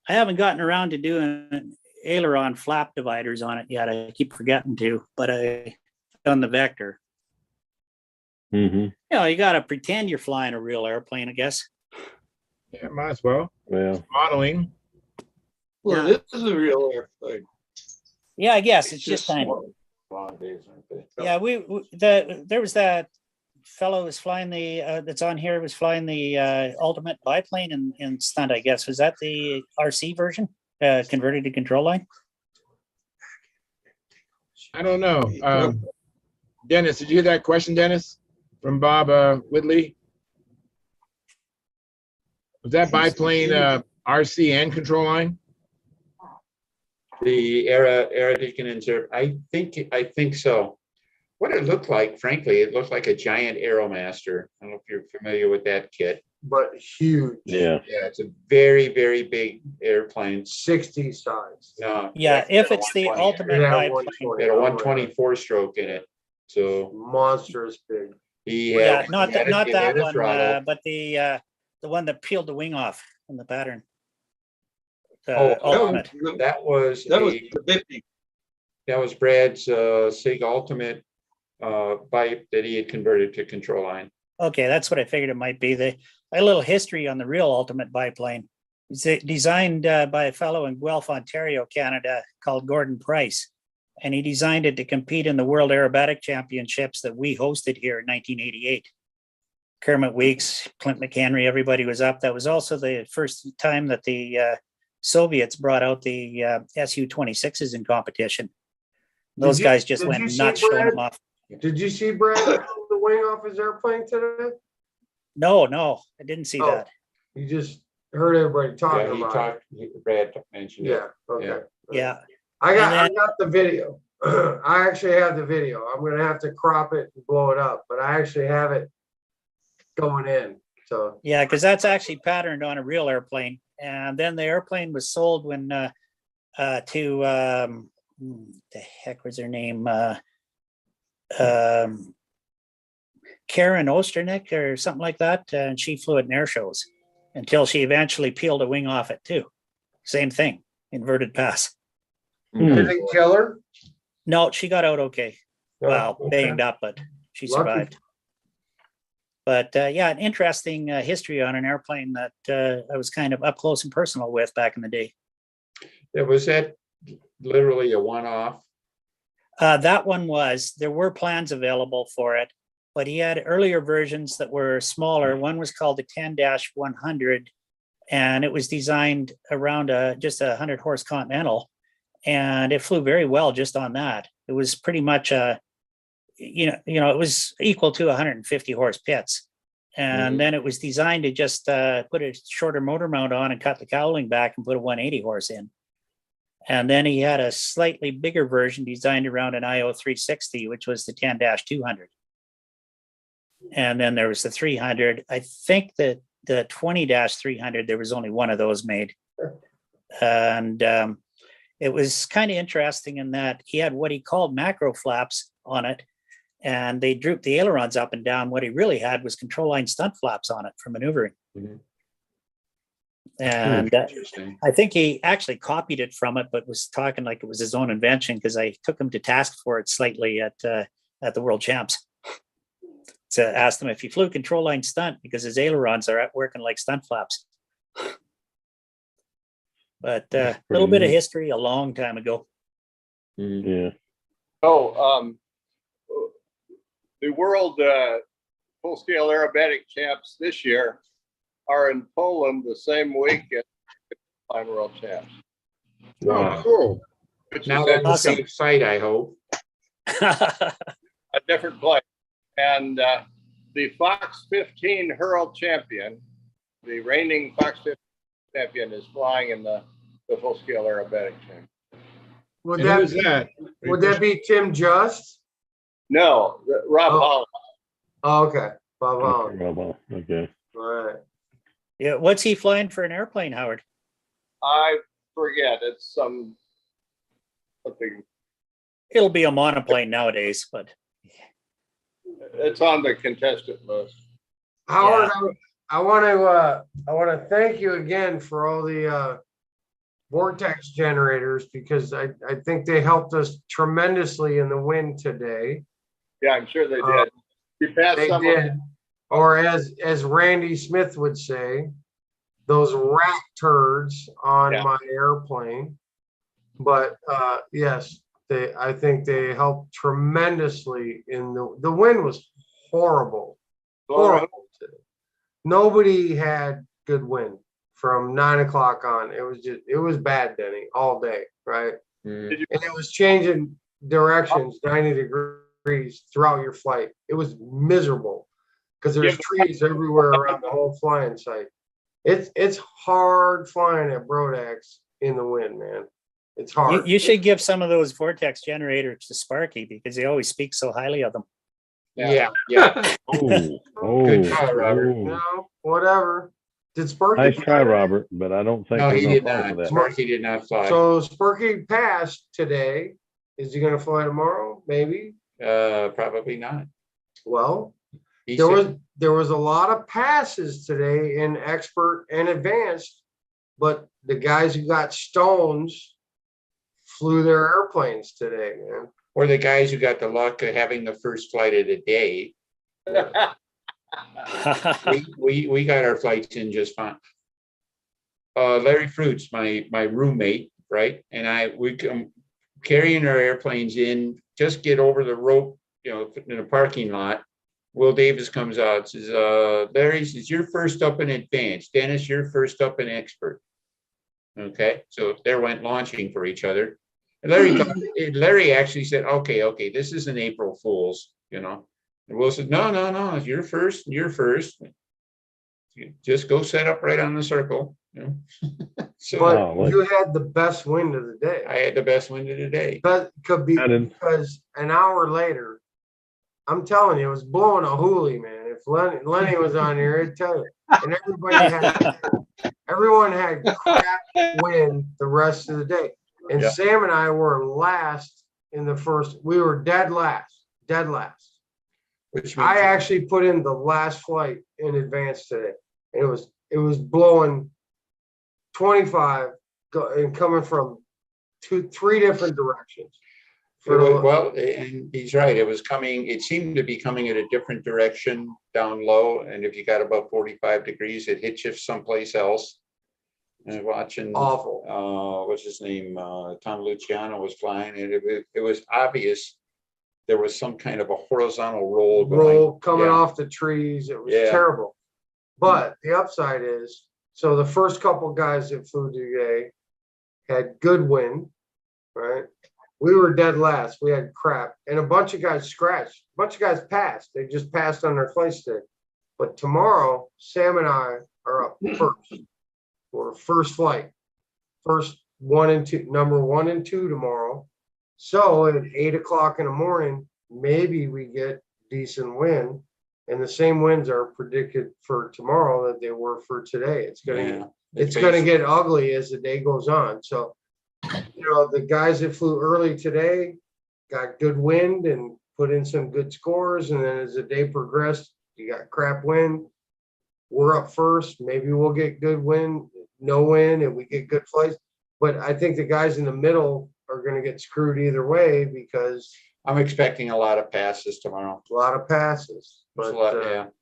I haven't gotten around to doing aileron flap dividers on it yet. I keep forgetting to, but I on the Vector. Mm-hmm. You know, you got to pretend you're flying a real airplane, I guess. Yeah, might as well. Well, Modeling. Well, this is a real airplane. Yeah, I guess it's just kind of. Yeah, there was that fellow was flying the that's on here was flying the ultimate biplane in stunt. I guess was that the RC version converted to control line? I don't know. Dennis, did you hear that question, Dennis, from Bob Whitley? Was that biplane RC and control line? The Era Deacon insert. I think so. What it looked like, frankly, it looked like a giant Aeromaster. I don't know if you're familiar with that kit. But huge. Yeah. Yeah, it's a very, very big airplane. 60 size. Yeah, if it's the ultimate biplane. It had a 124 stroke in it. So monstrous big. He Yeah, had, not he had that he had a one, throttle. but the one that peeled the wing off in the pattern. Oh, Ultimate. that was the 50. That was Brad's SIG Ultimate bike that he had converted to control line. Okay, that's what I figured it might be. I had a little history on the real ultimate biplane. It's designed by a fellow in Guelph, Ontario, Canada, called Gordon Price. And he designed it to compete in the World Aerobatic Championships that we hosted here in 1988. Kermit Weeks, Clint McHenry, everybody was up. That was also the first time that the Soviets brought out the Su-26s in competition. Those guys just went nuts showing them off. Did you see Brad pull the wing off his airplane today? No, I didn't see that. You just heard everybody talking He about talked. Brad mentioned it. Yeah. Okay. Yeah. I got the video. I actually have the video. I'm gonna have to crop it and blow it up, but I actually have it going in. So yeah, because that's actually patterned on a real airplane, and then the airplane was sold when to the heck was her name? Karen Osternick or something like that, and she flew at in air shows until she eventually peeled a wing off it too. Same thing, inverted pass. did they kill her? No, she got out okay. Oh, Well, okay. banged up, but she Lucky. survived. But yeah, an interesting history on an airplane that I was kind of up close and personal with back in the day. Was that literally a one-off? That one was, there were plans available for it, but he had earlier versions that were smaller. One was called the 10-100, and it was designed around just a 100 horse Continental, and it flew very well just on that. It was pretty much it was equal to 150 horse Pitts. And then it was designed to just put a shorter motor mount on and cut the cowling back and put a 180 horse in. And then he had a slightly bigger version designed around an IO 360, which was the 10-200. And then there was the 300. I think that the 20-300, there was only one of those made. And it was kind of interesting in that he had what he called macro flaps on it, and they drooped the ailerons up and down. What he really had was control line stunt flaps on it for maneuvering. And I think he actually copied it from it, but was talking like it was his own invention, because I took him to task for it slightly at the World Champs. To ask him if he flew control line stunt, because his ailerons are working like stunt flaps. But a little bit of history a long time ago. Yeah. Oh, the world full-scale aerobatic champs this year are in Poland the same week as the world champs. Wow. Cool. But not on the same site, I hope. A different place. And the Fox 15 Hurl champion, the reigning Fox 15 champion, is flying in the full-scale aerobatic champ. Would And that who's be, that? would that be Tim Just? No, Rob Holland. Oh, okay. Bob Holland. Okay. All right. Yeah, what's he flying for an airplane, Howard? I forget. It's something. It'll be a monoplane nowadays, but It's on the contestant list. Howard, I want to thank you again for all the vortex generators because I think they helped us tremendously in the wind today. Yeah, I'm sure they did. You passed They some did. Or as Randy Smith would say, those rat turds on my airplane. But yes, I think they helped tremendously in the wind was horrible. Horrible today. Nobody had good wind from 9 o'clock on. It was bad, Denny, all day, right? And it was changing directions 90 degrees throughout your flight. It was miserable because there's trees everywhere around the whole flying site. It's hard flying at Brodak's in the wind, man. It's hard. You should give some of those vortex generators to Sparky because they always speak so highly of them. Yeah. Good try, Robert. No, whatever. Did Sparky? Nice try, Robert, but I don't think No, we're he gonna did fall not. for that. Sparky did not fly. So Sparky passed today. Is he going to fly tomorrow? Maybe. Probably not. Well, He there said- was a lot of passes today in expert and advanced, but the guys who got stones flew their airplanes today, man. Or the guys who got the luck of having the first flight of the day. we got our flights in just fine. Larry Fruits, my roommate, right, and we come carrying our airplanes in, just get over the rope, in a parking lot. Will Davis comes out, says, Larry says, you're first up in advanced. Dennis, you're first up in expert. Okay, so they went launching for each other. And Larry actually said, okay, this isn't April Fool's, And Will said, no, you're first. You just go set up right on the circle. So But you had the best wind of the day. I had the best wind of the day. That could be because an hour later, I'm telling you, it was blowing a hoolie, man. If Lenny was on here, he'd tell you. And everyone had crap wind the rest of the day. And Yeah. Sam and I were last in the first. We were dead last. Which I actually put in the last flight in advance today. And it was blowing 25 and coming from 3 different directions. And he's right. It seemed to be coming at a different direction down low. And if you got above 45 degrees, it hit you someplace else. And watching awful. What's his name? Tom Luciano was flying, and it was obvious there was some kind of a horizontal roll coming off the trees. It was terrible. But the upside is, so the first couple guys that flew today had good wind, right? We were dead last. We had crap, and a bunch of guys scratched. A bunch of guys passed. They just passed on their flight stick. But tomorrow, Sam and I are up first. For first flight, first 1 and 2, number 1 and 2 tomorrow. So at 8 o'clock in the morning, maybe we get decent wind, and the same winds are predicted for tomorrow that they were for today. It's gonna get ugly as the day goes on. So, the guys that flew early today got good wind and put in some good scores, and then as the day progressed, you got crap wind. We're up first. Maybe we'll get good wind, no wind, and we get good flights. But I think the guys in the middle are going to get screwed either way because I'm expecting a lot of passes tomorrow. A lot of passes. But,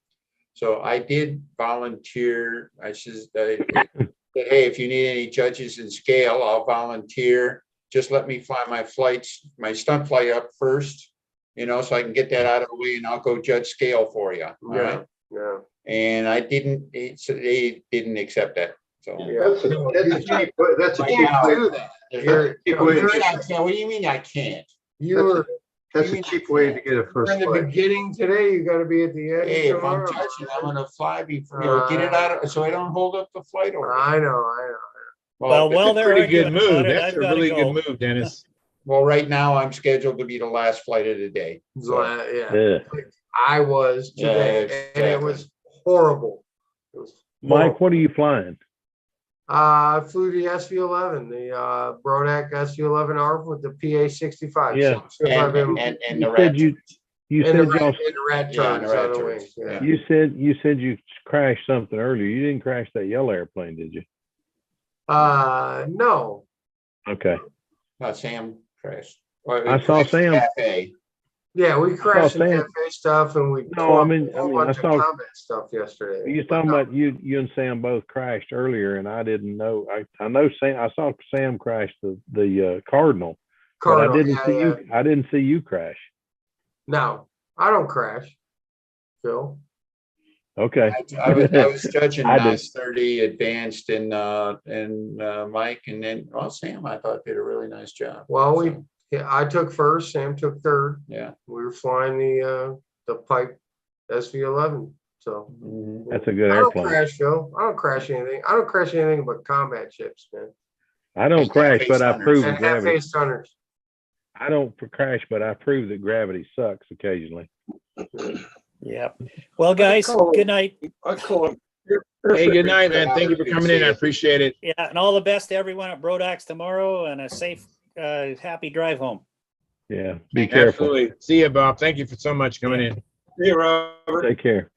So I did volunteer. I said, hey, if you need any judges in scale, I'll volunteer. Just let me fly my stunt flight up first, so I can get that out of the way, and I'll go judge scale for you. All right. Yeah. And they didn't accept that. So That's a cheap way. What do you mean I can't? That's a cheap way to get a first in the flight. beginning today, you got to be at the end. Hey, if I'm judging, I'm gonna fly before get it out so I don't hold up the flight order. I know. Well, they're pretty good arguing move. about it. That's I've a gotta really go. good move, Dennis. Well, right now I'm scheduled to be the last flight of the day. So, I was today, and it was horrible. Mike, what are you flying? I flew the SV11, the Brodak SV11 ARF with the PA 65. Yeah. And the said you said y'all the rat turns on the wings. Yeah. you said you crashed something earlier. You didn't crash that yellow airplane, did you? No. Okay. Sam crashed. I saw Sam. Cafe. Yeah, we crashed the Sam. cafe stuff and we No, tore I mean, a whole I bunch of saw combat stuff yesterday. you talking about you and Sam both crashed earlier, and I didn't know. I know Sam. I saw Sam crash the Cardinal, but I didn't see you. I didn't see you crash. No, I don't crash, Phil. Okay. I was judging I did. NOS 30 Advanced and Mike, and then Sam I thought did a really nice job. Well, I took first, Sam took third. Yeah. We were flying the Pipe SV-11. So That's a good I don't airplane. crash, Phil. I don't crash anything. I don't crash anything but combat ships, man. I don't crash, but I prove and that gravity. half-face hunters. I don't crash, but I prove that gravity sucks occasionally. Yep. Well, guys, good night. I call him. Hey, good night, man. Thank you for coming in. I appreciate it. Yeah, and all the best to everyone at Brodak's tomorrow, and a safe, happy drive home. Yeah, be careful. Absolutely. See you, Bob. Thank you for so much coming in. See you, Robert. Take care.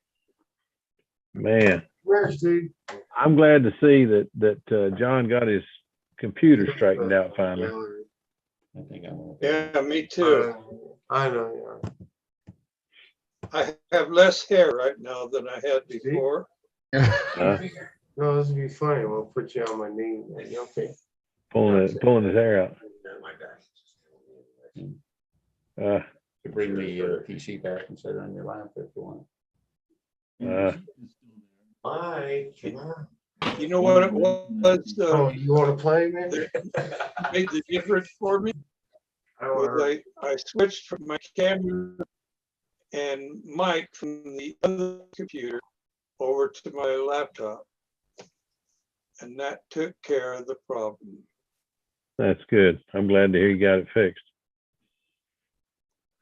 Man, Where's Steve? I'm glad to see that John got his computer straightened out finally. I think Yeah, me too. I know. I have less hair right now than I had before. No, this would be funny. We'll put you on my knee. Okay. Pulling his hair out. To bring the PC back and set it on your lap if you want. Mike, you know what it was? You want to play, man? Made the difference for me. I switched from my camera and mic from the other computer over to my laptop, and that took care of the problem. That's good. I'm glad to hear you got it fixed.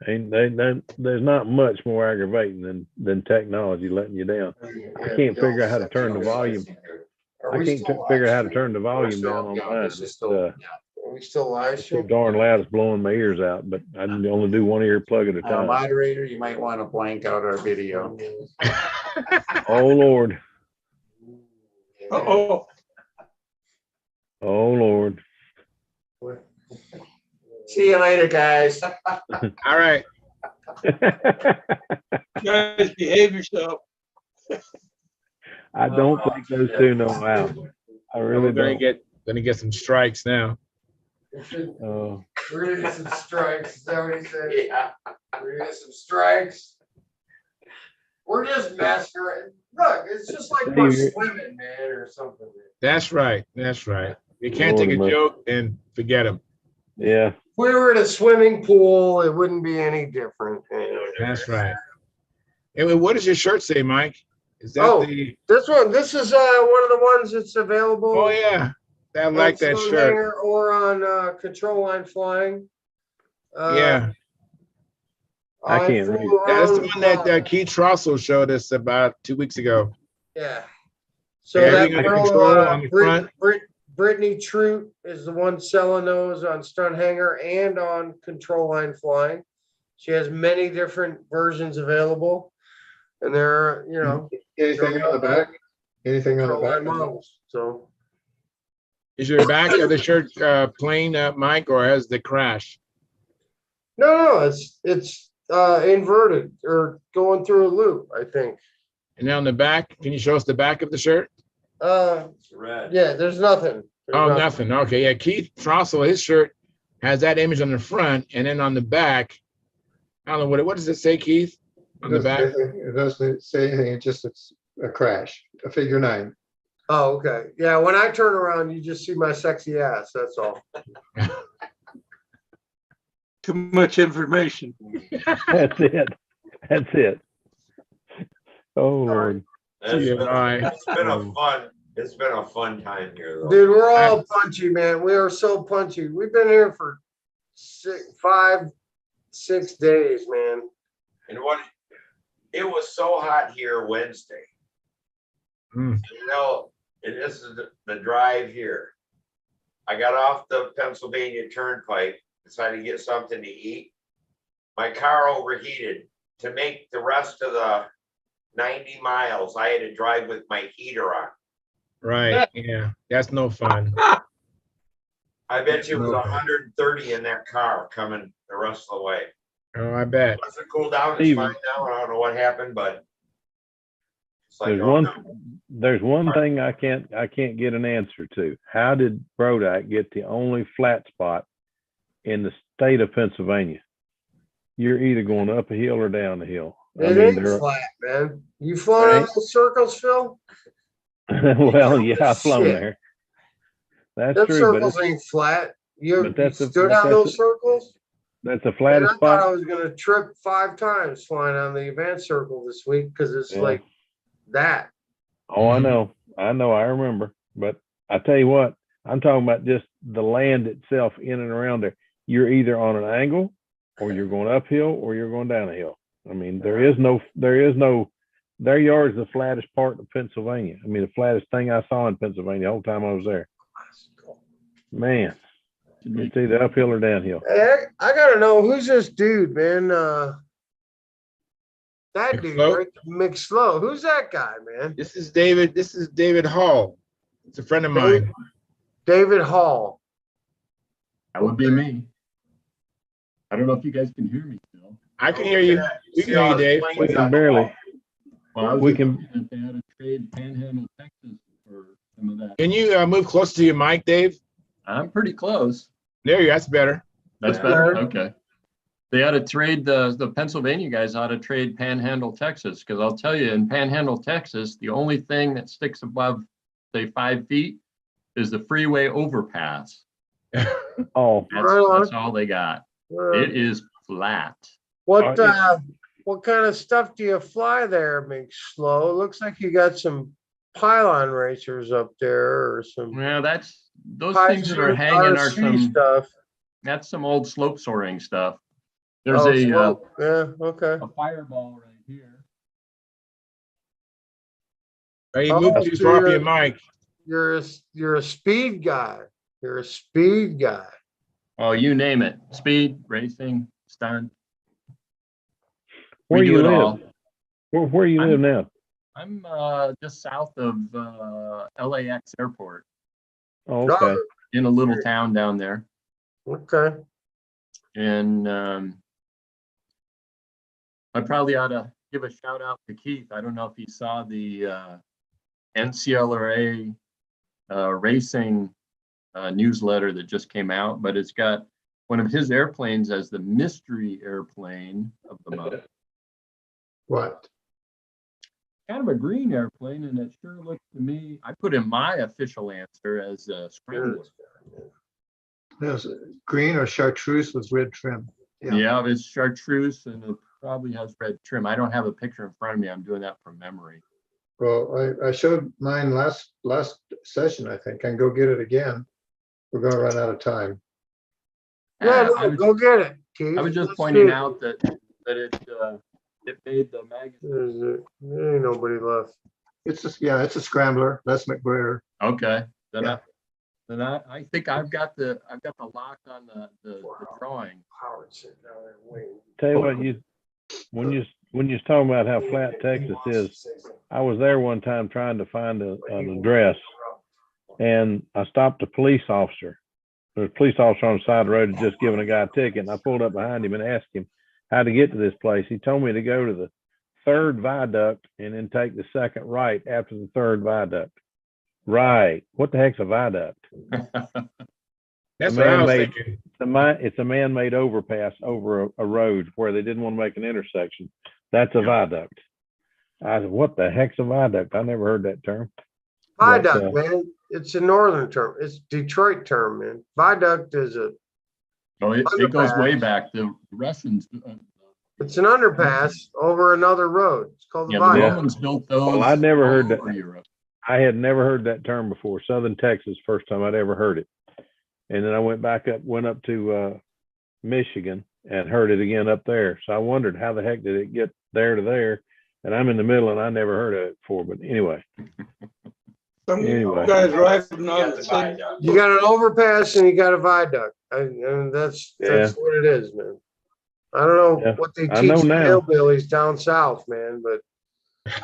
There's not much more aggravating than technology letting you down. I can't figure out how to turn the volume. I can't figure out how to turn the volume down on mine. Are we still live? It's so darn loud, it's blowing my ears out, but I can only do one ear plug at a time. Moderator, you might want to blank out our video. Oh, Lord. Uh-oh. Oh, Lord. See you later, guys. All right. Guys, behave yourself. I don't think those two know how. I really don't. Gonna get some strikes now. Oh. We're gonna get some strikes. Is that what he said? Yeah. We're gonna get some strikes. We're just messing around. Look, it's just like we're swimming, man, or something. That's right. That's right. You can't take a joke and forget them. Yeah. If we were in a swimming pool, it wouldn't be any different. That's right. Anyway, what does your shirt say, Mike? Is that this one? This is one of the ones that's available. Oh yeah, I like that shirt. Or on Control Line Flying. Yeah. I can't read. That's the one that Keith Trussell showed us about 2 weeks ago. Yeah. So that girl, on the front. Brittany Trout is the one selling those on Stunthangar and on Control Line Flying. She has many different versions available, and they're anything on the back. Anything on the Control back. Line models. So is your back of the shirt plain, Mike, or has the crash? No, it's inverted or going through a loop, I think. And then on the back, can you show us the back of the shirt? It's red. Yeah, there's nothing. Nothing. Okay, yeah. Keith Trussell, his shirt has that image on the front, and then on the back, I don't know what does it say, Keith? On the back, it doesn't say anything. It's just a crash, a figure 9. Oh, okay. Yeah, when I turn around, you just see my sexy ass. That's all. Too much information. That's it. That's it. Oh, Lord. It's been a fun time here, though. Dude, we're all punchy, man. We are so punchy. We've been here for 5, 6 days, man. And it was so hot here Wednesday. Mm. And this is the drive here. I got off the Pennsylvania Turnpike, decided to get something to eat. My car overheated. To make the rest of the 90 miles, I had to drive with my heater on. Right. Yeah. That's no fun. I bet you it was Okay. 130 in that car coming the rest of the way. Oh, I bet. Once it cooled down, it's fine now. I don't know what happened, but it's like, There's oh, no. there's one thing I can't get an answer to. How did Brodak get the only flat spot in the state of Pennsylvania? You're either going up a hill or down a hill. It ain't flat, man. You flown on those circles, Phil? Well, yeah, I've flown Shit. there. That's Them true, but circles ain't flat. You that's stood on those circles? that's the Man, flattest I thought I spot. was gonna trip 5 times flying on the advanced circle this week because it's Yeah. like that. Oh, I know, I remember. But I tell you what, I'm talking about just the land itself in and around there. You're either on an angle, or you're going uphill, or you're going down a hill. I mean, their yard's the flattest part of Pennsylvania. I mean, the flattest thing I saw in Pennsylvania the whole time I was there. Man, it's either uphill or downhill. Hey, I gotta know who's this dude, man. That dude, right? McSlow. Who's that guy, man? This is David Hall. It's a friend of mine. David Hall. That would be me. I don't know if you guys can hear me still. I can hear you. We can hear you, Dave. We can barely. Well, I was We just can- looking if they had a trade Panhandle, Texas for some of that. Can you move close to your mic, Dave? I'm pretty close. There you. That's better. That's better? Okay. They ought to trade the Pennsylvania guys ought to trade Panhandle, Texas, because I'll tell you, in Panhandle, Texas, the only thing that sticks above, say, 5 feet is the freeway overpass. Oh, That's all they got. It is flat. What kind of stuff do you fly there, McSlow? It looks like you got some pylon racers up there or some. Well, those high things that are speed hanging are RC some stuff. That's some old slope soaring stuff. There's slope. Yeah, okay. a fireball right here. You moved too far from your mic. You're a speed guy. You're a speed guy. Oh, you name it. Speed, racing, stunt. Where We do you it live? all. Where you live now? I'm just south of LAX airport. Oh, okay. In a little town down there. Okay. And I probably ought to give a shout out to Keith. I don't know if he saw the NCLRA racing newsletter that just came out, but it's got one of his airplanes as the mystery airplane of the month. What? Kind of a green airplane, and it sure looks to me, I put in my official answer as a scrambler. Yes, green or chartreuse with red trim. Yeah, it's chartreuse and it probably has red trim. I don't have a picture in front of me. I'm doing that from memory. Well, I showed mine last session, I think. I can go get it again. We're gonna run out of time. Yeah, go get it, Keith. I was just Let's pointing see. out that it made the magazine. There ain't nobody left. It's a scrambler. That's McBrayer. Okay, then Yeah. I think I've got the lock on the drawing. Howard sitting down there waiting. Tell you what, when you was talking about how flat Texas is, I was there one time trying to find an address, and I stopped a police officer. There was a police officer on the side of the road had just given a guy a ticket, and I pulled up behind him and asked him how to get to this place. He told me to go to the third viaduct and then take the second right after the third viaduct. Right. What the heck's a viaduct? That's what I was thinking. It's a man-made overpass over a road where they didn't want to make an intersection. That's a viaduct. I said, what the heck's a viaduct? I never heard that term. Viaduct, man. It's a northern term. It's Detroit term, man. Viaduct is a. Oh, it goes way back. The Russians. It's an underpass over another road. It's called the The viaduct. Romans built those. Well, I'd never heard all that. over Europe. I had never heard that term before. Southern Texas, first time I'd ever heard it. And then I went up to Michigan and heard it again up there. So I wondered how the heck did it get there to there? And I'm in the middle and I never heard of it before. But anyway. You guys right now. You got an overpass and you got a viaduct. And that's what it is, man. I don't know what they I teach know the now. hillbillies down south, man, but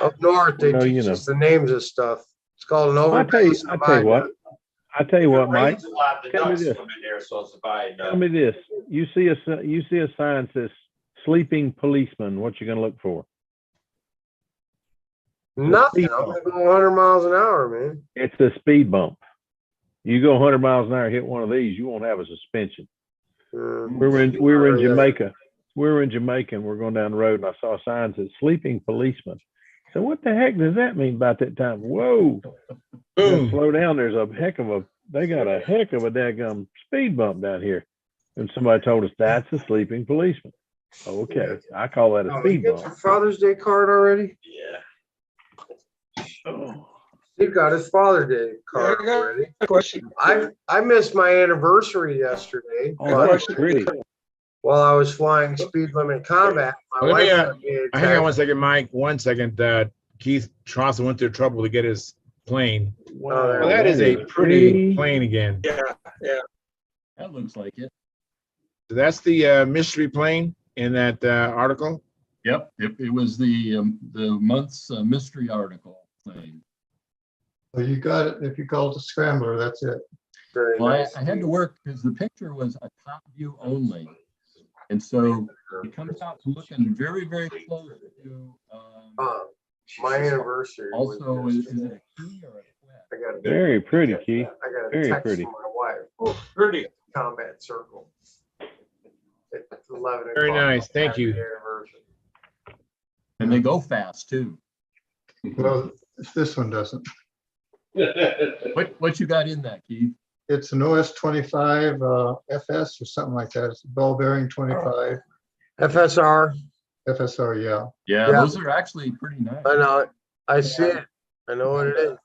up north they teach us the names of stuff. It's called an I'll tell you, overdose. I'll tell you what. I tell you what, Mike. Rains a lot, the Tell me ducks this. come in there, so it's about Tell me this. You see a sign that says sleeping policeman. What you gonna look for? Nothing. speed I'm bump. gonna go 100 miles an hour, man. It's a speed bump. You go 100 miles an hour, hit one of these, you won't have a suspension. We were in Jamaica. We were in Jamaica and we're going down the road and I saw signs that sleeping policeman. So what the heck does that mean about that time? Whoa. Slow down. There's they got a heck of a daggum speed bump down here. And somebody told us that's a sleeping policeman. Okay. I call that a Oh, you speed got bump. your Father's Day card already? Yeah. Oh. Steve got his Father's Day card already. Question. I missed my anniversary yesterday. Oh, that's pretty. While I was flying speed limit combat, my Let me, wife sent me a hang on one text. second, Mike. 1 second. Keith Chaucer went through trouble to get his plane. Wow, well, that is a pretty plane again. Yeah, yeah. That looks like it. So that's the mystery plane in that article. Yep, it was the month's mystery article thing. Well, you got it. If you call it a scrambler, that's it. Very Well, nice. I had to work because the picture was a top view only. And so it comes out looking very, very close to. My anniversary. Also, is it a key or a I got a Very pretty, Keith. I got a Very text pretty. from my wife. Oh, pretty. Combat circle. It's 11 Very o'clock. nice. Thank you. Anniversary. And they go fast too. Well, this one doesn't. What you got in that, Keith? It's an OS 25 FS or something like that. It's a ball bearing 25. FSR. FSR, yeah. Yeah, those are actually pretty nice. I know it. I see it. I know what it is.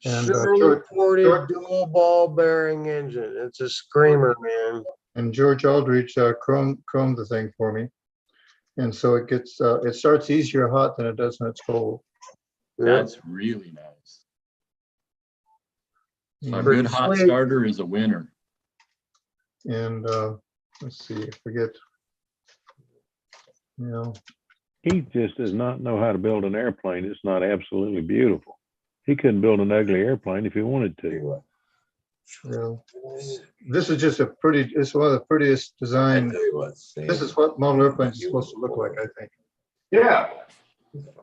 And Surely ported dual ball bearing engine. It's a screamer, man. And George Aldrich chromed the thing for me. And so it gets, it starts easier hot than it does when it's cold. That's really nice. So a Pretty good hot sweet. starter is a winner. And let's see, I forget. You know, Keith just does not know how to build an airplane. It's not absolutely beautiful. He couldn't build an ugly airplane if he wanted to. this is just it's one of the prettiest design. This is what model airplanes are supposed to look like, I think. Yeah.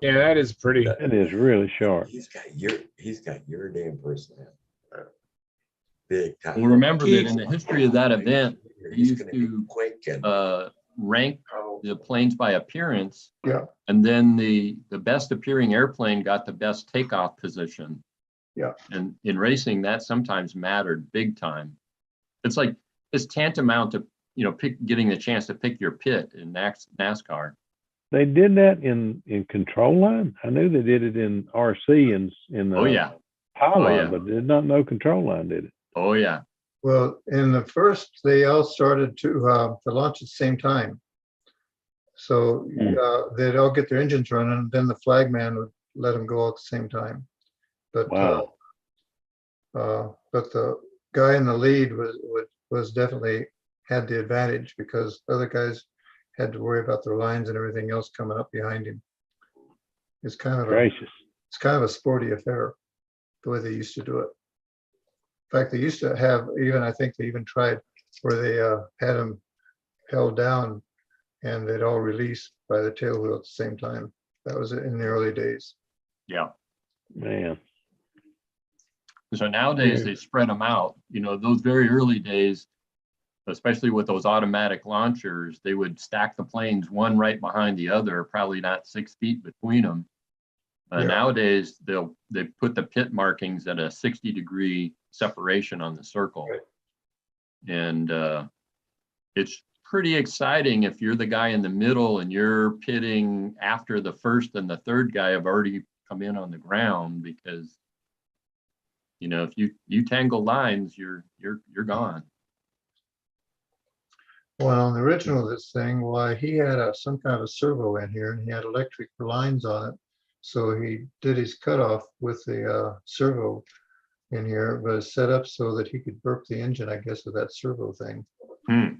Yeah, that is pretty. That is really sharp. He's got your damn personality. Big time. Well, remember that in the history of that event, they used to rank the planes by appearance. Yeah. And then the best appearing airplane got the best takeoff position. Yeah. And in racing, that sometimes mattered big time. It's tantamount to, getting the chance to pick your pit in NASCAR. They did that in control line. I knew they did it in RC and in Oh yeah. power line, yeah. but did not know control line did it. Oh yeah. Well, in the first, they all started to launch at the same time. So they'd all get their engines running, and then the flagman would let them go all at the same time. But Wow. But the guy in the lead was definitely had the advantage because other guys had to worry about their lines and everything else coming up behind him. It's kind of a sporty affair, the way they used to do it. In fact, they used to have I think they even tried where they had them held down and they'd all release by the tail wheel at the same time. That was in the early days. Yeah. Man. So nowadays they spread them out. Those very early days, especially with those automatic launchers, they would stack the planes one right behind the other, probably not 6 feet between them. Nowadays, they put the pit markings at a 60-degree separation on the circle. Right. And it's pretty exciting if you're the guy in the middle and you're pitting after the first and the third guy have already come in on the ground, because if you tangle lines, you're gone. Well, on the original of this thing, he had some kind of a servo in here and he had electric lines on it. So he did his cutoff with the servo in here, but it's set up so that he could burp the engine, I guess, with that servo thing. I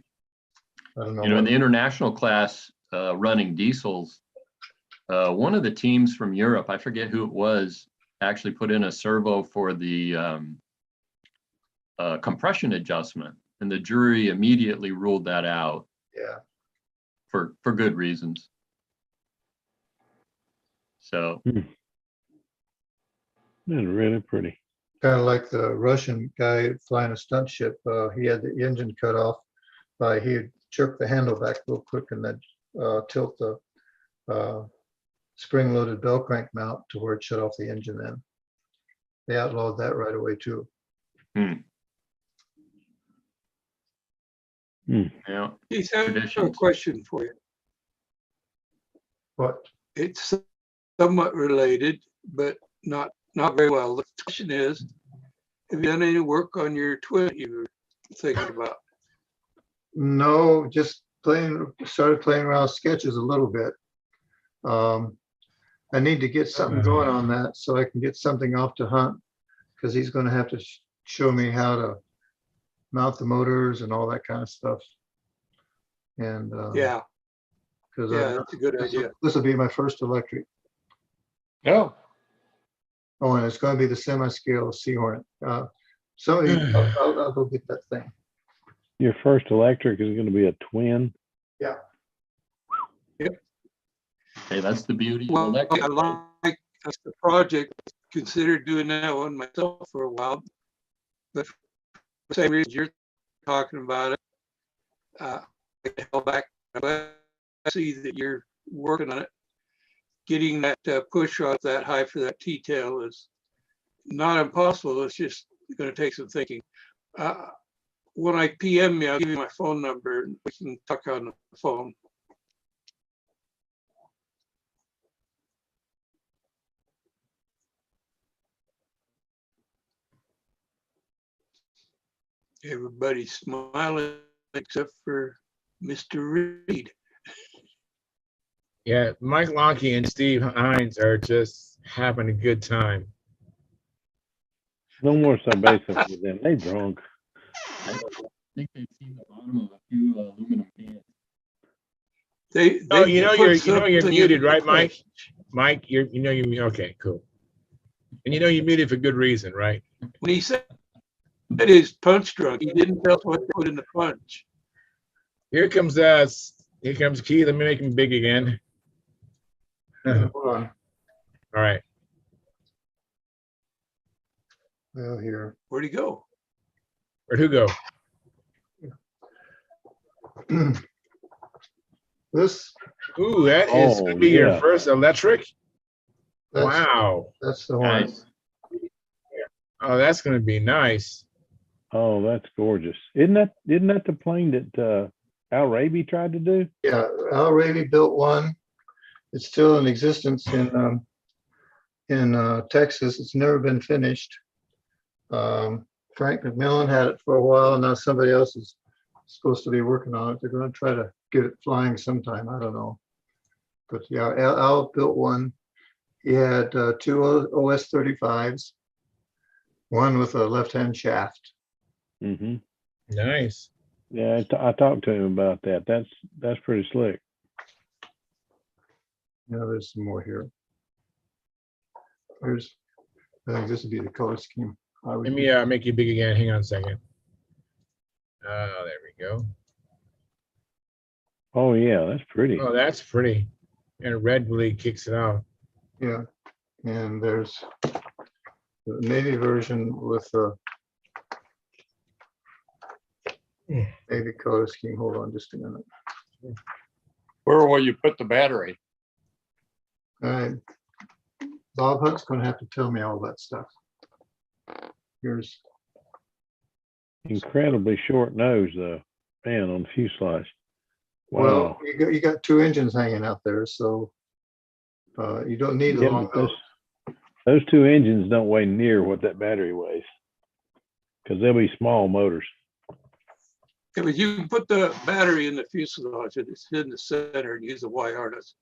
don't know. In the international class running diesels, one of the teams from Europe, I forget who it was, actually put in a servo for the compression adjustment, and the jury immediately ruled that out Yeah. for good reasons. So It's really pretty. Kind of like the Russian guy flying a stunt ship. He had the engine cut off by, he'd jerk the handle back real quick and then tilt the spring-loaded bell crank mount to where it shut off the engine then. They outlawed that right away too. Yeah. Keith, I have a Traditions. question for you. What? It's somewhat related, but not very well. The question is, have you done any work on your twin you were thinking about? No, just started playing around with sketches a little bit. I need to get something going on that so I can get something off to Hunt, because he's going to have to show me how to mount the motors and all that kind of stuff. And Yeah, because that's a good idea. This will be my first electric. No. Oh, and it's going to be the semi-scale Sea Hornet. I'll go get that thing. Your first electric is going to be a twin. Yeah. Yep. Hey, that's the beauty of Well, electric. I like that's the project. Considered doing that one myself for a while, but for the same reason you're talking about it, I held back. I see that you're working on it. Getting that push off that high for that T-tail is not impossible. It's just going to take some thinking. When I PM you, I'll give you my phone number and we can talk on the phone. Everybody's smiling except for Mr. Reed. Yeah, Mike Lonkey and Steve Hines are just having a good time. No more cerveza for them. They drunk. I think they've seen the bottom of a few aluminum cans. They you're muted, right, Mike? Mike, you're okay, cool. And you're muted for good reason, right? When he said that is punch drunk, he didn't tell us what to put in the punch. Here comes Keith. Let me make him big again. Hold on. All right. Well, here. Where'd he go? Where'd who go? This. Ooh, that is going to be your first electric? Wow. That's the one. Nice. Oh, that's going to be nice. Oh, that's gorgeous. Isn't that the plane that Al Raby tried to do? Yeah, Al Raby built one. It's still in existence in Texas. It's never been finished. Frank McMillan had it for a while, and now somebody else is supposed to be working on it. They're going to try to get it flying sometime. I don't know. But yeah, Al built one. He had two OS-35s, one with a left-hand shaft. Mm-hmm. Nice. Yeah, I talked to him about that. That's pretty slick. Yeah, there's some more here. I think this would be the color scheme. Let me make you big again. Hang on a second. There we go. Oh yeah, that's pretty. Oh, that's pretty. And red really kicks it out. Yeah, and there's the Navy version with the Navy color scheme. Hold on just a minute. Where will you put the battery? All right. Bob Hunt's going to have to tell me all that stuff. Here's Incredibly short nose though, man, on the fuselage. Wow. Well, you got two engines hanging out there, so you don't need a long nose. Those two engines don't weigh near what that battery weighs, because they'll be small motors. Yeah, but you can put the battery in the fuselage and it's in the center and use a Y harness.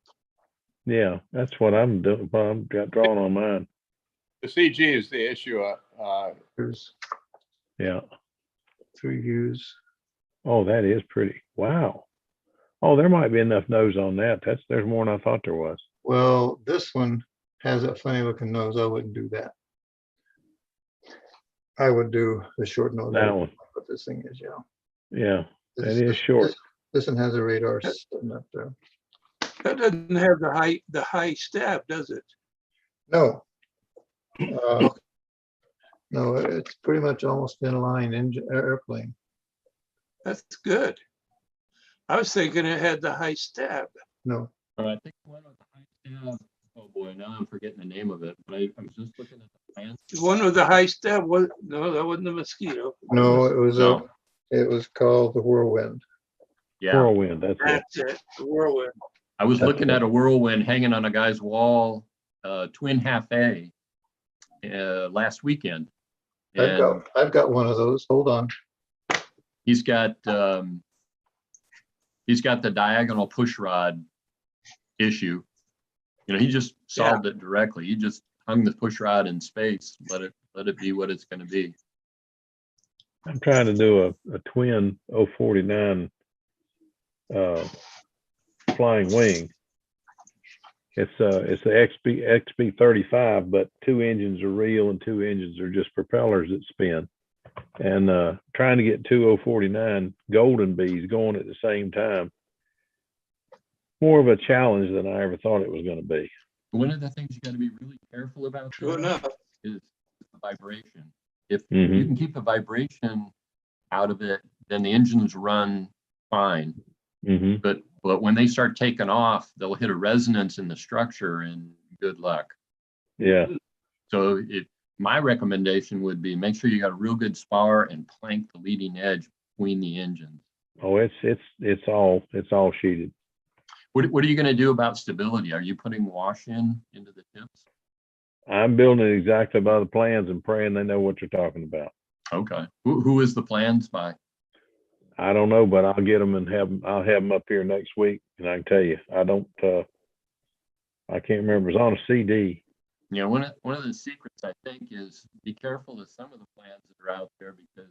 Yeah, that's what I'm doing. I've got drawn on mine. The CG is the issue. There's Yeah. 3 views. Oh, that is pretty. Wow. Oh, there might be enough nose on that. There's more than I thought there was. Well, this one has a funny looking nose, I wouldn't do that. I would do the short nose. That one. What this thing is, yeah. Yeah, that This- is short. This one has a radar sitting up there. That doesn't have the high stab, does it? No. No, it's pretty much almost inline engine airplane. That's good. I was thinking it had the high stab. No. I think one with the high stab. Oh boy, now I'm forgetting the name of it. But I was just looking at the plans. One with the high stab was no, that wasn't a mosquito. No, it was No. it was called the Whirlwind. Yeah, Whirlwind, that's it. That's it. The Whirlwind. I was That's looking it. at a Whirlwind hanging on a guy's wall, twin half A, last weekend. And I've got one of those. Hold on. he's got the diagonal push rod issue. You know, he just solved it directly. He just hung the push rod in space, let it be what it's going to be. I'm trying to do a twin 049 flying wing. It's the XB35, but 2 engines are real and 2 engines are just propellers that spin. And trying to get 2 049 Golden Bees going at the same time, more of a challenge than I ever thought it was going to be. One of the things you got to be really careful about Sure enough. is the vibration. If you can keep the vibration out of it, then the engines run fine. But when they start taking off, they'll hit a resonance in the structure and good luck. Yeah. So my recommendation would be make sure you got a real good spar and plank the leading edge between the engines. Oh, it's all sheeted. What are you going to do about stability? Are you putting wash into the tips? I'm building it exactly by the plans and praying they know what you're talking about. Okay. Who is the plans by? I don't know, but I'll get them and I'll have them up here next week, and I can tell you, I can't remember. It's on a CD. Yeah, one of the secrets I think is be careful of some of the plans that are out there because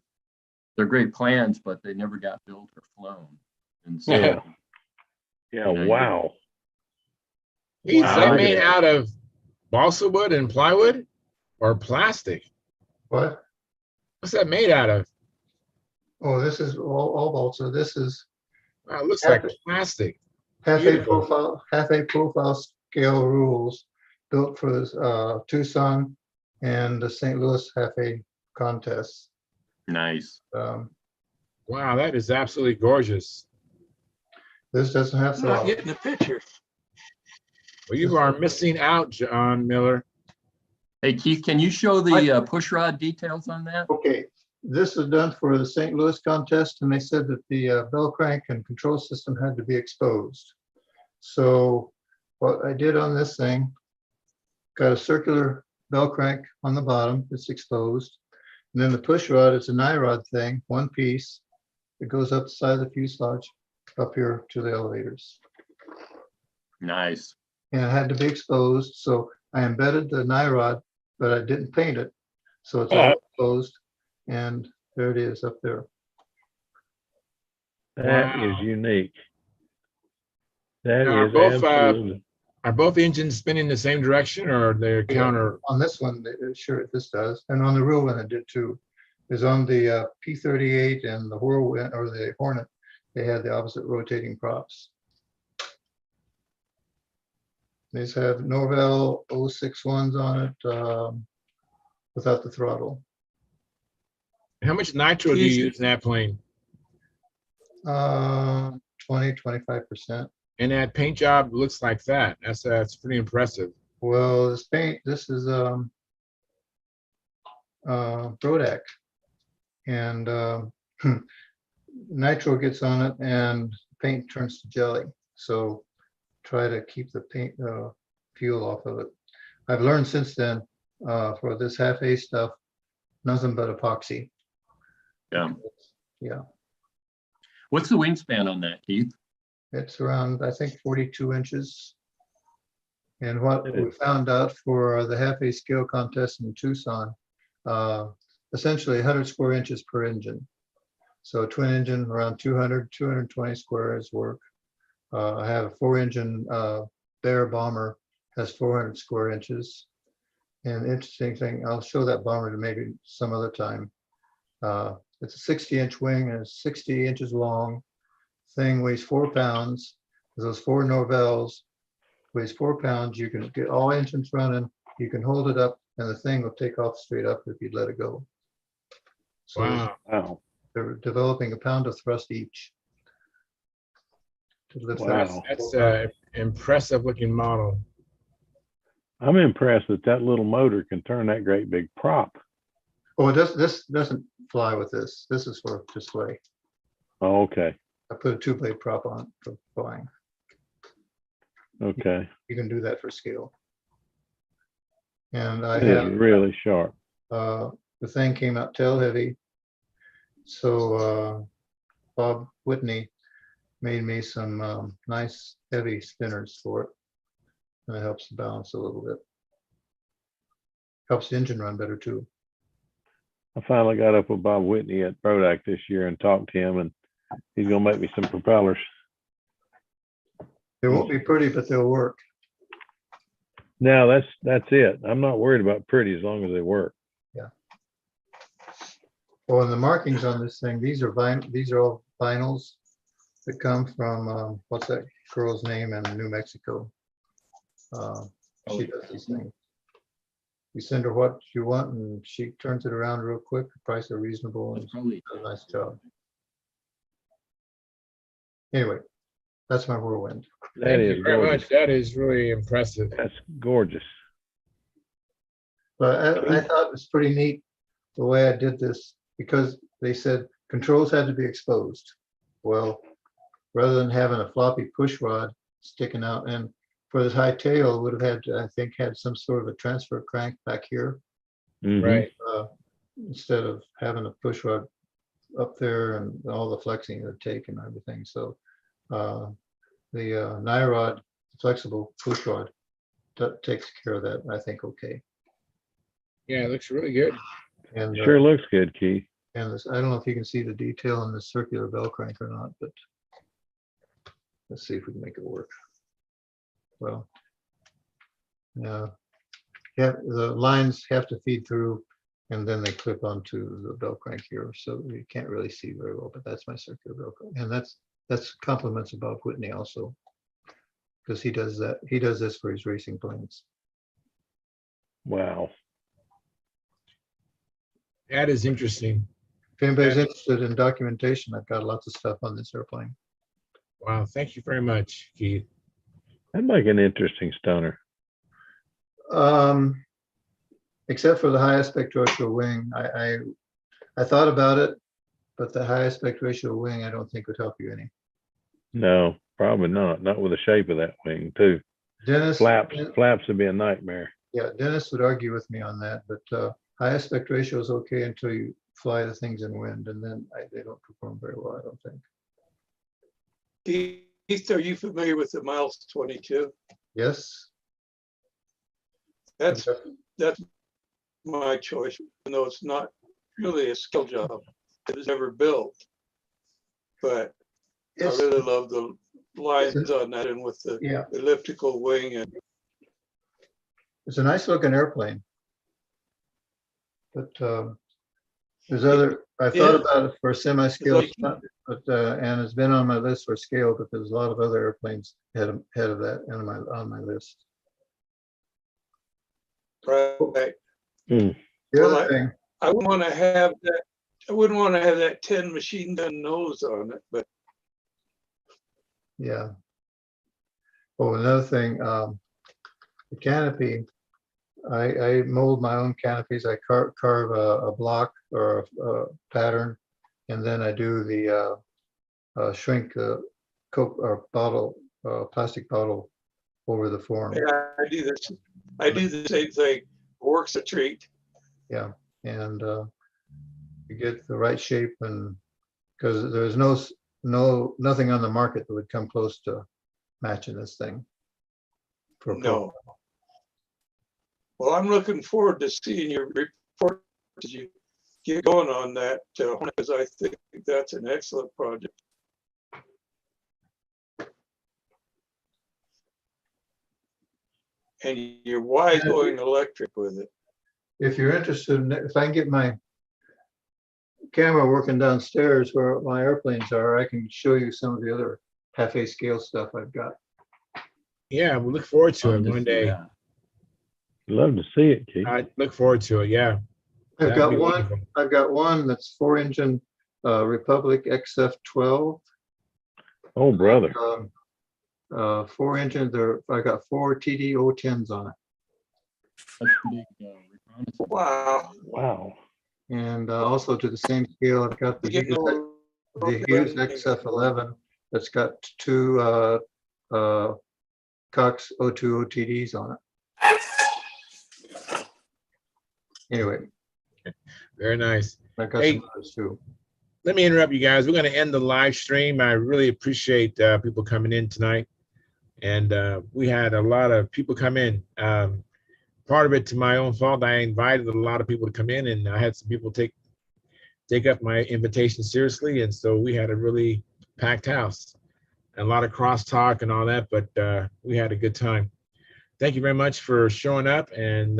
they're great plans, but they never got built or flown. And so, Yeah. Wow. Is Wow. that made out of balsa wood and plywood or plastic? What? What's that made out of? Oh, this is all balsa. This is Wow, it looks like plastic. half a Beautiful. profile scale rules built for this Tucson and the St. Louis half a contest. Nice. Wow, that is absolutely gorgeous. This doesn't have I'm not throttle. getting a picture. Well, you are missing out, John Miller. Hey, Keith, can you show the push rod details on that? Okay, this is done for the St. Louis contest, and they said that the bell crank and control system had to be exposed. So what I did on this thing, got a circular bell crank on the bottom, it's exposed. And then the push rod is a nylon thing, one piece. It goes up the side of the fuselage, up here to the elevators. Nice. And it had to be exposed, so I embedded the nylon, but I didn't paint it. So it's all exposed, and there it is up there. That is unique. That Now, is absolutely. are both engines spinning the same direction, or they're counter? On this one, sure, this does, and on the real one it did too. Is on the P-38 and the Whirlwind or the Hornet, they had the opposite rotating props. These have Norvell 061s on it without the throttle. How much nitro do you use in that plane? 20-25%. And that paint job looks like that. That's pretty impressive. Well, this paint, this is Brodak, and nitro gets on it and paint turns to jelly. So try to keep the paint fuel off of it. I've learned since then for this half A stuff, nothing but epoxy. Yeah. Yeah. What's the wingspan on that, Keith? It's around, I think, 42 inches. And what we found out for the half A scale contest in Tucson, essentially 100 square inches per engine. So twin engine around 220 squares work. I have a 4-engine Bear bomber, has 400 square inches. And interesting thing, I'll show that bomber to maybe some other time. It's a 60-inch wing and it's 60 inches long. Thing weighs 4 pounds. Those 4 Norvels weighs 4 pounds. You can get all engines running. You can hold it up and the thing will take off straight up if you let it go. So Wow. they're developing a pound of thrust each. To lift Wow. That's an impressive looking model. I'm impressed that that little motor can turn that great big prop. Oh, this doesn't fly with this. This is for display. Oh, okay. I put a 2-blade prop on for flying. Okay. You can do that for scale. And I It have is really sharp. the thing came out tail heavy. So Bob Whitney made me some nice heavy spinners for it. And it helps the balance a little bit. Helps the engine run better too. I finally got up with Bob Whitney at Brodak this year and talked to him, and he's gonna make me some propellers. They won't be pretty, but they'll work. Now that's it. I'm not worried about pretty as long as they work. Yeah. Well, and the markings on this thing, these are all vinyls that come from what's that girl's name in New Mexico? She does these things. You send her what you want and she turns it around real quick. The price are reasonable and does a nice job. Anyway, that's my whirlwind. That is Thank you very gorgeous. much. That is really impressive. That's gorgeous. But I thought it was pretty neat the way I did this because they said controls had to be exposed. Well, rather than having a floppy push rod sticking out, and for this high tail, would have had to, I think, had some sort of a transfer crank back here. Right. Instead of having a push rod up there and all the flexing it would take and everything. So the Nyrod flexible push rod that takes care of that, I think, okay. Yeah, it looks really good. And Sure looks good, Keith. and this, I don't know if you can see the detail on the circular bell crank or not, but let's see if we can make it work. Well, yeah, the lines have to feed through and then they clip onto the bell crank here. So you can't really see very well, but that's my circular bell crank. And that's compliments of Bob Whitney also, because he does that. He does this for his racing planes. Wow. That is interesting. If anybody's interested in documentation, I've got lots of stuff on this airplane. Wow, thank you very much, Keith. That'd make an interesting stunner. Except for the high aspect ratio wing, I thought about it, but the high aspect ratio wing I don't think would help you any. No, probably not. Not with the shape of that wing, too. Dennis, Flaps would be a nightmare. yeah, Dennis would argue with me on that, but high aspect ratio is okay until you fly the things in wind, and then they don't perform very well, I don't think. Keith, are you familiar with the Miles 22? Yes. That's my choice, even though it's not really a skill job. It was never built, but I really love the lines on that and with the elliptical wing. And it's a nice looking airplane, but there's other. I thought about it for semi-scale, but and it's been on my list for scale, but there's a lot of other airplanes ahead of that on my list. right. The Well, other thing, I wouldn't want to have that. I wouldn't want to have that 10 machine gun nose on it, but yeah. Oh, another thing, the canopy. I mold my own canopies. I carve a block or a pattern, and then I do the shrink Coke or bottle, plastic bottle over the form. yeah, I do this. I do the same thing. Works a treat. Yeah, and you get the right shape, and because there's nothing on the market that would come close to matching this thing. No. Well, I'm looking forward to seeing your report as you get going on that, because I think that's an excellent project. and your why going electric with it. If you're interested, if I can get my camera working downstairs where my airplanes are, I can show you some of the other half-A scale stuff I've got. Yeah, we look forward to it one day. Love to see it, Keith. I look forward to it. Yeah. I've That'd got be one. wonderful. I've got one that's 4-engine Republic XF-12. Oh, brother. 4-engine. I got 4 TD-010s on it. Wow. Wow. And also to the same scale, I've got the Hughes XF-11 that's got 2 Cox 020 TDs on it. Anyway. Very nice. I got some others too. Let me interrupt you guys. We're going to end the live stream. I really appreciate people coming in tonight. And we had a lot of people come in. Part of it to my own fault. I invited a lot of people to come in, and I had some people take up my invitation seriously. And so we had a really packed house and a lot of crosstalk and all that, but we had a good time. Thank you very much for showing up, and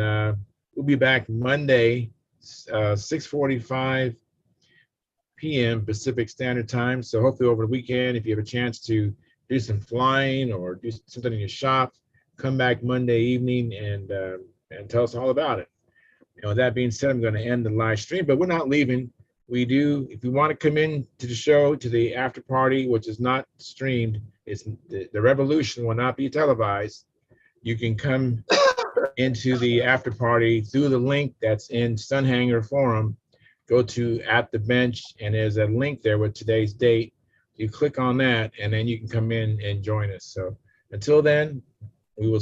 we'll be back Monday, 6:45 p.m. Pacific Standard Time. So hopefully over the weekend, if you have a chance to do some flying or do something in your shop, come back Monday evening and tell us all about it. That being said, I'm going to end the live stream, but we're not leaving. We do, if you want to come in to the show, to the after party, which is not streamed, it's the revolution will not be televised. You can come into the after party through the link that's in Stunthangar forum. Go to At the Bench, and there's a link there with today's date. You click on that, and then you can come in and join us. So until then, we will